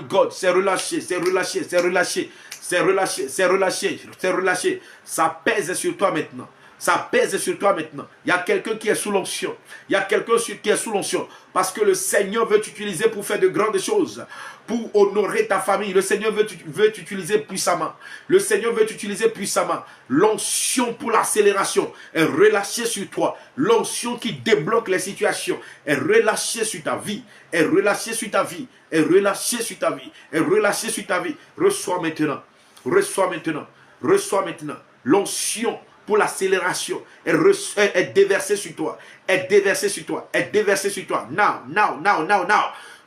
God, c'est relâché, c'est relâché, c'est relâché, c'est relâché, c'est relâché, c'est relâché. Ça pèse sur toi maintenant. Ça pèse sur toi maintenant. Il y a quelqu'un qui est sous l'onction. Il y a quelqu'un qui est sous l'onction. Parce que le Seigneur veut t'utiliser pour faire de grandes choses. Pour honorer ta famille. Le Seigneur veut t'utiliser puissamment. Le Seigneur veut t'utiliser puissamment. L'onction pour l'accélération est relâchée sur toi. L'onction qui débloque les situations est relâchée sur ta vie. Est relâchée sur ta vie. Est relâchée sur ta vie. Est relâchée sur ta vie. Reçois maintenant. Reçois maintenant. Reçois maintenant. L'onction pour l'accélération est déversée sur toi, est déversée sur toi, est déversée sur toi. Now.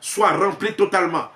Sois rempli totalement.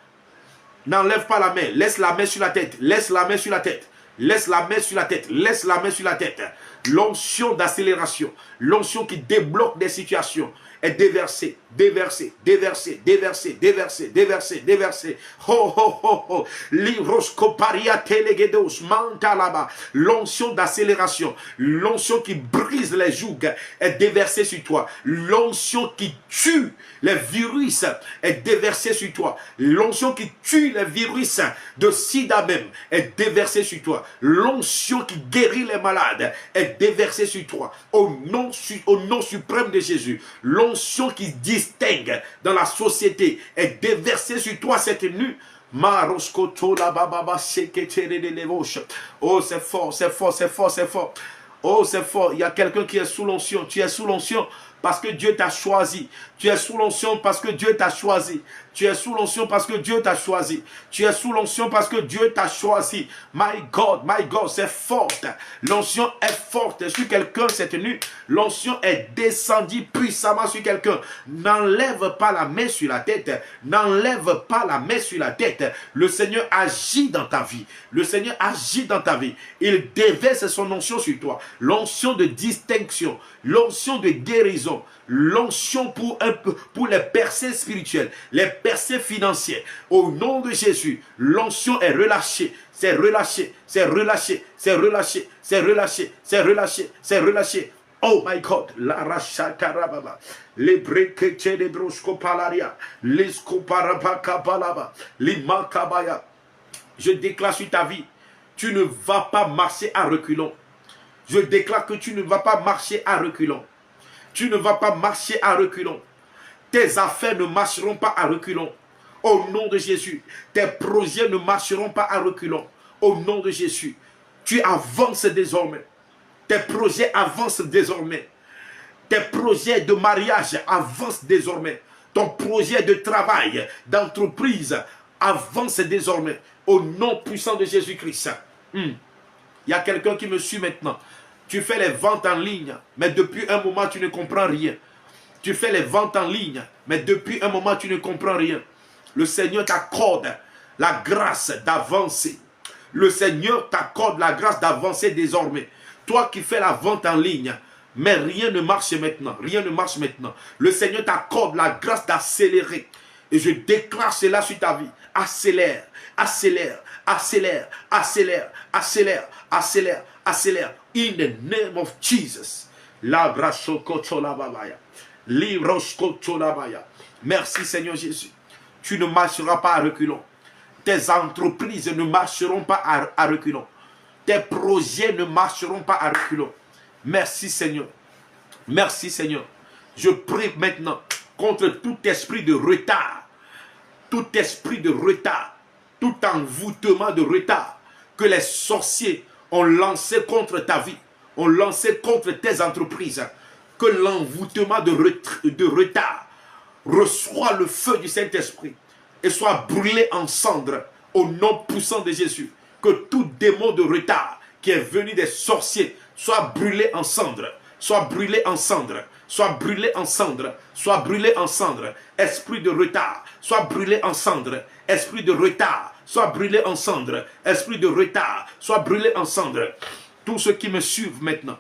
N'enlève pas la main, laisse la main sur la tête, laisse la main sur la tête, laisse la main sur la tête, laisse la main sur la tête. L'onction d'accélération, l'onction qui débloque des situations est déversée, déversée, déversée, déversée, déversée, déversée, déversée. Ho, ho, ho, ho. Livroscoparia telegedos, mantalaba. L'onction d'accélération, l'onction qui brise les jougs est déversée sur toi. L'onction qui tue les virus est déversée sur toi. L'onction qui tue les virus de sida même est déversée sur toi. L'onction qui guérit les malades est déversée sur toi. Au nom suprême de Jésus, l'onction qui distingue dans la société est déversée sur toi cette nuit. Oh, c'est fort, c'est fort, c'est fort, c'est fort. Oh, c'est fort. Il y a quelqu'un qui est sous l'onction. Tu es sous l'onction parce que Dieu t'a choisi. Tu es sous l'onction parce que Dieu t'a choisi. Tu es sous l'onction parce que Dieu t'a choisi. Tu es sous l'onction parce que Dieu t'a choisi. My God, c'est forte. L'onction est forte sur quelqu'un cette nuit. L'onction est descendue puissamment sur quelqu'un. N'enlève pas la main sur la tête. N'enlève pas la main sur la tête. Le Seigneur agit dans ta vie. Le Seigneur agit dans ta vie. Il déverse son onction sur toi. L'onction de distinction. L'onction de guérison. L'onction pour les percées spirituelles, les percées financières. Au nom de Jésus, l'onction est relâchée. C'est relâché, c'est relâché, c'est relâché, c'est relâché, c'est relâché, c'est relâché. Oh my God, la rachatarababa, les brekeche de broskopalaria, les skoparabakapalaba, les makabaya. Je déclare sur ta vie, tu ne vas pas marcher à reculons. Je déclare que tu ne vas pas marcher à reculons. Tu ne vas pas marcher à reculons. Tes affaires ne marcheront pas à reculons. Au nom de Jésus, tes projets ne marcheront pas à reculons. Au nom de Jésus, tu avances désormais. Tes projets avancent désormais. Tes projets de mariage avancent désormais. Ton projet de travail, d'entreprise avance désormais. Au nom puissant de Jésus-Christ. Il y a quelqu'un qui me suit maintenant. Tu fais les ventes en ligne, mais depuis un moment, tu ne comprends rien. Tu fais les ventes en ligne, mais depuis un moment, tu ne comprends rien. Le Seigneur t'accorde la grâce d'avancer. Le Seigneur t'accorde la grâce d'avancer désormais. Toi qui fais la vente en ligne, mais rien ne marche maintenant. Rien ne marche maintenant. Le Seigneur t'accorde la grâce d'accélérer. Et je déclare cela sur ta vie. Accélère, accélère, accélère, accélère, accélère, accélère, accélère. In the name of Jesus. Merci Seigneur Jésus. Tu ne marcheras pas à reculons. Tes entreprises ne marcheront pas à reculons. Tes projets ne marcheront pas à reculons. Merci Seigneur. Merci Seigneur. Je prie maintenant contre tout esprit de retard. Tout esprit de retard. Tout envoûtement de retard que les sorciers ont lancé contre ta vie, ont lancé contre tes entreprises, que l'envoûtement de retard reçoit le feu du Saint-Esprit et soit brûlé en cendres au nom puissant de Jésus. Que tout démon de retard qui est venu des sorciers soit brûlé en cendres, soit brûlé en cendres, soit brûlé en cendres, soit brûlé en cendres. Esprit de retard, soit brûlé en cendres. Esprit de retard, soit brûlé en cendres. Esprit de retard, soit brûlé en cendres. Tous ceux qui me suivent maintenant,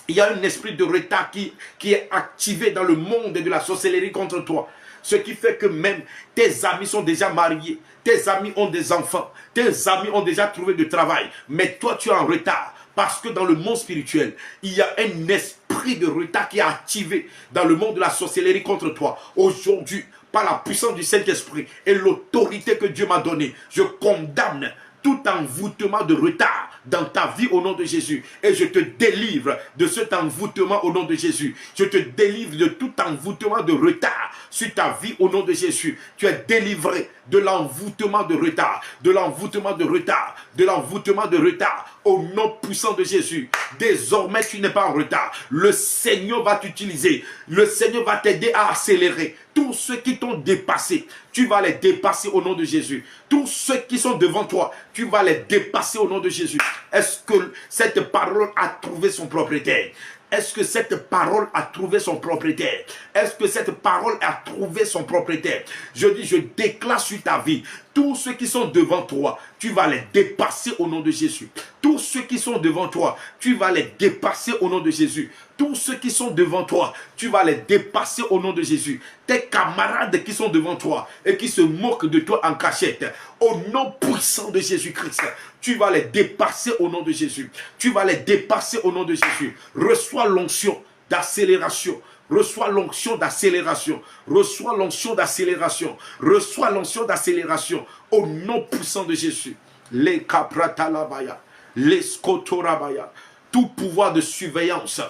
il y a un esprit de retard qui est activé dans le monde de la sorcellerie contre toi. Ce qui fait que même tes amis sont déjà mariés, tes amis ont des enfants, tes amis ont déjà trouvé du travail. Mais toi, tu es en retard. Parce que dans le monde spirituel, il y a un esprit de retard qui est activé dans le monde de la sorcellerie contre toi. Aujourd'hui, par la puissance du Saint-Esprit et l'autorité que Dieu m'a donnée, je condamne tout envoûtement de retard dans ta vie au nom de Jésus. Et je te délivre de cet envoûtement au nom de Jésus. Je te délivre de tout envoûtement de retard sur ta vie au nom de Jésus. Tu es délivré de l'envoûtement de retard, de l'envoûtement de retard, de l'envoûtement de retard au nom puissant de Jésus. Désormais, tu n'es pas en retard. Le Seigneur va t'utiliser. Le Seigneur va t'aider à accélérer. Tous ceux qui t'ont dépassé, tu vas les dépasser au nom de Jésus. Tous ceux qui sont devant toi, tu vas les dépasser au nom de Jésus. Est-ce que cette parole a trouvé son propriétaire? Est-ce que cette parole a trouvé son propriétaire? Est-ce que cette parole a trouvé son propriétaire? Je dis, je déclare sur ta vie, Tous ceux qui sont devant toi, tu vas les dépasser au nom de Jésus. Tous ceux qui sont devant toi, tu vas les dépasser au nom de Jésus. Tous ceux qui sont devant toi, tu vas les dépasser au nom de Jésus. Tes camarades qui sont devant toi et qui se moquent de toi en cachette, au nom puissant de Jésus-Christ, tu vas les dépasser au nom de Jésus. Tu vas les dépasser au nom de Jésus. Reçois l'onction d'accélération. Reçois l'onction d'accélération. Reçois l'onction d'accélération. Reçois l'onction d'accélération. Au nom puissant de Jésus. Les kapratalabaya. Les skotorabaya. Tout pouvoir de surveillance.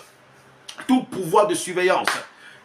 Tout pouvoir de surveillance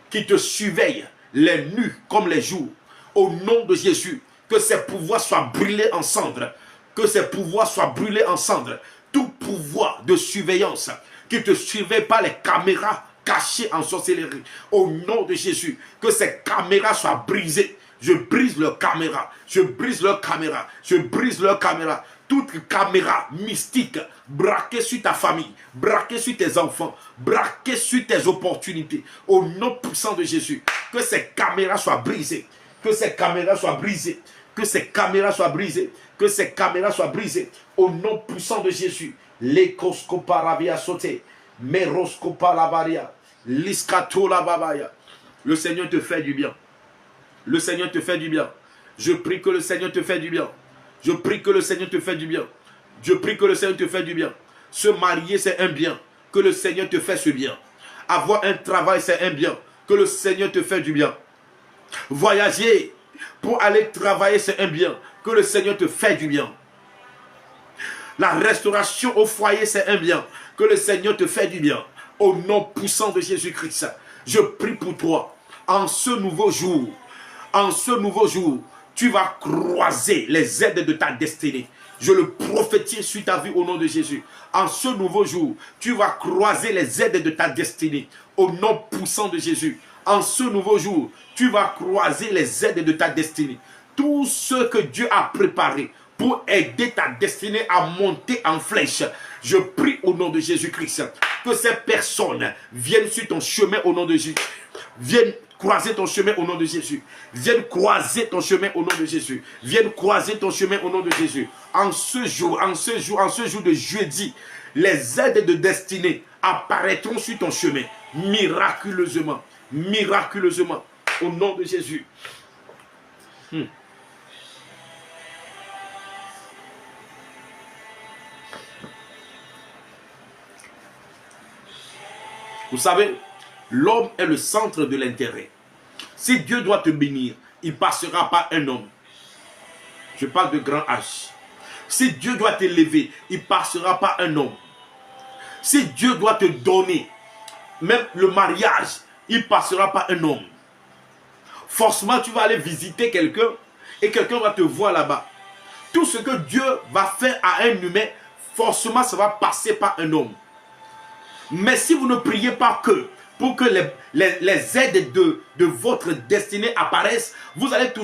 qui te surveille les nuits comme les jours. Au nom de Jésus. Que ces pouvoirs soient brûlés en cendres. Que ces pouvoirs soient brûlés en cendres. Tout pouvoir de surveillance qui te surveille par les caméras cachées en sorcellerie. Au nom de Jésus, que ces caméras soient brisées. Je brise leurs caméras. Je brise leurs caméras. Je brise leurs caméras. Toute caméra mystique braquée sur ta famille, braquée sur tes enfants, braquée sur tes opportunités. Au nom puissant de Jésus, que ces caméras soient brisées. Que ces caméras soient brisées. Que ces caméras soient brisées. Que ces caméras soient brisées. Au nom puissant de Jésus. Lekoskoparabia sauté. Meroskopalabaria. Liskatolababaya. Le Seigneur te fait du bien. Le Seigneur te fait du bien. Je prie que le Seigneur te fait du bien. Je prie que le Seigneur te fait du bien. Je prie que le Seigneur te fait du bien. Se marier, c'est un bien. Que le Seigneur te fait ce bien. Avoir un travail, c'est un bien. Que le Seigneur te fait du bien. Voyager pour aller travailler, c'est un bien. Que le Seigneur te fait du bien. La restauration au foyer, c'est un bien. Que le Seigneur te fait du bien. Au nom puissant de Jésus-Christ, je prie pour toi. En ce nouveau jour, tu vas croiser les aides de ta destinée. Je le prophétise sur ta vie au nom de Jésus. En ce nouveau jour, tu vas croiser les aides de ta destinée. Au nom puissant de Jésus. En ce nouveau jour, tu vas croiser les aides de ta destinée. Tout ce que Dieu a préparé pour aider ta destinée à monter en flèche. Je prie au nom de Jésus-Christ que ces personnes viennent sur ton chemin au nom de Jésus. Viennent croiser ton chemin au nom de Jésus. Viennent croiser ton chemin au nom de Jésus. Viennent croiser ton chemin au nom de Jésus. En ce jour de jeudi, les aides de destinée apparaîtront sur ton chemin miraculeusement. Miraculeusement. Au nom de Jésus. Vous savez, l'homme est le centre de l'intérêt. Si Dieu doit te bénir, il passera par un homme. Je parle de grand H. Si Dieu doit t'élever, il passera par un homme. Si Dieu doit te donner, même le mariage, il passera par un homme. Forcément, tu vas aller visiter quelqu'un et quelqu'un va te voir là-bas. Tout ce que Dieu va faire à un humain, forcément, ça va passer par un homme. Mais si vous ne priez pas pour que les aides de votre destinée apparaissent, vous allez toujours